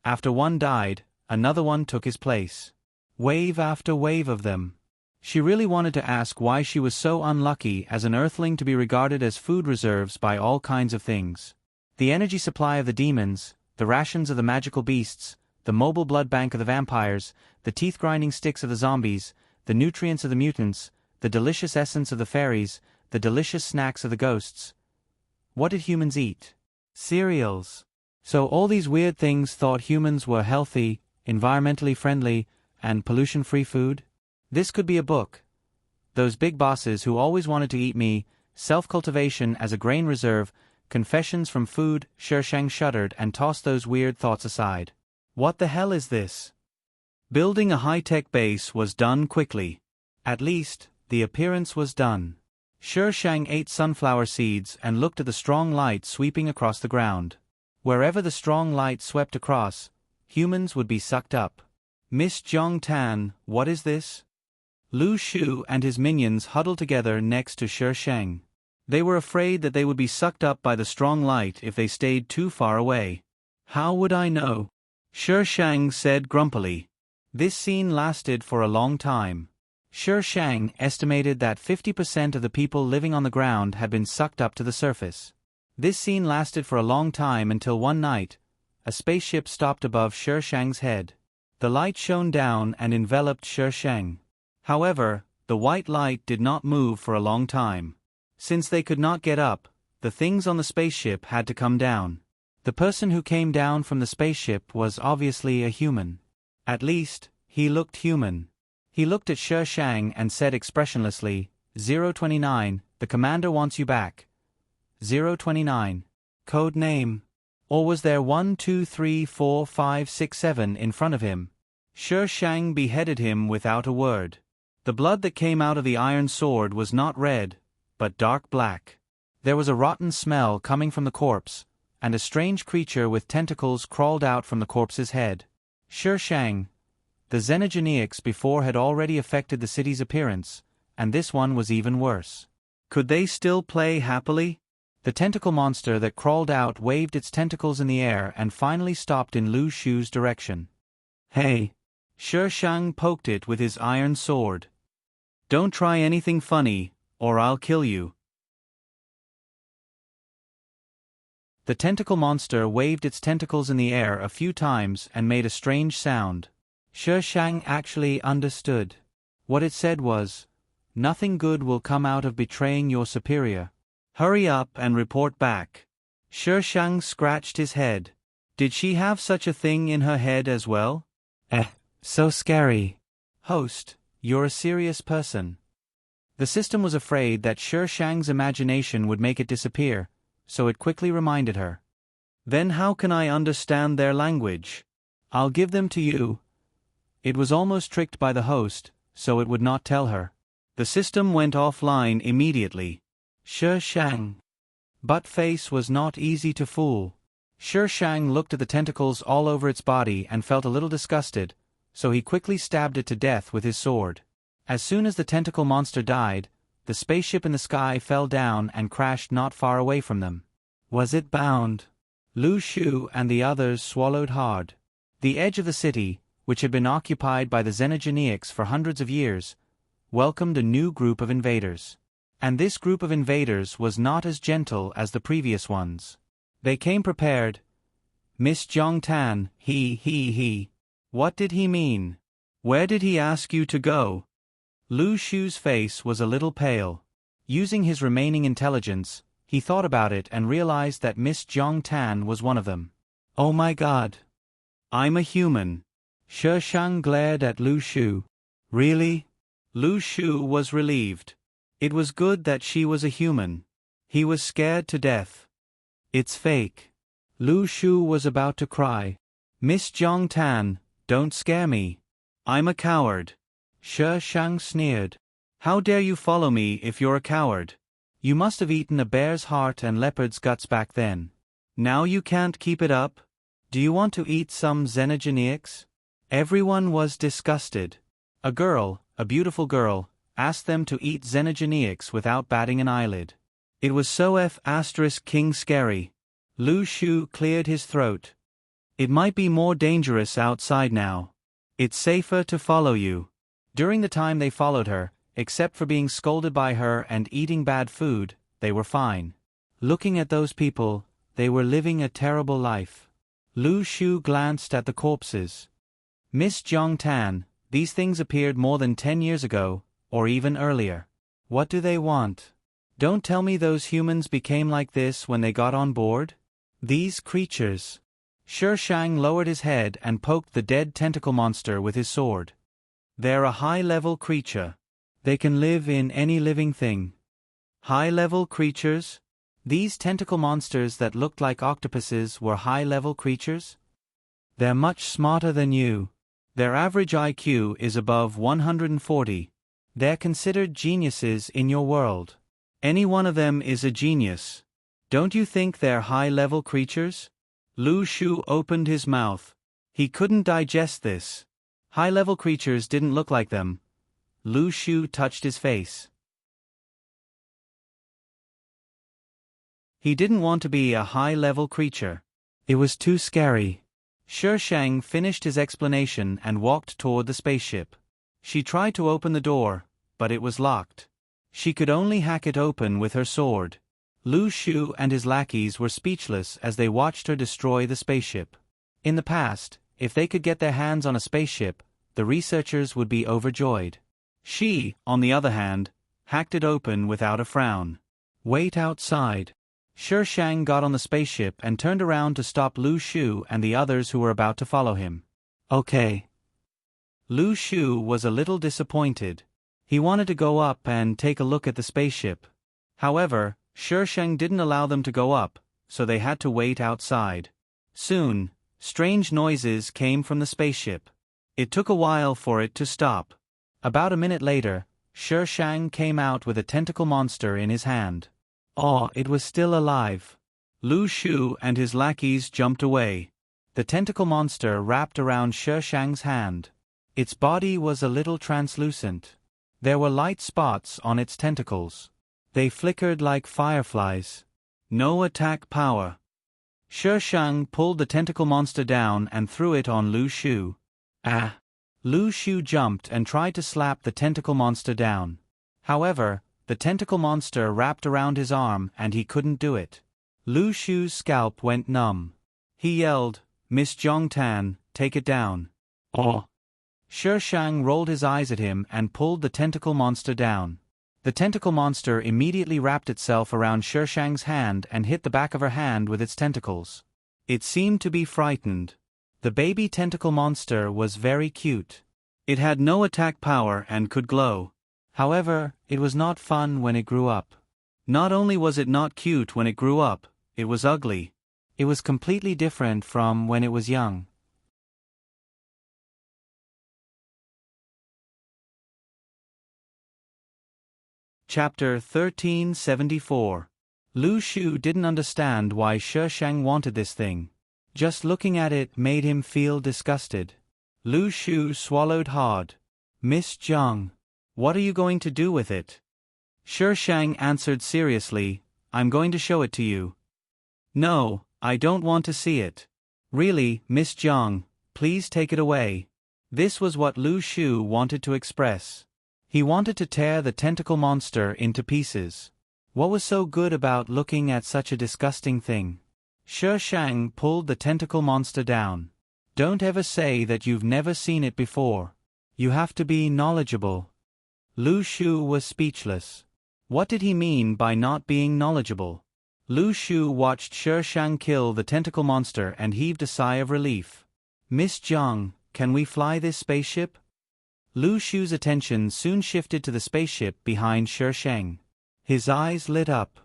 After one died, another one took his place. Wave after wave of them. She really wanted to ask why she was so unlucky as an Earthling to be regarded as food reserves by all kinds of things. The energy supply of the demons, the rations of the magical beasts, the mobile blood bank of the vampires, the teeth-grinding sticks of the zombies, the nutrients of the mutants, the delicious essence of the fairies, the delicious snacks of the ghosts. What did humans eat? Cereals. So all these weird things thought humans were healthy, environmentally friendly, and pollution-free food? This could be a book. Those big bosses who always wanted to eat me, self-cultivation as a grain reserve, confessions from food. Shi Shang shuddered and tossed those weird thoughts aside. What the hell is this? Building a high-tech base was done quickly. At least, the appearance was done. Shi Shang ate sunflower seeds and looked at the strong light sweeping across the ground. Wherever the strong light swept across, humans would be sucked up. Miss Jiang Tan, what is this? Lu Shu and his minions huddled together next to Shi Shang. They were afraid that they would be sucked up by the strong light if they stayed too far away. How would I know? Shi Shang said grumpily. This scene lasted for a long time. Shi Shang estimated that 50% of the people living on the ground had been sucked up to the surface. This scene lasted for a long time until one night, a spaceship stopped above Shi Shang's head. The light shone down and enveloped Shi Shang. However, the white light did not move for a long time. Since they could not get up, the things on the spaceship had to come down. The person who came down from the spaceship was obviously a human. At least, he looked human. He looked at Shi Shang and said expressionlessly, 029, the commander wants you back. 029. Code name. Or was there 1, 2, 3, 4, 5, 6, 7 in front of him? Shi Shang beheaded him without a word. The blood that came out of the iron sword was not red, but dark black. There was a rotten smell coming from the corpse, and a strange creature with tentacles crawled out from the corpse's head. Shi Shang. The xenogeneics before had already affected the city's appearance, and this one was even worse. Could they still play happily? The tentacle monster that crawled out waved its tentacles in the air and finally stopped in Lu Shu's direction. Hey! Shi Shang poked it with his iron sword. Don't try anything funny, or I'll kill you. The tentacle monster waved its tentacles in the air a few times and made a strange sound. Shi Shang actually understood. What it said was, "Nothing good will come out of betraying your superior. Hurry up and report back." Shi Shang scratched his head. Did she have such a thing in her head as well? So scary. Host, you're a serious person. The system was afraid that Shi Shang's imagination would make it disappear, so it quickly reminded her. Then how can I understand their language? I'll give them to you. It was almost tricked by the host, so it would not tell her. The system went offline immediately. Shi Shang. Buttface was not easy to fool. Shi Shang looked at the tentacles all over its body and felt a little disgusted, so he quickly stabbed it to death with his sword. As soon as the tentacle monster died, the spaceship in the sky fell down and crashed not far away from them. Was it bound? Lu Shu and the others swallowed hard. The edge of the city, which had been occupied by the xenogeneics for hundreds of years, welcomed a new group of invaders. And this group of invaders was not as gentle as the previous ones. They came prepared. Miss Jiang Tan, he. What did he mean? Where did he ask you to go? Lu Shu's face was a little pale. Using his remaining intelligence, he thought about it and realized that Miss Jiang Tan was one of them. Oh my God. I'm a human. Shi Shang glared at Lu Shu. Really? Lu Shu was relieved. It was good that she was a human. He was scared to death. It's fake. Lu Shu was about to cry. Miss Jiang Tan, don't scare me. I'm a coward. Shi Shang sneered. How dare you follow me if you're a coward? You must have eaten a bear's heart and leopard's guts back then. Now you can't keep it up? Do you want to eat some xenogeneics? Everyone was disgusted. A girl, a beautiful girl, asked them to eat xenogeneics without batting an eyelid. It was so King scary. Lu Shu cleared his throat. It might be more dangerous outside now. It's safer to follow you. During the time they followed her, except for being scolded by her and eating bad food, they were fine. Looking at those people, they were living a terrible life. Lu Shu glanced at the corpses. Miss Jiang Tan, these things appeared more than 10 years ago, or even earlier. What do they want? Don't tell me those humans became like this when they got on board? These creatures. Shi Shang lowered his head and poked the dead tentacle monster with his sword. They're a high-level creature. They can live in any living thing. High-level creatures? These tentacle monsters that looked like octopuses were high-level creatures? They're much smarter than you. Their average IQ is above 140. They're considered geniuses in your world. Any one of them is a genius. Don't you think they're high-level creatures? Lu Shu opened his mouth. He couldn't digest this. High-level creatures didn't look like them. Lu Shu touched his face. He didn't want to be a high-level creature. It was too scary. Shi Shang finished his explanation and walked toward the spaceship. She tried to open the door, but it was locked. She could only hack it open with her sword. Lu Shu and his lackeys were speechless as they watched her destroy the spaceship. In the past, if they could get their hands on a spaceship, the researchers would be overjoyed. She, on the other hand, hacked it open without a frown. Wait outside. Shi Shang got on the spaceship and turned around to stop Lu Shu and the others who were about to follow him. Okay. Lu Shu was a little disappointed. He wanted to go up and take a look at the spaceship. However, Shi Shang didn't allow them to go up, so they had to wait outside. Soon, strange noises came from the spaceship. It took a while for it to stop. About a minute later, Shi Shang came out with a tentacle monster in his hand. Oh, it was still alive. Lu Shu and his lackeys jumped away. The tentacle monster wrapped around Shi Shang's hand. Its body was a little translucent. There were light spots on its tentacles. They flickered like fireflies. No attack power. Shi Shang pulled the tentacle monster down and threw it on Lu Shu. Ah! Lu Shu jumped and tried to slap the tentacle monster down. However, the tentacle monster wrapped around his arm and he couldn't do it. Lu Shu's scalp went numb. He yelled, "Miss Jiang Tan, take it down." Oh! Shi Shang rolled his eyes at him and pulled the tentacle monster down. The tentacle monster immediately wrapped itself around Shi Shang's hand and hit the back of her hand with its tentacles. It seemed to be frightened. The baby tentacle monster was very cute. It had no attack power and could glow. However, it was not fun when it grew up. Not only was it not cute when it grew up, it was ugly. It was completely different from when it was young. Chapter 1374. Lu Shu didn't understand why Shi Shang wanted this thing. Just looking at it made him feel disgusted. Lu Shu swallowed hard. "Miss Jiang, what are you going to do with it?" Shi Shang answered seriously, "I'm going to show it to you." "No, I don't want to see it." "Really, Miss Jiang, please take it away." This was what Lu Shu wanted to express. He wanted to tear the tentacle monster into pieces. What was so good about looking at such a disgusting thing? Shi Shang pulled the tentacle monster down. "Don't ever say that you've never seen it before. You have to be knowledgeable." Lu Shu was speechless. What did he mean by not being knowledgeable? Lu Shu watched Shi Shang kill the tentacle monster and heaved a sigh of relief. Miss Jiang, can we fly this spaceship? Lu Shu's attention soon shifted to the spaceship behind Shi Shang. His eyes lit up.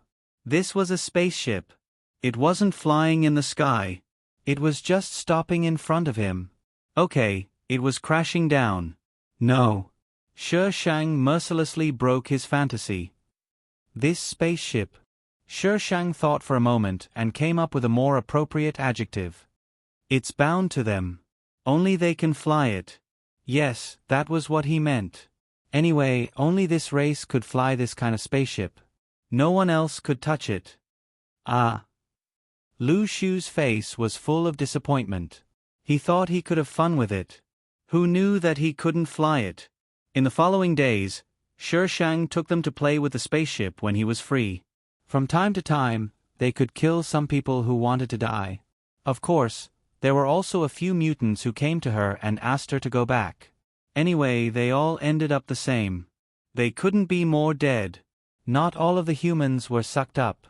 This was a spaceship. It wasn't flying in the sky. It was just stopping in front of him. Okay, it was crashing down. No. Shi Shang mercilessly broke his fantasy. This spaceship. Shi Shang thought for a moment and came up with a more appropriate adjective. It's bound to them. Only they can fly it. Yes, that was what he meant. Anyway, only this race could fly this kind of spaceship. No one else could touch it. Ah. Lu Shu's face was full of disappointment. He thought he could have fun with it. Who knew that he couldn't fly it? In the following days, Shi Shang took them to play with the spaceship when he was free. From time to time, they could kill some people who wanted to die. Of course, there were also a few mutants who came to her and asked her to go back. Anyway, they all ended up the same. They couldn't be more dead. Not all of the humans were sucked up.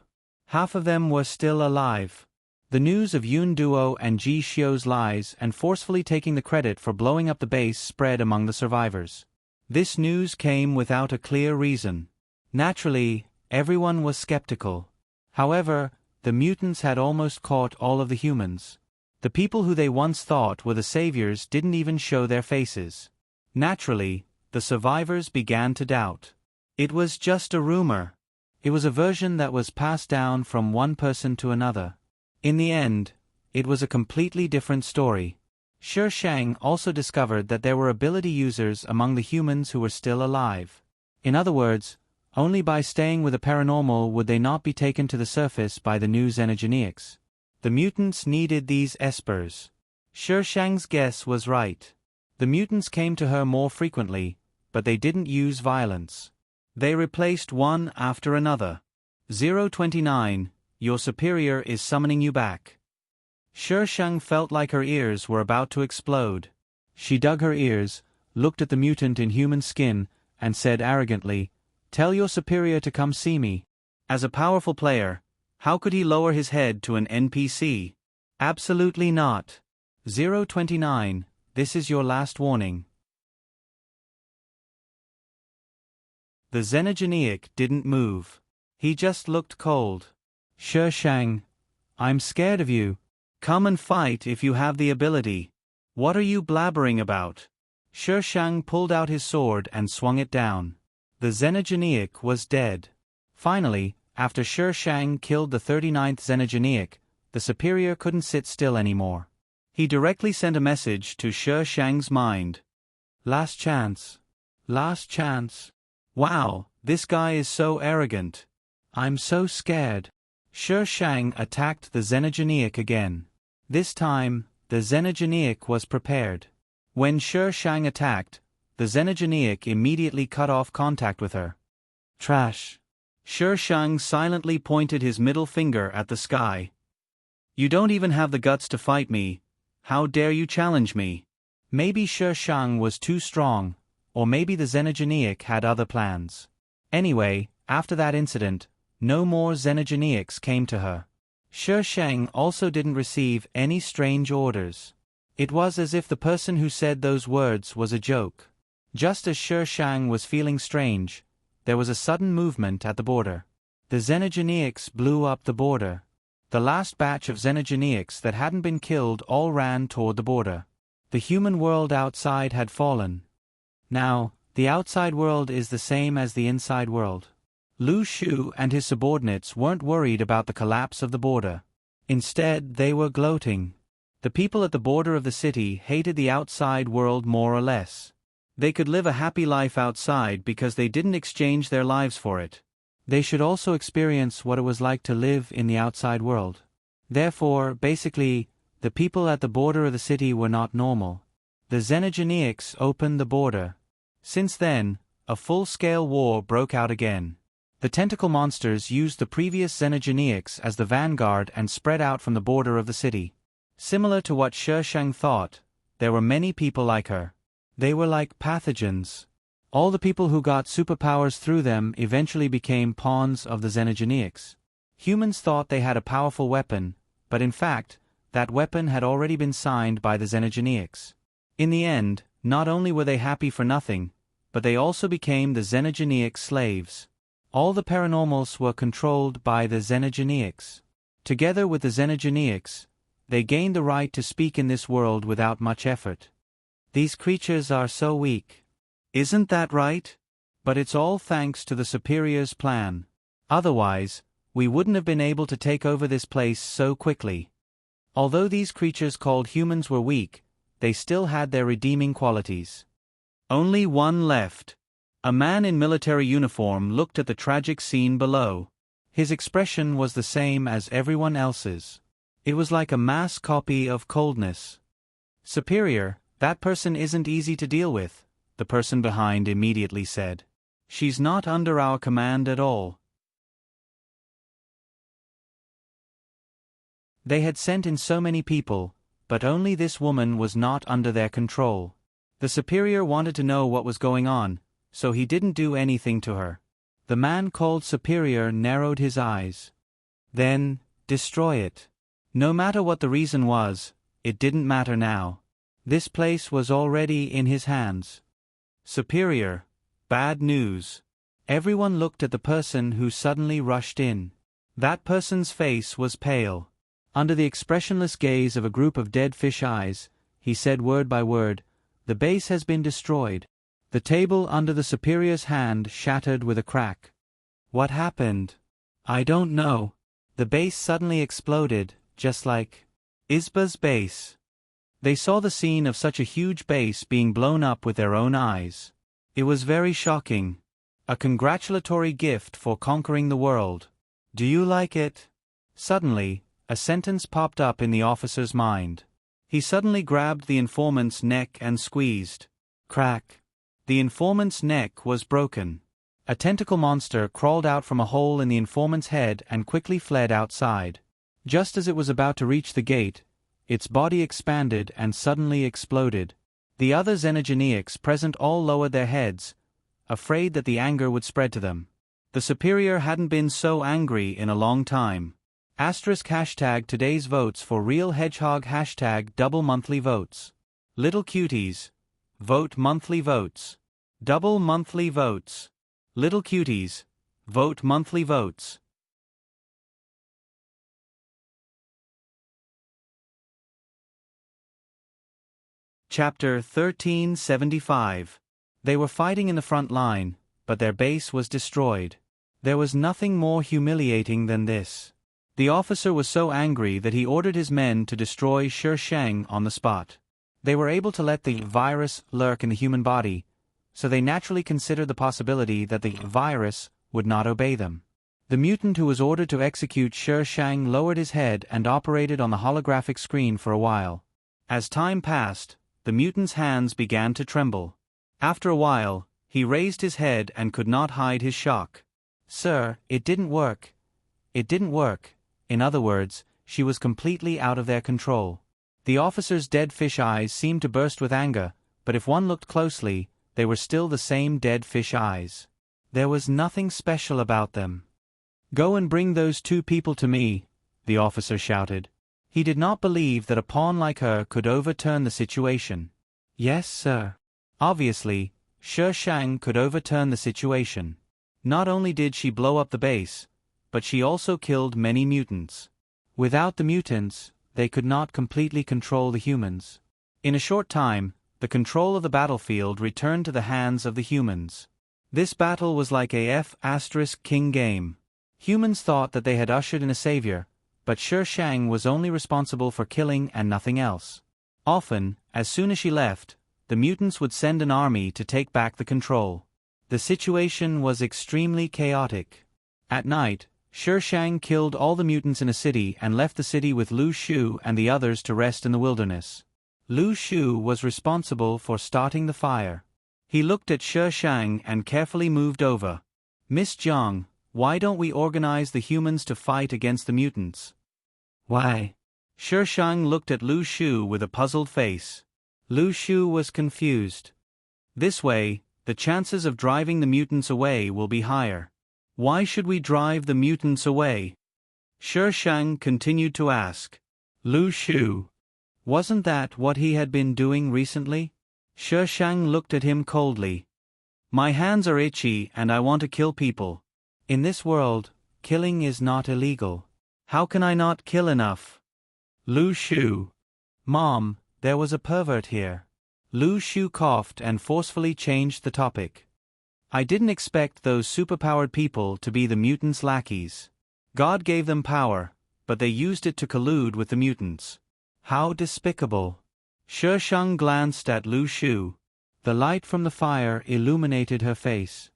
Half of them were still alive. The news of Yun Duo and Ji Xiu's lies and forcefully taking the credit for blowing up the base spread among the survivors. This news came without a clear reason. Naturally, everyone was skeptical. However, the mutants had almost caught all of the humans. The people who they once thought were the saviors didn't even show their faces. Naturally, the survivors began to doubt. It was just a rumor. It was a version that was passed down from one person to another. In the end, it was a completely different story. Shi Shang also discovered that there were ability users among the humans who were still alive. In other words, only by staying with the paranormal would they not be taken to the surface by the new xenogeneics. The mutants needed these espers. Shi Shang's guess was right. The mutants came to her more frequently, but they didn't use violence. They replaced one after another. 029, your superior is summoning you back. Shi Shang felt like her ears were about to explode. She dug her ears, looked at the mutant in human skin, and said arrogantly, "Tell your superior to come see me." As a powerful player, how could he lower his head to an NPC? Absolutely not. 029, this is your last warning. The xenogeneic didn't move. He just looked cold. Shi Shang, I'm scared of you. Come and fight if you have the ability. What are you blabbering about? Shi Shang pulled out his sword and swung it down. The xenogeneic was dead. Finally, after Shi Shang killed the 39th xenogeneic, the superior couldn't sit still anymore. He directly sent a message to Shi Shang's mind. Last chance. Last chance. Wow, this guy is so arrogant. I'm so scared. Shi Shang attacked the xenogeneic again. This time, the xenogeneic was prepared. When Shi Shang attacked, the xenogeneic immediately cut off contact with her. Trash. Shi Shang silently pointed his middle finger at the sky. You don't even have the guts to fight me. How dare you challenge me? Maybe Shi Shang was too strong, or maybe the xenogeneic had other plans. Anyway, after that incident, no more xenogeneics came to her. Shi Shang also didn't receive any strange orders. It was as if the person who said those words was a joke. Just as Shi Shang was feeling strange, there was a sudden movement at the border. The xenogeneics blew up the border. The last batch of xenogeneics that hadn't been killed all ran toward the border. The human world outside had fallen. Now, the outside world is the same as the inside world. Lu Shu and his subordinates weren't worried about the collapse of the border. Instead, they were gloating. The people at the border of the city hated the outside world more or less. They could live a happy life outside because they didn't exchange their lives for it. They should also experience what it was like to live in the outside world. Therefore, basically, the people at the border of the city were not normal. The xenogeneics opened the border. Since then, a full-scale war broke out again. The tentacle monsters used the previous xenogeneics as the vanguard and spread out from the border of the city. Similar to what Shi Shang thought, there were many people like her. They were like pathogens. All the people who got superpowers through them eventually became pawns of the Xenogeneics. Humans thought they had a powerful weapon, but in fact, that weapon had already been signed by the Xenogeneics. In the end, not only were they happy for nothing, but they also became the Xenogeneic slaves. All the paranormals were controlled by the Xenogeneics. Together with the Xenogeneics, they gained the right to speak in this world without much effort. These creatures are so weak. Isn't that right? But it's all thanks to the Superior's plan. Otherwise, we wouldn't have been able to take over this place so quickly. Although these creatures called humans were weak, they still had their redeeming qualities. Only one left. A man in military uniform looked at the tragic scene below. His expression was the same as everyone else's. It was like a mass copy of coldness. "Superior, that person isn't easy to deal with," the person behind immediately said. "She's not under our command at all." They had sent in so many people, but only this woman was not under their control. The Superior wanted to know what was going on, so he didn't do anything to her. The man called Superior narrowed his eyes. "Then, destroy it." No matter what the reason was, it didn't matter now. This place was already in his hands. "Superior, bad news." Everyone looked at the person who suddenly rushed in. That person's face was pale. Under the expressionless gaze of a group of dead fish eyes, he said word by word, "The base has been destroyed." The table under the Superior's hand shattered with a crack. "What happened?" "I don't know." The base suddenly exploded, just like Isba's base. They saw the scene of such a huge base being blown up with their own eyes. It was very shocking. A congratulatory gift for conquering the world. "Do you like it?" Suddenly, a sentence popped up in the officer's mind. He suddenly grabbed the informant's neck and squeezed. Crack. The informant's neck was broken. A tentacle monster crawled out from a hole in the informant's head and quickly fled outside. Just as it was about to reach the gate, its body expanded and suddenly exploded. The other Xenogeneics present all lowered their heads, afraid that the anger would spread to them. The Superior hadn't been so angry in a long time. #hashtag today's votes for real hedgehog #double monthly votes. Little cuties. Vote monthly votes. Double monthly votes. Little cuties. Vote monthly votes. Chapter 1375. They were fighting in the front line, but their base was destroyed. There was nothing more humiliating than this. The officer was so angry that he ordered his men to destroy Shi Shang on the spot. They were able to let the virus lurk in the human body, so they naturally considered the possibility that the virus would not obey them. The mutant who was ordered to execute Shi Shang lowered his head and operated on the holographic screen for a while. As time passed, the mutant's hands began to tremble. After a while, he raised his head and could not hide his shock. "Sir, it didn't work. It didn't work." In other words, she was completely out of their control. The officer's dead fish eyes seemed to burst with anger, but if one looked closely, they were still the same dead fish eyes. There was nothing special about them. "Go and bring those two people to me," the officer shouted. He did not believe that a pawn like her could overturn the situation. "Yes, sir." Obviously, Shi Shang could overturn the situation. Not only did she blow up the base, but she also killed many mutants. Without the mutants, they could not completely control the humans. In a short time, the control of the battlefield returned to the hands of the humans. This battle was like a F***king game. Humans thought that they had ushered in a savior, but Shi Shang was only responsible for killing and nothing else. Often, as soon as she left, the mutants would send an army to take back the control. The situation was extremely chaotic. At night, Shi Shang killed all the mutants in a city and left the city with Lu Shu and the others to rest in the wilderness. Lu Shu was responsible for starting the fire. He looked at Shi Shang and carefully moved over. "Miss Jiang, why don't we organize the humans to fight against the mutants?" "Why?" Shi Shang looked at Lu Shu with a puzzled face. Lu Shu was confused. "This way, the chances of driving the mutants away will be higher. Why should we drive the mutants away? Shi Shang continued to ask. Lu Shu. Wasn't that what he had been doing recently? Shi Shang looked at him coldly. My hands are itchy and I want to kill people. In this world, killing is not illegal. How can I not kill enough? Lu Shu. Mom, there was a pervert here. Lu Shu coughed and forcefully changed the topic. I didn't expect those superpowered people to be the mutants' lackeys. God gave them power, but they used it to collude with the mutants. How despicable. Shi Shang glanced at Lu Shu. The light from the fire illuminated her face.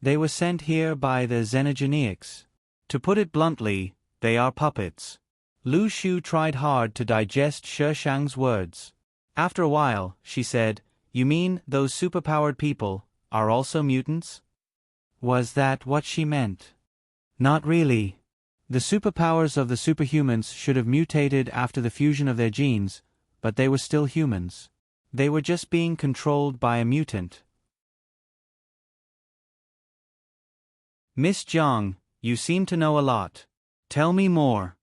They were sent here by the Xenogeneics. To put it bluntly, they are puppets. Lu Shu tried hard to digest Shi Shang's words. After a while, she said, You mean those superpowered people are also mutants? Was that what she meant? Not really. The superpowers of the superhumans should have mutated after the fusion of their genes, but they were still humans. They were just being controlled by a mutant. Miss Jiang, you seem to know a lot. Tell me more.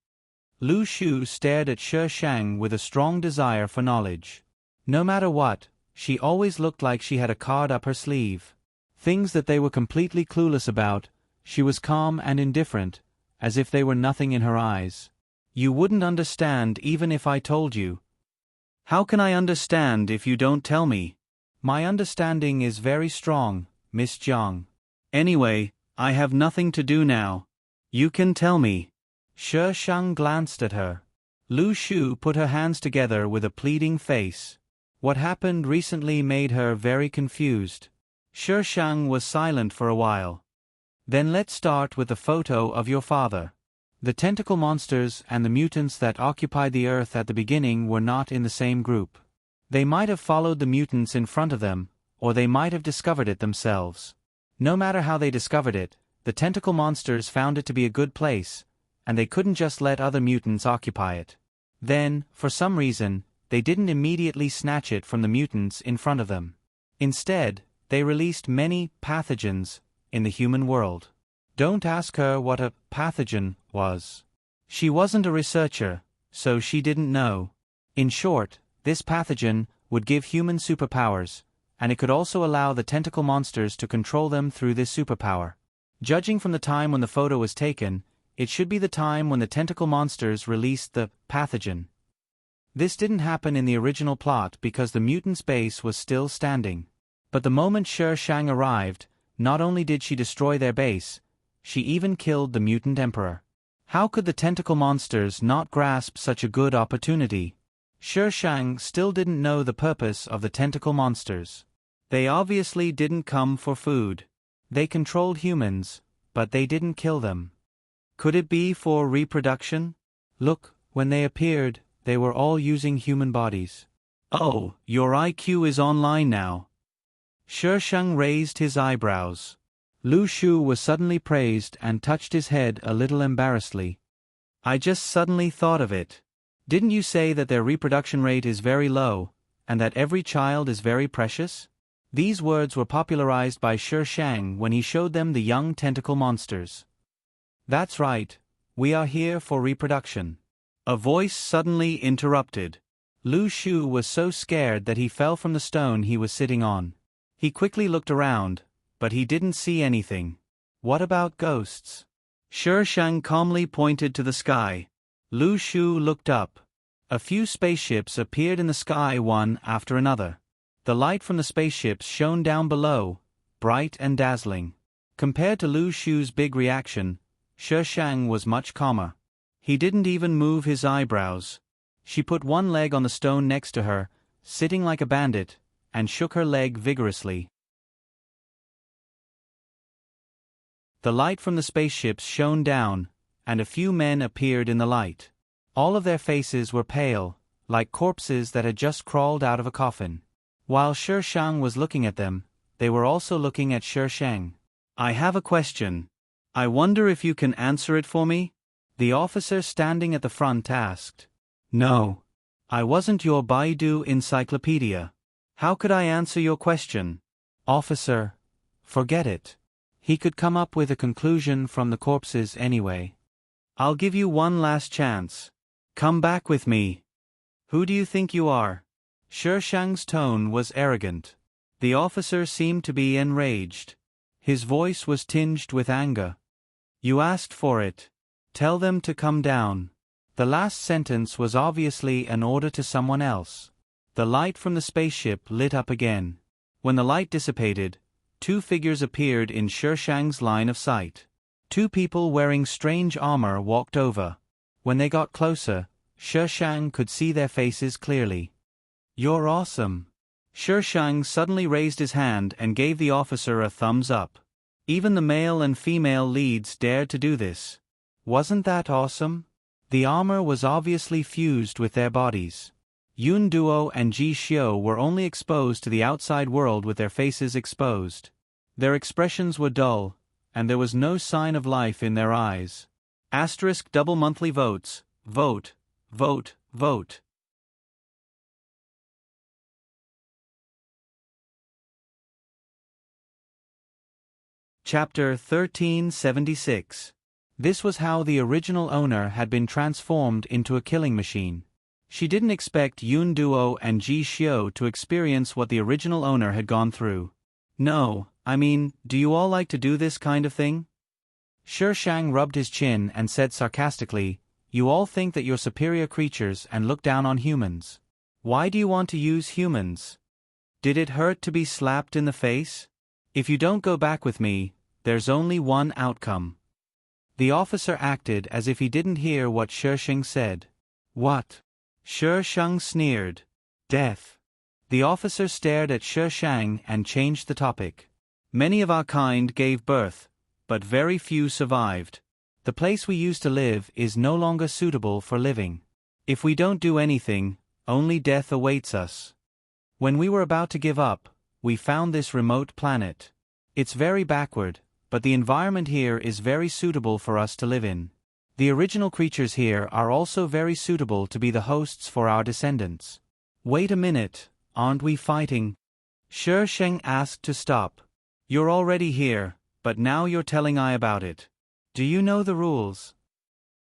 Lu Shu stared at Shi Shang with a strong desire for knowledge. No matter what, she always looked like she had a card up her sleeve. Things that they were completely clueless about, she was calm and indifferent, as if they were nothing in her eyes. You wouldn't understand even if I told you. How can I understand if you don't tell me? My understanding is very strong, Miss Jiang. Anyway, I have nothing to do now. You can tell me. Shi Shang glanced at her. Lu Shu put her hands together with a pleading face. What happened recently made her very confused. Shi Shang was silent for a while. Then let's start with the photo of your father. The tentacle monsters and the mutants that occupied the Earth at the beginning were not in the same group. They might have followed the mutants in front of them, or they might have discovered it themselves. No matter how they discovered it, the tentacle monsters found it to be a good place, and they couldn't just let other mutants occupy it. Then, for some reason, they didn't immediately snatch it from the mutants in front of them. Instead, they released many pathogens in the human world. Don't ask her what a pathogen was. She wasn't a researcher, so she didn't know. In short, this pathogen would give human superpowers, and it could also allow the tentacle monsters to control them through this superpower. Judging from the time when the photo was taken, it should be the time when the tentacle monsters released the pathogen. This didn't happen in the original plot because the mutants' base was still standing. But the moment Shi Shang arrived, not only did she destroy their base, she even killed the mutant emperor. How could the tentacle monsters not grasp such a good opportunity? Shi Shang still didn't know the purpose of the tentacle monsters. They obviously didn't come for food. They controlled humans, but they didn't kill them. Could it be for reproduction? Look, when they appeared, they were all using human bodies. Oh, your IQ is online now. Shi Shang raised his eyebrows. Lu Shu was suddenly praised and touched his head a little embarrassedly. I just suddenly thought of it. Didn't you say that their reproduction rate is very low, and that every child is very precious? These words were popularized by Shi Shang when he showed them the young tentacle monsters. That's right, we are here for reproduction. A voice suddenly interrupted. Lu Shu was so scared that he fell from the stone he was sitting on. He quickly looked around, but he didn't see anything. What about ghosts? Shi Shang calmly pointed to the sky. Lu Shu looked up. A few spaceships appeared in the sky one after another. The light from the spaceships shone down below, bright and dazzling. Compared to Lu Shu's big reaction, Shi Shang was much calmer. He didn't even move his eyebrows. She put one leg on the stone next to her, sitting like a bandit, and shook her leg vigorously. The light from the spaceships shone down, and a few men appeared in the light. All of their faces were pale, like corpses that had just crawled out of a coffin. While Shi Shang was looking at them, they were also looking at Shi Shang. I have a question. I wonder if you can answer it for me? The officer standing at the front asked. No. I wasn't your Baidu encyclopedia. How could I answer your question? Officer, forget it. He could come up with a conclusion from the corpses anyway. I'll give you one last chance. Come back with me. Who do you think you are? Shi Shang's tone was arrogant. The officer seemed to be enraged. His voice was tinged with anger. You asked for it. Tell them to come down. The last sentence was obviously an order to someone else. The light from the spaceship lit up again. When the light dissipated, two figures appeared in Shi Shang's line of sight. Two people wearing strange armor walked over. When they got closer, Shi Shang could see their faces clearly. You're awesome. Shi Shang suddenly raised his hand and gave the officer a thumbs up. Even the male and female leads dared to do this. Wasn't that awesome? The armor was obviously fused with their bodies. Yun Duo and Ji Xiu were only exposed to the outside world with their faces exposed. Their expressions were dull, and there was no sign of life in their eyes. Asterisk double monthly votes. Vote, vote, vote. Chapter 1376. This was how the original owner had been transformed into a killing machine. She didn't expect Yun Duo and Ji Xiu to experience what the original owner had gone through. No, I mean, do you all like to do this kind of thing? Shi Shang rubbed his chin and said sarcastically, You all think that you're superior creatures and look down on humans. Why do you want to use humans? Did it hurt to be slapped in the face? If you don't go back with me, there's only one outcome. The officer acted as if he didn't hear what Shi Shang said. What? Shi Shang sneered. Death. The officer stared at Shi Shang and changed the topic. Many of our kind gave birth, but very few survived. The place we used to live is no longer suitable for living. If we don't do anything, only death awaits us. When we were about to give up, we found this remote planet. It's very backward, but the environment here is very suitable for us to live in. The original creatures here are also very suitable to be the hosts for our descendants. Wait a minute, aren't we fighting? Shi Shang asked to stop. You're already here, but now you're telling I about it. Do you know the rules?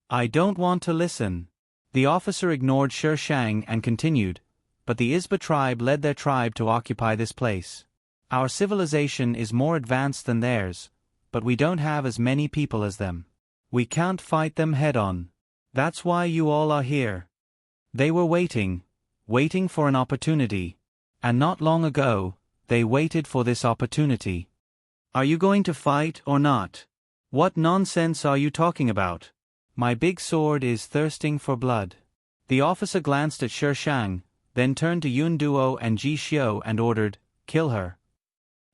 I don't want to listen. The officer ignored Shi Shang and continued, but the Isba tribe led their tribe to occupy this place. Our civilization is more advanced than theirs, but we don't have as many people as them. We can't fight them head-on. That's why you all are here. They were waiting for an opportunity. And not long ago, they waited for this opportunity. Are you going to fight or not? What nonsense are you talking about? My big sword is thirsting for blood. The officer glanced at Shi Shang, then turned to Yun Duo and Ji Xiu and ordered, Kill her.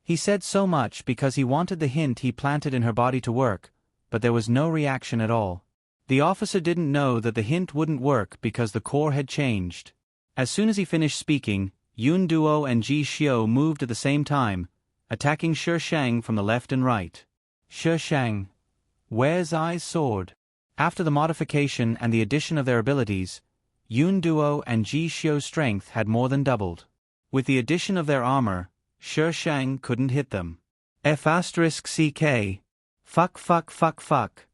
He said so much because he wanted the hint he planted in her body to work, but there was no reaction at all. The officer didn't know that the hint wouldn't work because the core had changed. As soon as he finished speaking, Yun Duo and Ji Xiu moved at the same time, attacking Shi Shang from the left and right. Shi Shang. Where's I's sword? After the modification and the addition of their abilities, Yun Duo and Ji Xiu's strength had more than doubled. With the addition of their armor, Shi Shang couldn't hit them. F***ck. Fuck.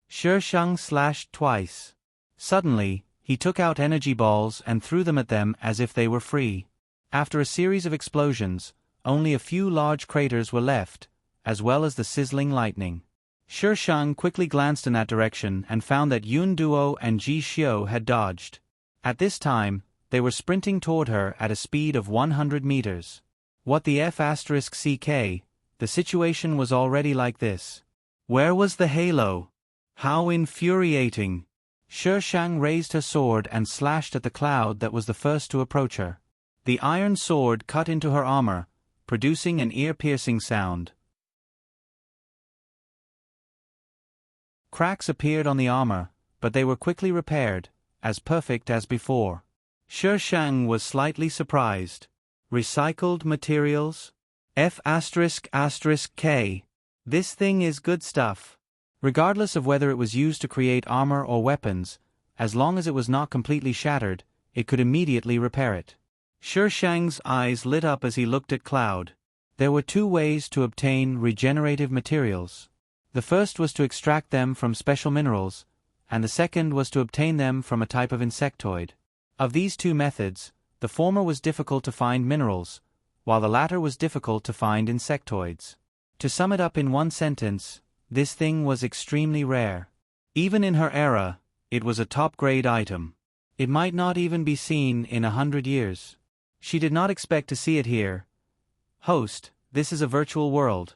Shi Shang slashed twice. Suddenly, he took out energy balls and threw them at them as if they were free. After a series of explosions, only a few large craters were left, as well as the sizzling lightning. Shi Shang quickly glanced in that direction and found that Yun Duo and Ji Xiu had dodged. At this time, they were sprinting toward her at a speed of 100 meters. What the F***ck? The situation was already like this. Where was the halo? How infuriating! Shi Shang raised her sword and slashed at the cloud that was the first to approach her. The iron sword cut into her armor, producing an ear-piercing sound. Cracks appeared on the armor, but they were quickly repaired, as perfect as before. Shi Shang was slightly surprised. Recycled materials? F***k. This thing is good stuff. Regardless of whether it was used to create armor or weapons, as long as it was not completely shattered, it could immediately repair it. Shi Shang's eyes lit up as he looked at Cloud. There were two ways to obtain regenerative materials. The first was to extract them from special minerals, and the second was to obtain them from a type of insectoid. Of these two methods, the former was difficult to find minerals, while the latter was difficult to find insectoids. To sum it up in one sentence, this thing was extremely rare. Even in her era, it was a top-grade item. It might not even be seen in 100 years. She did not expect to see it here. Host, this is a virtual world.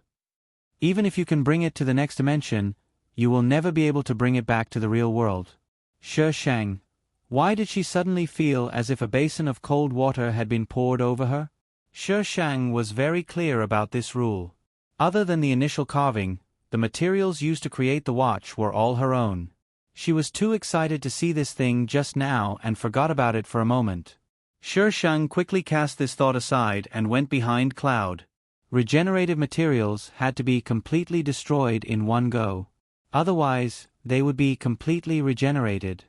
Even if you can bring it to the next dimension, you will never be able to bring it back to the real world. Shi Shang. Why did she suddenly feel as if a basin of cold water had been poured over her? Shi Shang was very clear about this rule. Other than the initial carving, the materials used to create the watch were all her own. She was too excited to see this thing just now and forgot about it for a moment. Shi Shang quickly cast this thought aside and went behind Cloud. Regenerative materials had to be completely destroyed in one go. Otherwise, they would be completely regenerated.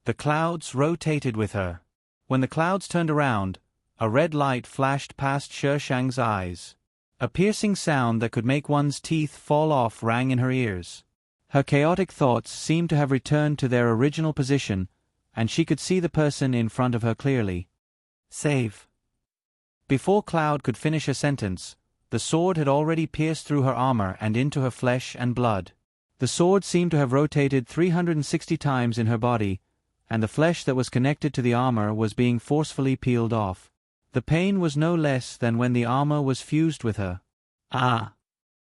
The clouds rotated with her. When the clouds turned around, a red light flashed past Shi Shang's eyes. A piercing sound that could make one's teeth fall off rang in her ears. Her chaotic thoughts seemed to have returned to their original position, and she could see the person in front of her clearly. Save. Before Cloud could finish a sentence, the sword had already pierced through her armor and into her flesh and blood. The sword seemed to have rotated 360 times in her body, and the flesh that was connected to the armor was being forcefully peeled off. The pain was no less than when the armor was fused with her. Ah!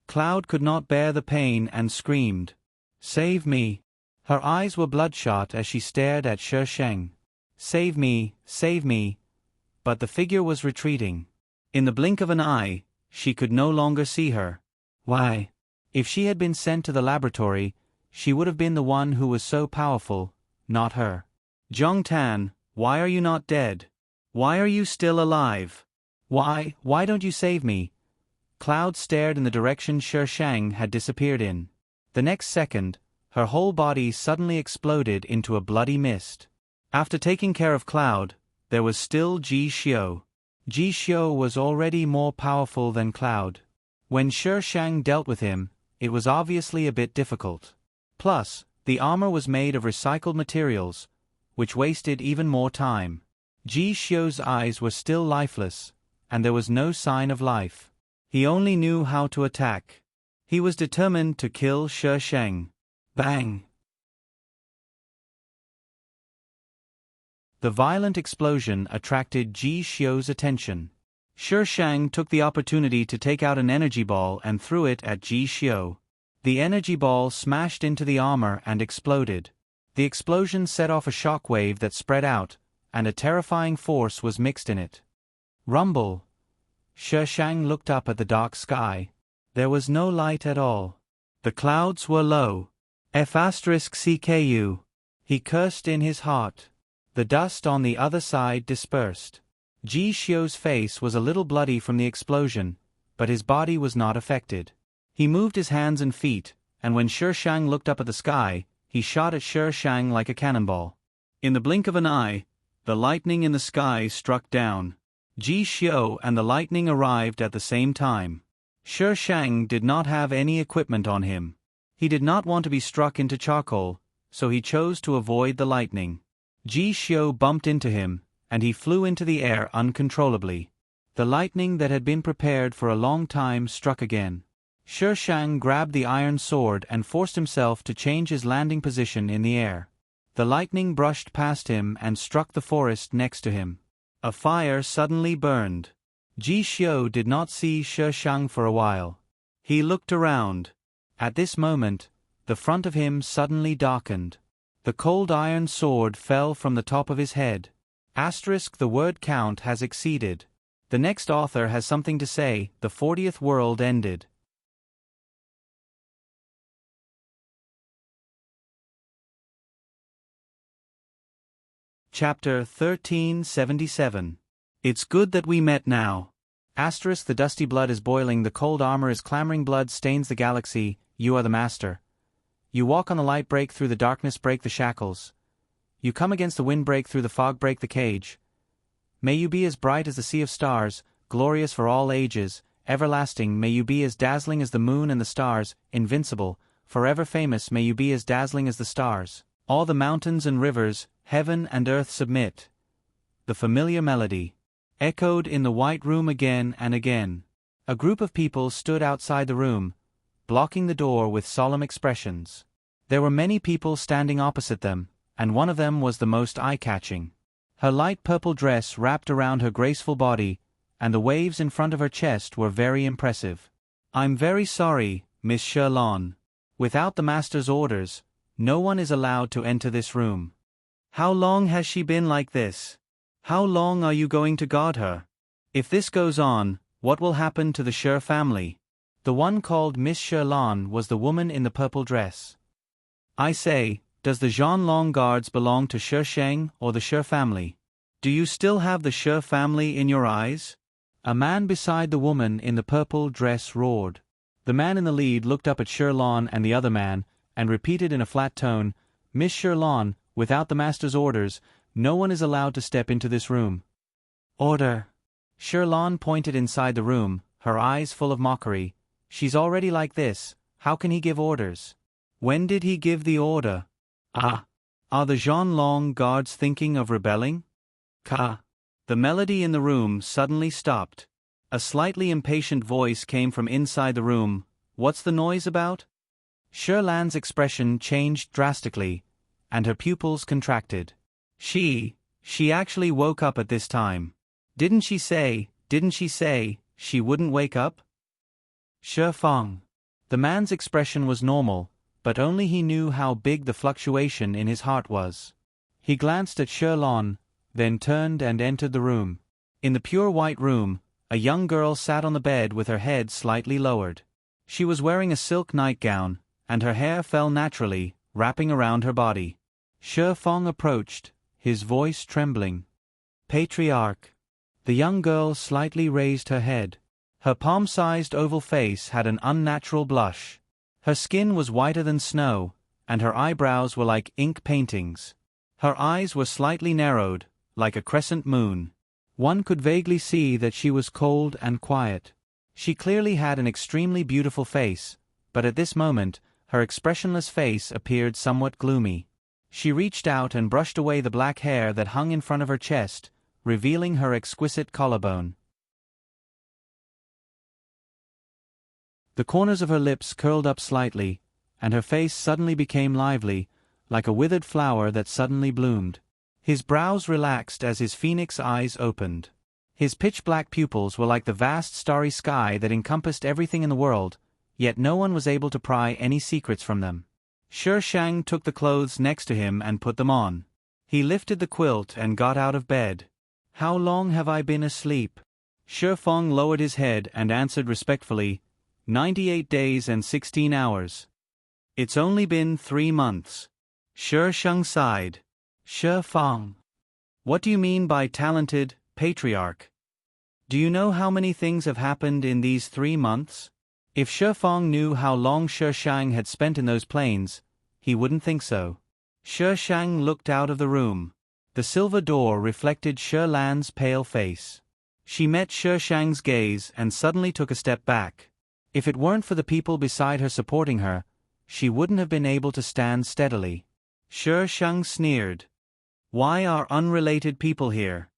Cloud could not bear the pain and screamed. Save me! Her eyes were bloodshot as she stared at Shi Shang. Save me, save me! But the figure was retreating. In the blink of an eye, she could no longer see her. Why? If she had been sent to the laboratory, she would have been the one who was so powerful, not her. Zhong Tan, why are you not dead? Why are you still alive? Why don't you save me? Cloud stared in the direction Shi Shang had disappeared in. The next second, her whole body suddenly exploded into a bloody mist. After taking care of Cloud, there was still Ji Xiu. Ji Xiu was already more powerful than Cloud. When Shi Shang dealt with him, it was obviously a bit difficult. Plus, the armor was made of recycled materials, which wasted even more time. Ji Xiu's eyes were still lifeless, and there was no sign of life. He only knew how to attack. He was determined to kill Shi Shang. Bang! The violent explosion attracted Ji Xiu's attention. Shi Shang took the opportunity to take out an energy ball and threw it at Ji Xiu. The energy ball smashed into the armor and exploded. The explosion set off a shock wave that spread out, and a terrifying force was mixed in it. Rumble! Shi Shang looked up at the dark sky. There was no light at all. The clouds were low. F*CKU. He cursed in his heart. The dust on the other side dispersed. Ji Xiu's face was a little bloody from the explosion, but his body was not affected. He moved his hands and feet, and when Shi Shang looked up at the sky, he shot at Shi Shang like a cannonball. In the blink of an eye, the lightning in the sky struck down. Ji Xiu and the lightning arrived at the same time. Shi Shang did not have any equipment on him. He did not want to be struck into charcoal, so he chose to avoid the lightning. Ji Xiu bumped into him, and he flew into the air uncontrollably. The lightning that had been prepared for a long time struck again. Shi Shang grabbed the iron sword and forced himself to change his landing position in the air. The lightning brushed past him and struck the forest next to him. A fire suddenly burned. Ji Xiu did not see Shi Shang for a while. He looked around. At this moment, the front of him suddenly darkened. The cold iron sword fell from the top of his head. The word count has exceeded. The next author has something to say. The 40th world ended. Chapter 1377. It's good that we met now. The dusty blood is boiling, the cold armor is clamoring, blood stains the galaxy, you are the master. You walk on the light, break through the darkness, break the shackles. You come against the wind, break through the fog, break the cage. May you be as bright as the sea of stars, glorious for all ages, everlasting may you be as dazzling as the moon and the stars, invincible, forever famous may you be as dazzling as the stars. All the mountains and rivers, heaven and earth submit. The familiar melody echoed in the white room again and again. A group of people stood outside the room, blocking the door with solemn expressions. There were many people standing opposite them, and one of them was the most eye-catching. Her light purple dress wrapped around her graceful body, and the waves in front of her chest were very impressive. "I'm very sorry, Miss Sherlon. Without the master's orders, no one is allowed to enter this room." "How long has she been like this? How long are you going to guard her? If this goes on, what will happen to the Sher family?" The one called Miss Sherlon was the woman in the purple dress. "I say, does the Zhanlong guards belong to Sher Sheng or the Sher family? Do you still have the Sher family in your eyes?" A man beside the woman in the purple dress roared. The man in the lead looked up at Sherlon and the other man, and repeated in a flat tone, "Miss Sherlon, without the master's orders, no one is allowed to step into this room." "Order." Sherlon pointed inside the room, her eyes full of mockery. "She's already like this, how can he give orders? When did he give the order? Ah! Are the Zhanlong guards thinking of rebelling? Ka!" The melody in the room suddenly stopped. A slightly impatient voice came from inside the room. "What's the noise about?" Sherlan's expression changed drastically, and her pupils contracted. She actually woke up at this time. Didn't she say she wouldn't wake up? Sher Fong. The man's expression was normal, but only he knew how big the fluctuation in his heart was. He glanced at Sherlon, then turned and entered the room. In the pure white room, a young girl sat on the bed with her head slightly lowered. She was wearing a silk nightgown, and her hair fell naturally, wrapping around her body. Sher Fong approached, his voice trembling. "Patriarch." The young girl slightly raised her head. Her palm-sized oval face had an unnatural blush. Her skin was whiter than snow, and her eyebrows were like ink paintings. Her eyes were slightly narrowed, like a crescent moon. One could vaguely see that she was cold and quiet. She clearly had an extremely beautiful face, but at this moment, her expressionless face appeared somewhat gloomy. She reached out and brushed away the black hair that hung in front of her chest, revealing her exquisite collarbone. The corners of her lips curled up slightly, and her face suddenly became lively, like a withered flower that suddenly bloomed. His brows relaxed as his phoenix eyes opened. His pitch-black pupils were like the vast starry sky that encompassed everything in the world, yet no one was able to pry any secrets from them. Sher Shang took the clothes next to him and put them on. He lifted the quilt and got out of bed. "How long have I been asleep?" Sher Fong lowered his head and answered respectfully, 98 days and 16 hours. "It's only been 3 months. Sher Shang sighed. "Sher Fong. What do you mean by talented, patriarch? Do you know how many things have happened in these 3 months? If Sher Fong knew how long Sher Shang had spent in those plains, he wouldn't think so. Sher Shang looked out of the room. The silver door reflected Sher Lan's pale face. She met Sher Shang's gaze and suddenly took a step back. If it weren't for the people beside her supporting her, she wouldn't have been able to stand steadily. Sher Shang sneered. "Why are unrelated people here?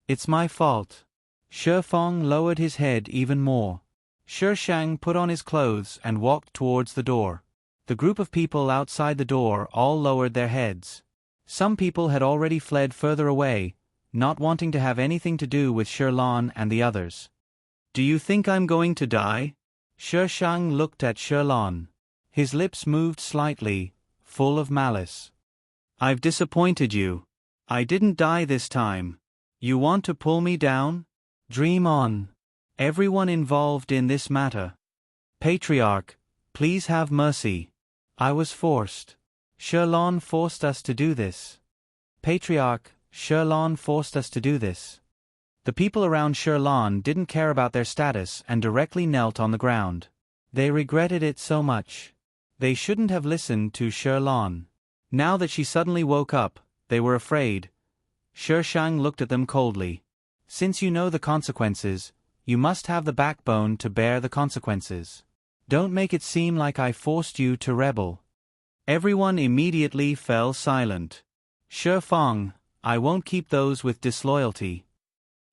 It's my fault." Sher Fong lowered his head even more. Sher Shang put on his clothes and walked towards the door. The group of people outside the door all lowered their heads. Some people had already fled further away, not wanting to have anything to do with Sherlon and the others. "Do you think I'm going to die?" Sher Shang looked at Sherlon. His lips moved slightly, full of malice. "I've disappointed you. I didn't die this time. You want to pull me down? Dream on. Everyone involved in this matter. Patriarch, please have mercy. I was forced. Sherlon forced us to do this. Patriarch, Sherlon forced us to do this." The people around Sherlon didn't care about their status and directly knelt on the ground. They regretted it so much. They shouldn't have listened to Sherlon. Now that she suddenly woke up, they were afraid. Sher Shang looked at them coldly. "Since you know the consequences, You must have the backbone to bear the consequences. Don't make it seem like I forced you to rebel." Everyone immediately fell silent. "Shi Fang, I won't keep those with disloyalty."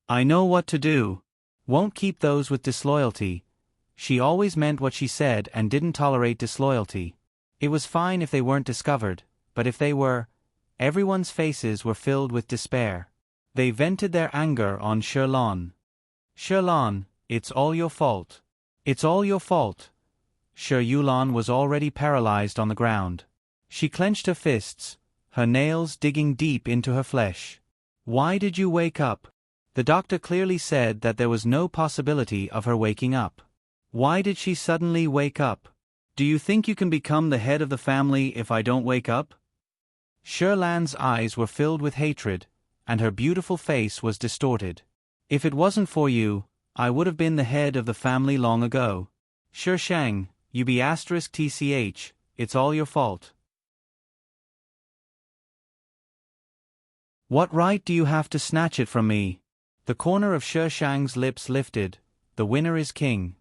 "I know what to do." "Won't keep those with disloyalty." She always meant what she said and didn't tolerate disloyalty. It was fine if they weren't discovered, but if they were, everyone's faces were filled with despair. They vented their anger on Shi Lan. "Shi Lan, it's all your fault. It's all your fault." Shi Yulan was already paralyzed on the ground. She clenched her fists, her nails digging deep into her flesh. "Why did you wake up?" The doctor clearly said that there was no possibility of her waking up. Why did she suddenly wake up? "Do you think you can become the head of the family if I don't wake up?" Shi Lan's eyes were filled with hatred, and her beautiful face was distorted. "If it wasn't for you, I would have been the head of the family long ago. Shi Shang, you be *tch, it's all your fault." "What right do you have to snatch it from me?" The corner of Shi Shang's lips lifted. "The winner is king."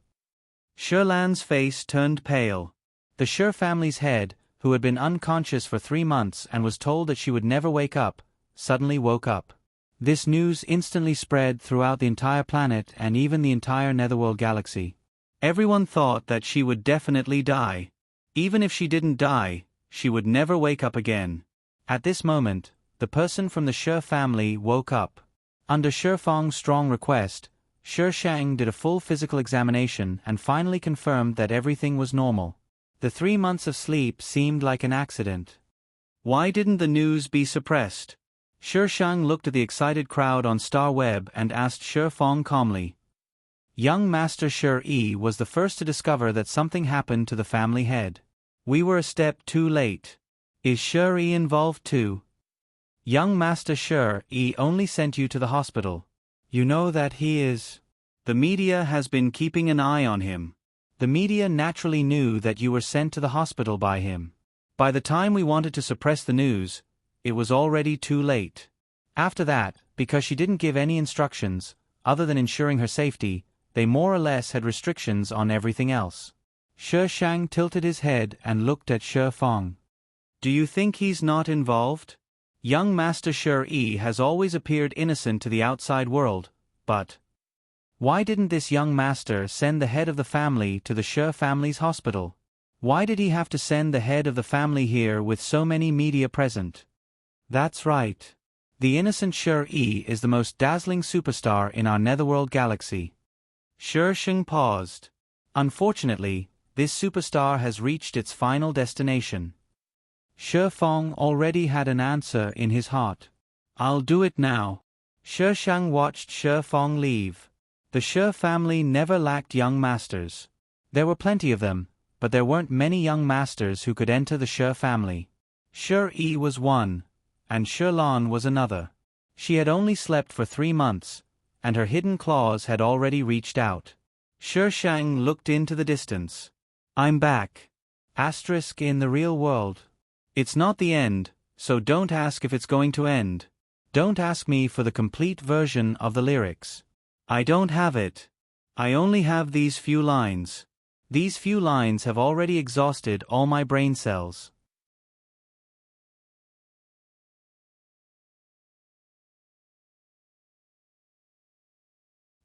Shi Lan's face turned pale. The Shi family's head, who had been unconscious for 3 months and was told that she would never wake up, suddenly woke up. This news instantly spread throughout the entire planet and even the entire Netherworld galaxy. Everyone thought that she would definitely die. Even if she didn't die, she would never wake up again. At this moment, the person from the Shi family woke up. Under Shi Fang's strong request, Shi Shang did a full physical examination and finally confirmed that everything was normal. The 3 months of sleep seemed like an accident. Why didn't the news be suppressed? Shi Shang looked at the excited crowd on Star Web and asked Shi Fang calmly. Young Master Shi Yi was the first to discover that something happened to the family head. We were a step too late. Is Shi Yi involved too? Young Master Shi Yi only sent you to the hospital. You know that he is. The media has been keeping an eye on him. The media naturally knew that you were sent to the hospital by him. By the time we wanted to suppress the news, it was already too late. After that, because she didn't give any instructions, other than ensuring her safety, they more or less had restrictions on everything else. Shi Shang tilted his head and looked at Shi Fang. Do you think he's not involved? Young Master Shi Yi has always appeared innocent to the outside world, but why didn't this young master send the head of the family to the Shi family's hospital? Why did he have to send the head of the family here with so many media present? That's right. The innocent Shi Yi is the most dazzling superstar in our Netherworld galaxy. Shi Shang paused. Unfortunately, this superstar has reached its final destination. Shi Fang already had an answer in his heart. I'll do it now. Shi Shang watched Shi Fang leave. The Shi family never lacked young masters. There were plenty of them, but there weren't many young masters who could enter the Shi family. Shi Yi was one, and Shi Lan was another. She had only slept for 3 months, and her hidden claws had already reached out. Shi Shang looked into the distance. I'm back. Asterisk in the real world. It's not the end, so don't ask if it's going to end. Don't ask me for the complete version of the lyrics. I don't have it. I only have these few lines. These few lines have already exhausted all my brain cells.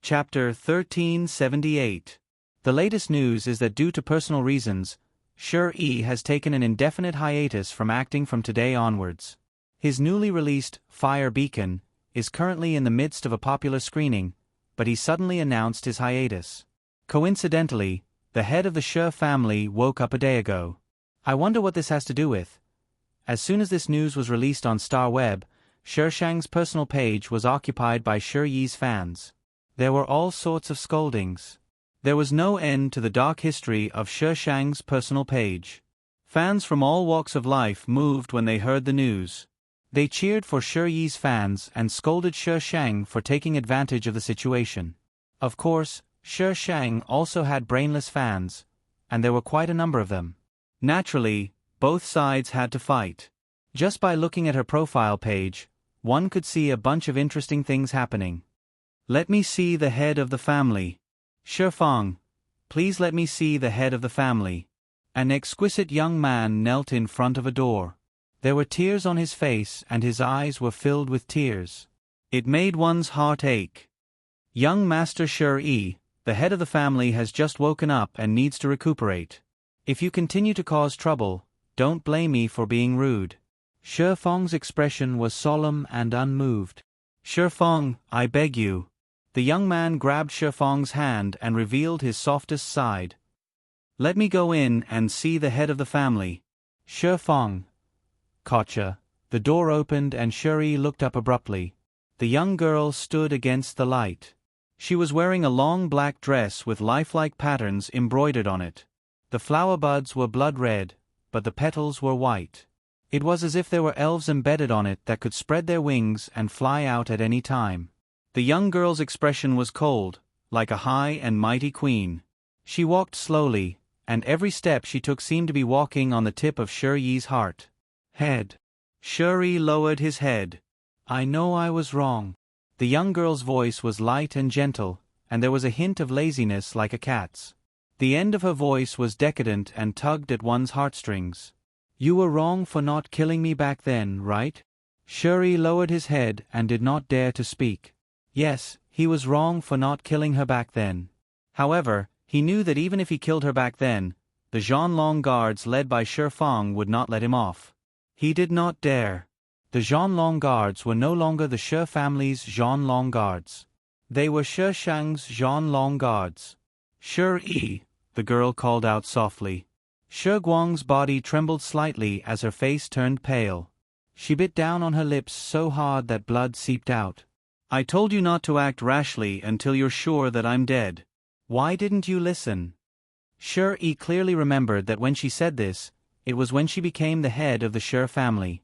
Chapter 1378. The latest news is that due to personal reasons, Shi Yi has taken an indefinite hiatus from acting from today onwards. His newly released Fire Beacon is currently in the midst of a popular screening, but he suddenly announced his hiatus. Coincidentally, the head of the Shi family woke up a day ago. I wonder what this has to do with. As soon as this news was released on Star Web, Shi Shang's personal page was occupied by Shi Yi's fans. There were all sorts of scoldings. There was no end to the dark history of Shi Shang's personal page. Fans from all walks of life moved when they heard the news. They cheered for Shi Yi's fans and scolded Shi Shang for taking advantage of the situation. Of course, Shi Shang also had brainless fans, and there were quite a number of them. Naturally, both sides had to fight. Just by looking at her profile page, one could see a bunch of interesting things happening. Let me see the head of the family. Shifeng, please let me see the head of the family. An exquisite young man knelt in front of a door. There were tears on his face and his eyes were filled with tears. It made one's heart ache. Young Master Shi, the head of the family has just woken up and needs to recuperate. If you continue to cause trouble, don't blame me for being rude. Shifeng's expression was solemn and unmoved. Shifeng, I beg you. The young man grabbed Shifeng's hand and revealed his softest side. Let me go in and see the head of the family. Shifeng. Gotcha. The door opened and Shuri looked up abruptly. The young girl stood against the light. She was wearing a long black dress with lifelike patterns embroidered on it. The flower buds were blood red, but the petals were white. It was as if there were elves embedded on it that could spread their wings and fly out at any time. The young girl's expression was cold, like a high and mighty queen. She walked slowly, and every step she took seemed to be walking on the tip of Shuri's heart. Head. Shuri lowered his head. I know I was wrong. The young girl's voice was light and gentle, and there was a hint of laziness like a cat's. The end of her voice was decadent and tugged at one's heartstrings. You were wrong for not killing me back then, right? Shuri lowered his head and did not dare to speak. Yes, he was wrong for not killing her back then. However, he knew that even if he killed her back then, the Zhanlong guards led by Shifeng would not let him off. He did not dare. The Zhanlong guards were no longer the Shi family's Zhanlong guards. They were Shi Shang's Zhanlong guards. Shuri, the girl called out softly. Shi Guang's body trembled slightly as her face turned pale. She bit down on her lips so hard that blood seeped out. I told you not to act rashly until you're sure that I'm dead. Why didn't you listen? Shuri clearly remembered that when she said this, it was when she became the head of the Shi family.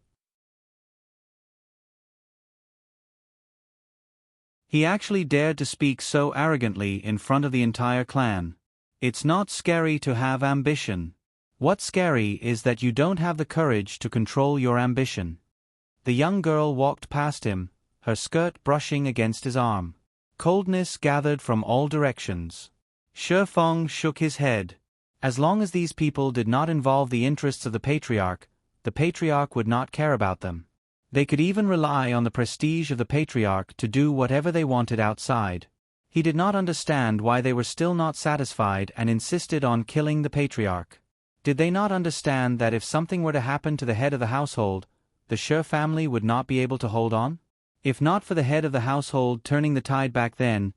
He actually dared to speak so arrogantly in front of the entire clan. It's not scary to have ambition. What's scary is that you don't have the courage to control your ambition. The young girl walked past him, her skirt brushing against his arm. Coldness gathered from all directions. Shifeng shook his head. As long as these people did not involve the interests of the patriarch would not care about them. They could even rely on the prestige of the patriarch to do whatever they wanted outside. He did not understand why they were still not satisfied and insisted on killing the patriarch. Did they not understand that if something were to happen to the head of the household, the Shi family would not be able to hold on? If not for the head of the household turning the tide back then,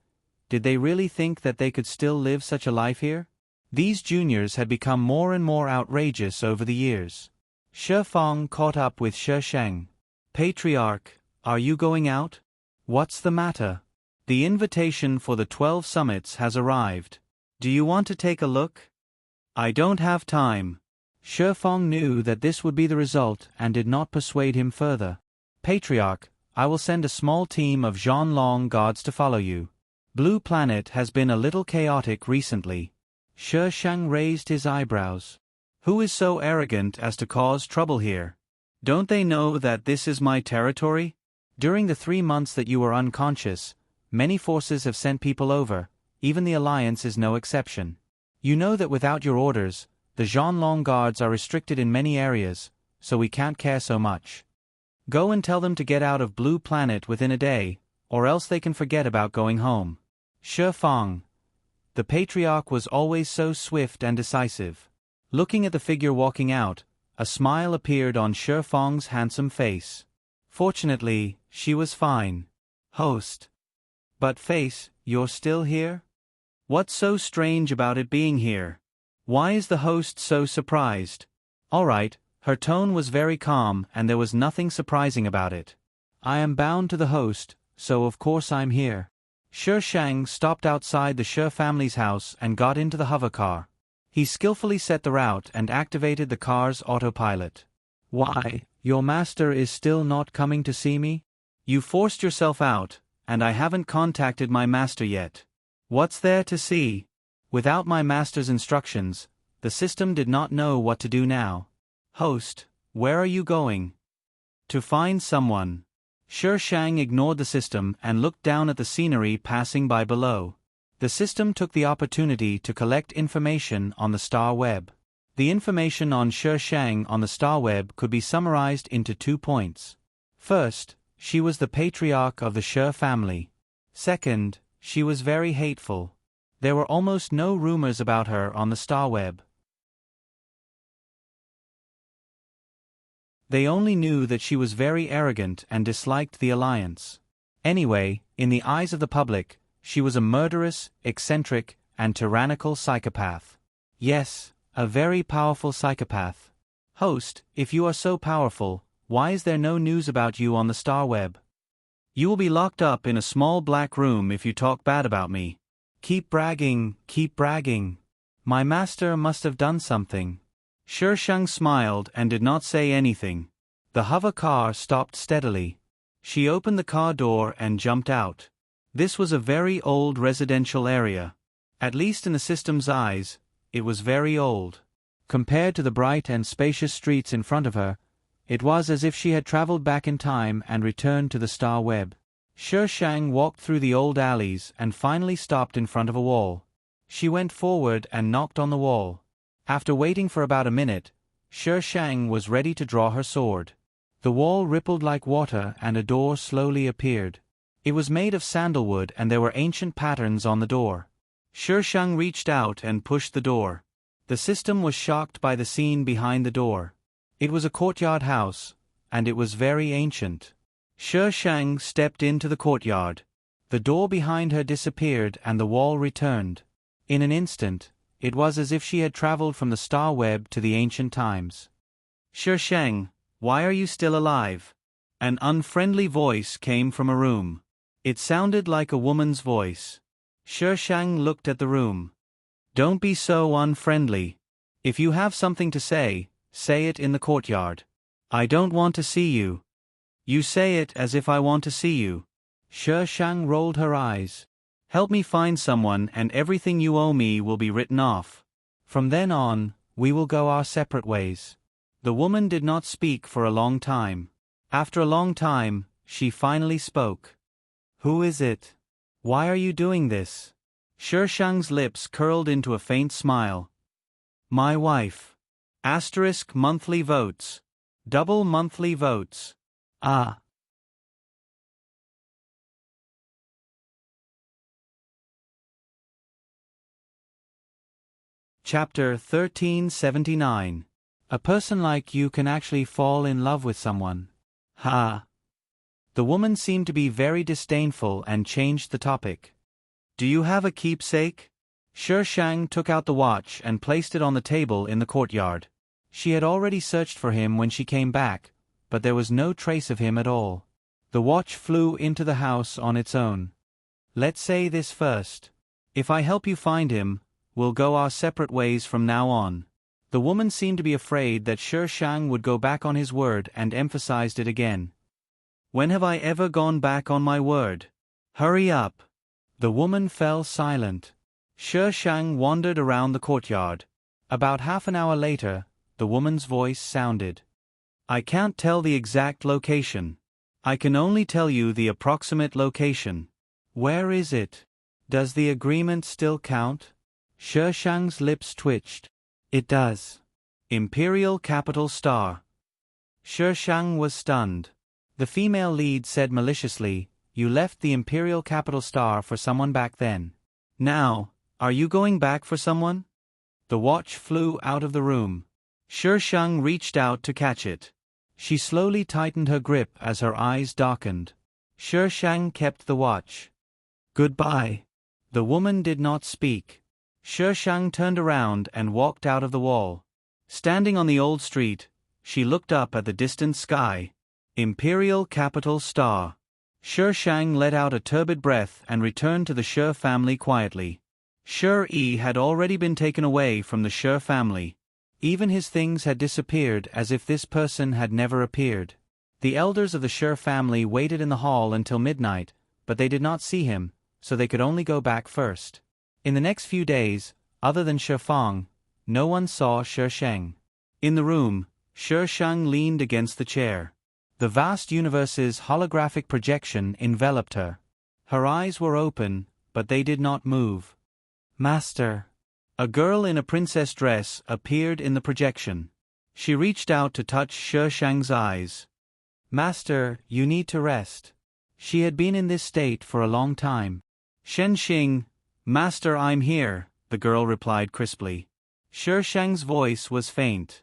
did they really think that they could still live such a life here? These juniors had become more and more outrageous over the years. Shifeng caught up with Shi Sheng. Patriarch, are you going out? What's the matter? The invitation for the 12 summits has arrived. Do you want to take a look? I don't have time. Shifeng knew that this would be the result and did not persuade him further. Patriarch, I will send a small team of Zhanlong guards to follow you. Blue Planet has been a little chaotic recently. Shi Shang raised his eyebrows. Who is so arrogant as to cause trouble here? Don't they know that this is my territory? During the 3 months that you were unconscious, many forces have sent people over, even the Alliance is no exception. You know that without your orders, the Zhanlong guards are restricted in many areas, so we can't care so much. Go and tell them to get out of Blue Planet within a day, or else they can forget about going home. Shifeng. The patriarch was always so swift and decisive. Looking at the figure walking out, a smile appeared on Shifeng's handsome face. Fortunately, she was fine. Host. But face, you're still here? What's so strange about it being here? Why is the host so surprised? All right, her tone was very calm and there was nothing surprising about it. I am bound to the host, so of course I'm here. Shi Shang stopped outside the Shi family's house and got into the hover car. He skillfully set the route and activated the car's autopilot. Why, your master is still not coming to see me? You forced yourself out, and I haven't contacted my master yet. What's there to see? Without my master's instructions, the system did not know what to do now. Host, where are you going? To find someone. Shi Shang ignored the system and looked down at the scenery passing by below. The system took the opportunity to collect information on the star web. The information on Shi Shang on the star web could be summarized into 2 points. First, she was the patriarch of the Shi family. Second, she was very hateful. There were almost no rumors about her on the star web. They only knew that she was very arrogant and disliked the alliance. Anyway, in the eyes of the public, she was a murderous, eccentric, and tyrannical psychopath. Yes, a very powerful psychopath. Host, if you are so powerful, why is there no news about you on the star web? You will be locked up in a small black room if you talk bad about me. Keep bragging, keep bragging. My master must have done something. Shi Shang smiled and did not say anything. The hover car stopped steadily. She opened the car door and jumped out. This was a very old residential area. At least in the system's eyes, it was very old. Compared to the bright and spacious streets in front of her, it was as if she had traveled back in time and returned to the star web. Shi Shang walked through the old alleys and finally stopped in front of a wall. She went forward and knocked on the wall. After waiting for about a minute, Shi Shang was ready to draw her sword. The wall rippled like water and a door slowly appeared. It was made of sandalwood and there were ancient patterns on the door. Shi Shang reached out and pushed the door. The system was shocked by the scene behind the door. It was a courtyard house, and it was very ancient. Shi Shang stepped into the courtyard. The door behind her disappeared and the wall returned. In an instant, it was as if she had traveled from the star web to the ancient times. Shi Shang, why are you still alive? An unfriendly voice came from a room. It sounded like a woman's voice. Shi Shang looked at the room. Don't be so unfriendly. If you have something to say it in the courtyard. I don't want to see you. You say it as if I want to see you. Shi Shang rolled her eyes. Help me find someone and everything you owe me will be written off. From then on, we will go our separate ways. The woman did not speak for a long time. After a long time, she finally spoke. Who is it? Why are you doing this? Shi Shang's lips curled into a faint smile. My wife. Asterisk monthly votes. Double monthly votes. Ah. Chapter 1379. A person like you can actually fall in love with someone. Ha. The woman seemed to be very disdainful and changed the topic. Do you have a keepsake? Shi Shang took out the watch and placed it on the table in the courtyard. She had already searched for him when she came back, but there was no trace of him at all. The watch flew into the house on its own. Let's say this first. If I help you find him, we'll go our separate ways from now on. The woman seemed to be afraid that Shi Shang would go back on his word and emphasized it again. When have I ever gone back on my word? Hurry up. The woman fell silent. Shi Shang wandered around the courtyard. About half an hour later, the woman's voice sounded. I can't tell the exact location. I can only tell you the approximate location. Where is it? Does the agreement still count? Shi Shang's lips twitched. It does. Imperial Capital Star. Shi Shang was stunned. The female lead said maliciously, You left the Imperial Capital Star for someone back then. Now, are you going back for someone? The watch flew out of the room. Shi Shang reached out to catch it. She slowly tightened her grip as her eyes darkened. Shi Shang kept the watch. Goodbye. The woman did not speak. Shi Shang turned around and walked out of the wall. Standing on the old street, she looked up at the distant sky. Imperial Capital Star. Shi Shang let out a turbid breath and returned to the Shi family quietly. Shi Yi had already been taken away from the Shi family. Even his things had disappeared as if this person had never appeared. The elders of the Shi family waited in the hall until midnight, but they did not see him, so they could only go back first. In the next few days, other than Shi Fang, no one saw Shi Shang. In the room, Shi Shang leaned against the chair. The vast universe's holographic projection enveloped her. Her eyes were open, but they did not move. Master. A girl in a princess dress appeared in the projection. She reached out to touch Shi Shang's eyes. Master, you need to rest. She had been in this state for a long time. Shenxing, Master, I'm here, the girl replied crisply. Shi Shang's voice was faint.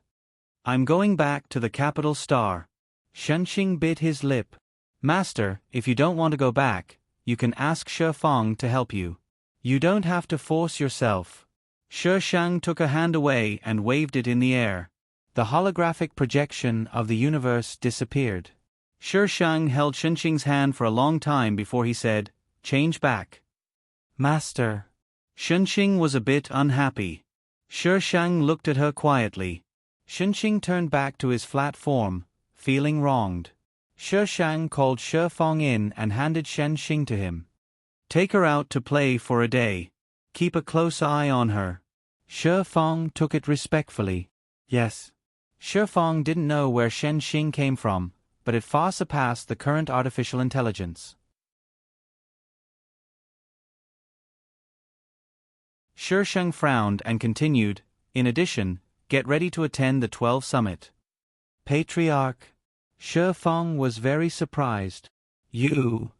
I'm going back to the capital star. Shenxing bit his lip. Master, if you don't want to go back, you can ask Shi Feng to help you. You don't have to force yourself. Shi Shang took a hand away and waved it in the air. The holographic projection of the universe disappeared. Shi Shang held Shenxing's hand for a long time before he said, "Change back." Master. Shenxing was a bit unhappy. Shi Shang looked at her quietly. Shenxing turned back to his flat form, feeling wronged. Shi Shang called Shi Feng in and handed Shenxing to him. Take her out to play for a day. Keep a close eye on her. Shi Feng took it respectfully. Yes. Shi Feng didn't know where Shenxing came from, but it far surpassed the current artificial intelligence. Shi Shang frowned and continued, in addition, get ready to attend the 12 Summit. Patriarch. Shi Feng was very surprised. You.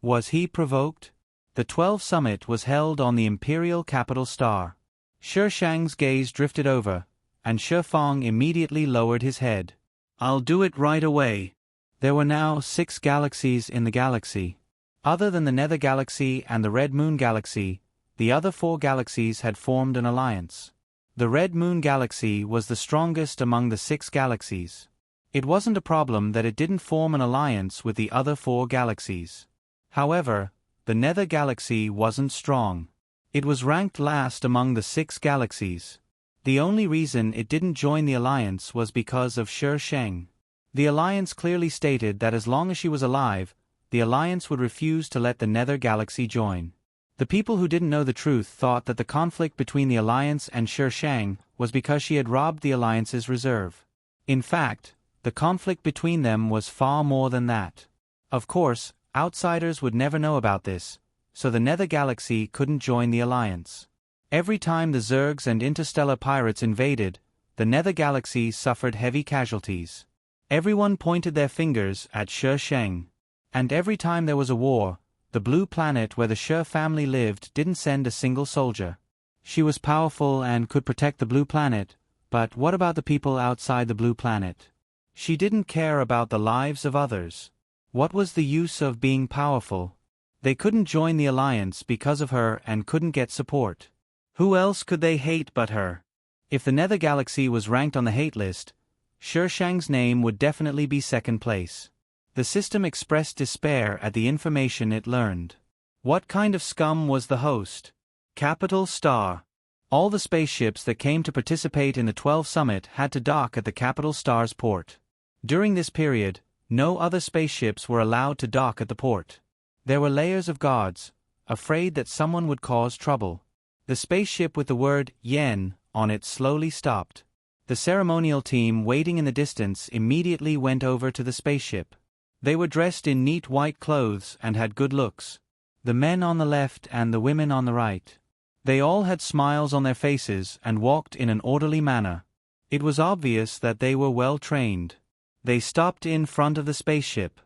Was he provoked? The 12 Summit was held on the Imperial Capital Star. Shi Shang's gaze drifted over, and Shi Feng immediately lowered his head. I'll do it right away. There were now 6 galaxies in the galaxy. Other than the Nether Galaxy and the Red Moon Galaxy, the other 4 galaxies had formed an alliance. The Red Moon Galaxy was the strongest among the 6 galaxies. It wasn't a problem that it didn't form an alliance with the other 4 galaxies. However, the Nether Galaxy wasn't strong. It was ranked last among the 6 galaxies. The only reason it didn't join the alliance was because of Shi Shang. The alliance clearly stated that as long as she was alive, the alliance would refuse to let the Nether Galaxy join. The people who didn't know the truth thought that the conflict between the alliance and Shi Shang was because she had robbed the alliance's reserve. In fact, the conflict between them was far more than that. Of course, outsiders would never know about this, so the Nether Galaxy couldn't join the alliance. Every time the Zergs and interstellar pirates invaded, the Nether Galaxy suffered heavy casualties. Everyone pointed their fingers at Shi Shang. And every time there was a war, the blue planet where the Shi family lived didn't send a single soldier. She was powerful and could protect the blue planet, but what about the people outside the blue planet? She didn't care about the lives of others. What was the use of being powerful? They couldn't join the alliance because of her and couldn't get support. Who else could they hate but her? If the Nether Galaxy was ranked on the hate list, Shi Shang's name would definitely be second place. The system expressed despair at the information it learned. What kind of scum was the host? Capital Star. All the spaceships that came to participate in the 12 Summit had to dock at the Capital Star's port. During this period, no other spaceships were allowed to dock at the port. There were layers of guards, afraid that someone would cause trouble. The spaceship with the word Yen on it slowly stopped. The ceremonial team waiting in the distance immediately went over to the spaceship. They were dressed in neat white clothes and had good looks. The men on the left and the women on the right. They all had smiles on their faces and walked in an orderly manner. It was obvious that they were well trained. They stopped in front of the spaceship.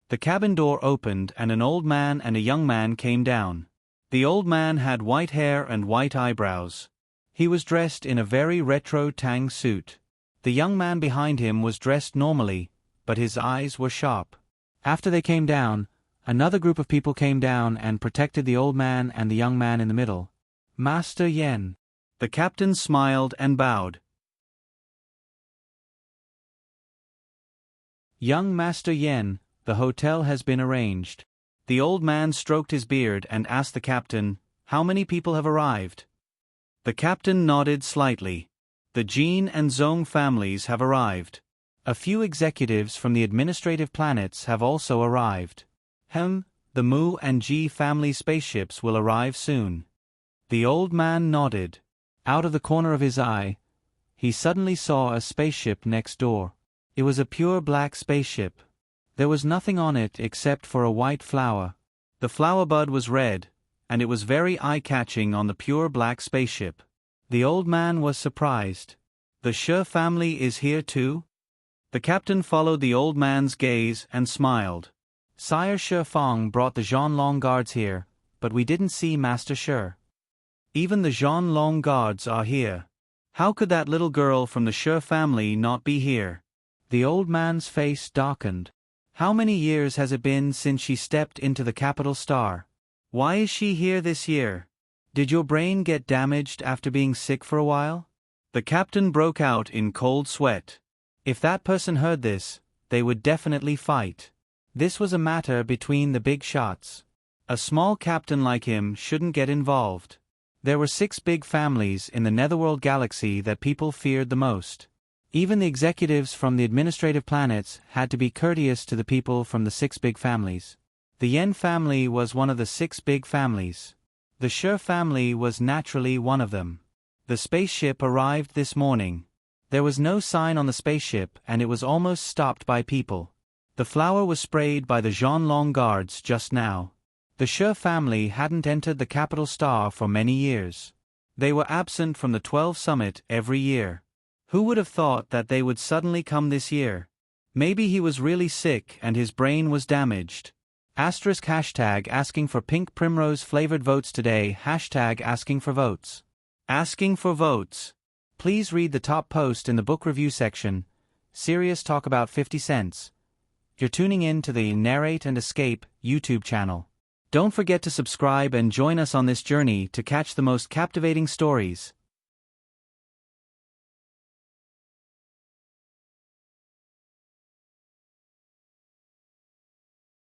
The cabin door opened and an old man and a young man came down. The old man had white hair and white eyebrows. He was dressed in a very retro Tang suit. The young man behind him was dressed normally, but his eyes were sharp. After they came down, another group of people came down and protected the old man and the young man in the middle. Master Yen. The captain smiled and bowed. Young Master Yen, the hotel has been arranged. The old man stroked his beard and asked the captain, "How many people have arrived?" The captain nodded slightly. The Jin and Zong families have arrived. A few executives from the administrative planets have also arrived. The Mu and Ji family spaceships will arrive soon. The old man nodded. Out of the corner of his eye, he suddenly saw a spaceship next door. It was a pure black spaceship. There was nothing on it except for a white flower. The flower bud was red, and it was very eye-catching on the pure black spaceship. The old man was surprised. The Shi family is here too? The captain followed the old man's gaze and smiled. Sire Shi Fang brought the Zhanlong guards here, but we didn't see Master Shi. Even the Zhanlong guards are here. How could that little girl from the Shi family not be here? The old man's face darkened. How many years has it been since she stepped into the capital star? Why is she here this year? Did your brain get damaged after being sick for a while? The captain broke out in cold sweat. If that person heard this, they would definitely fight. This was a matter between the big shots. A small captain like him shouldn't get involved. There were 6 big families in the Netherworld galaxy that people feared the most. Even the executives from the administrative planets had to be courteous to the people from the 6 big families. The Yen family was one of the 6 big families. The Shi family was naturally one of them. The spaceship arrived this morning. There was no sign on the spaceship and it was almost stopped by people. The flower was sprayed by the Zhanlong guards just now. The Shi family hadn't entered the capital star for many years. They were absent from the 12 summit every year. Who would have thought that they would suddenly come this year? Maybe he was really sick and his brain was damaged. #hashtag asking for pink primrose flavored votes today. #asking for votes. Asking for votes. Please read the top post in the book review section. Serious talk about 50 cents. You're tuning in to the Narrate and Escape YouTube channel. Don't forget to subscribe and join us on this journey to catch the most captivating stories.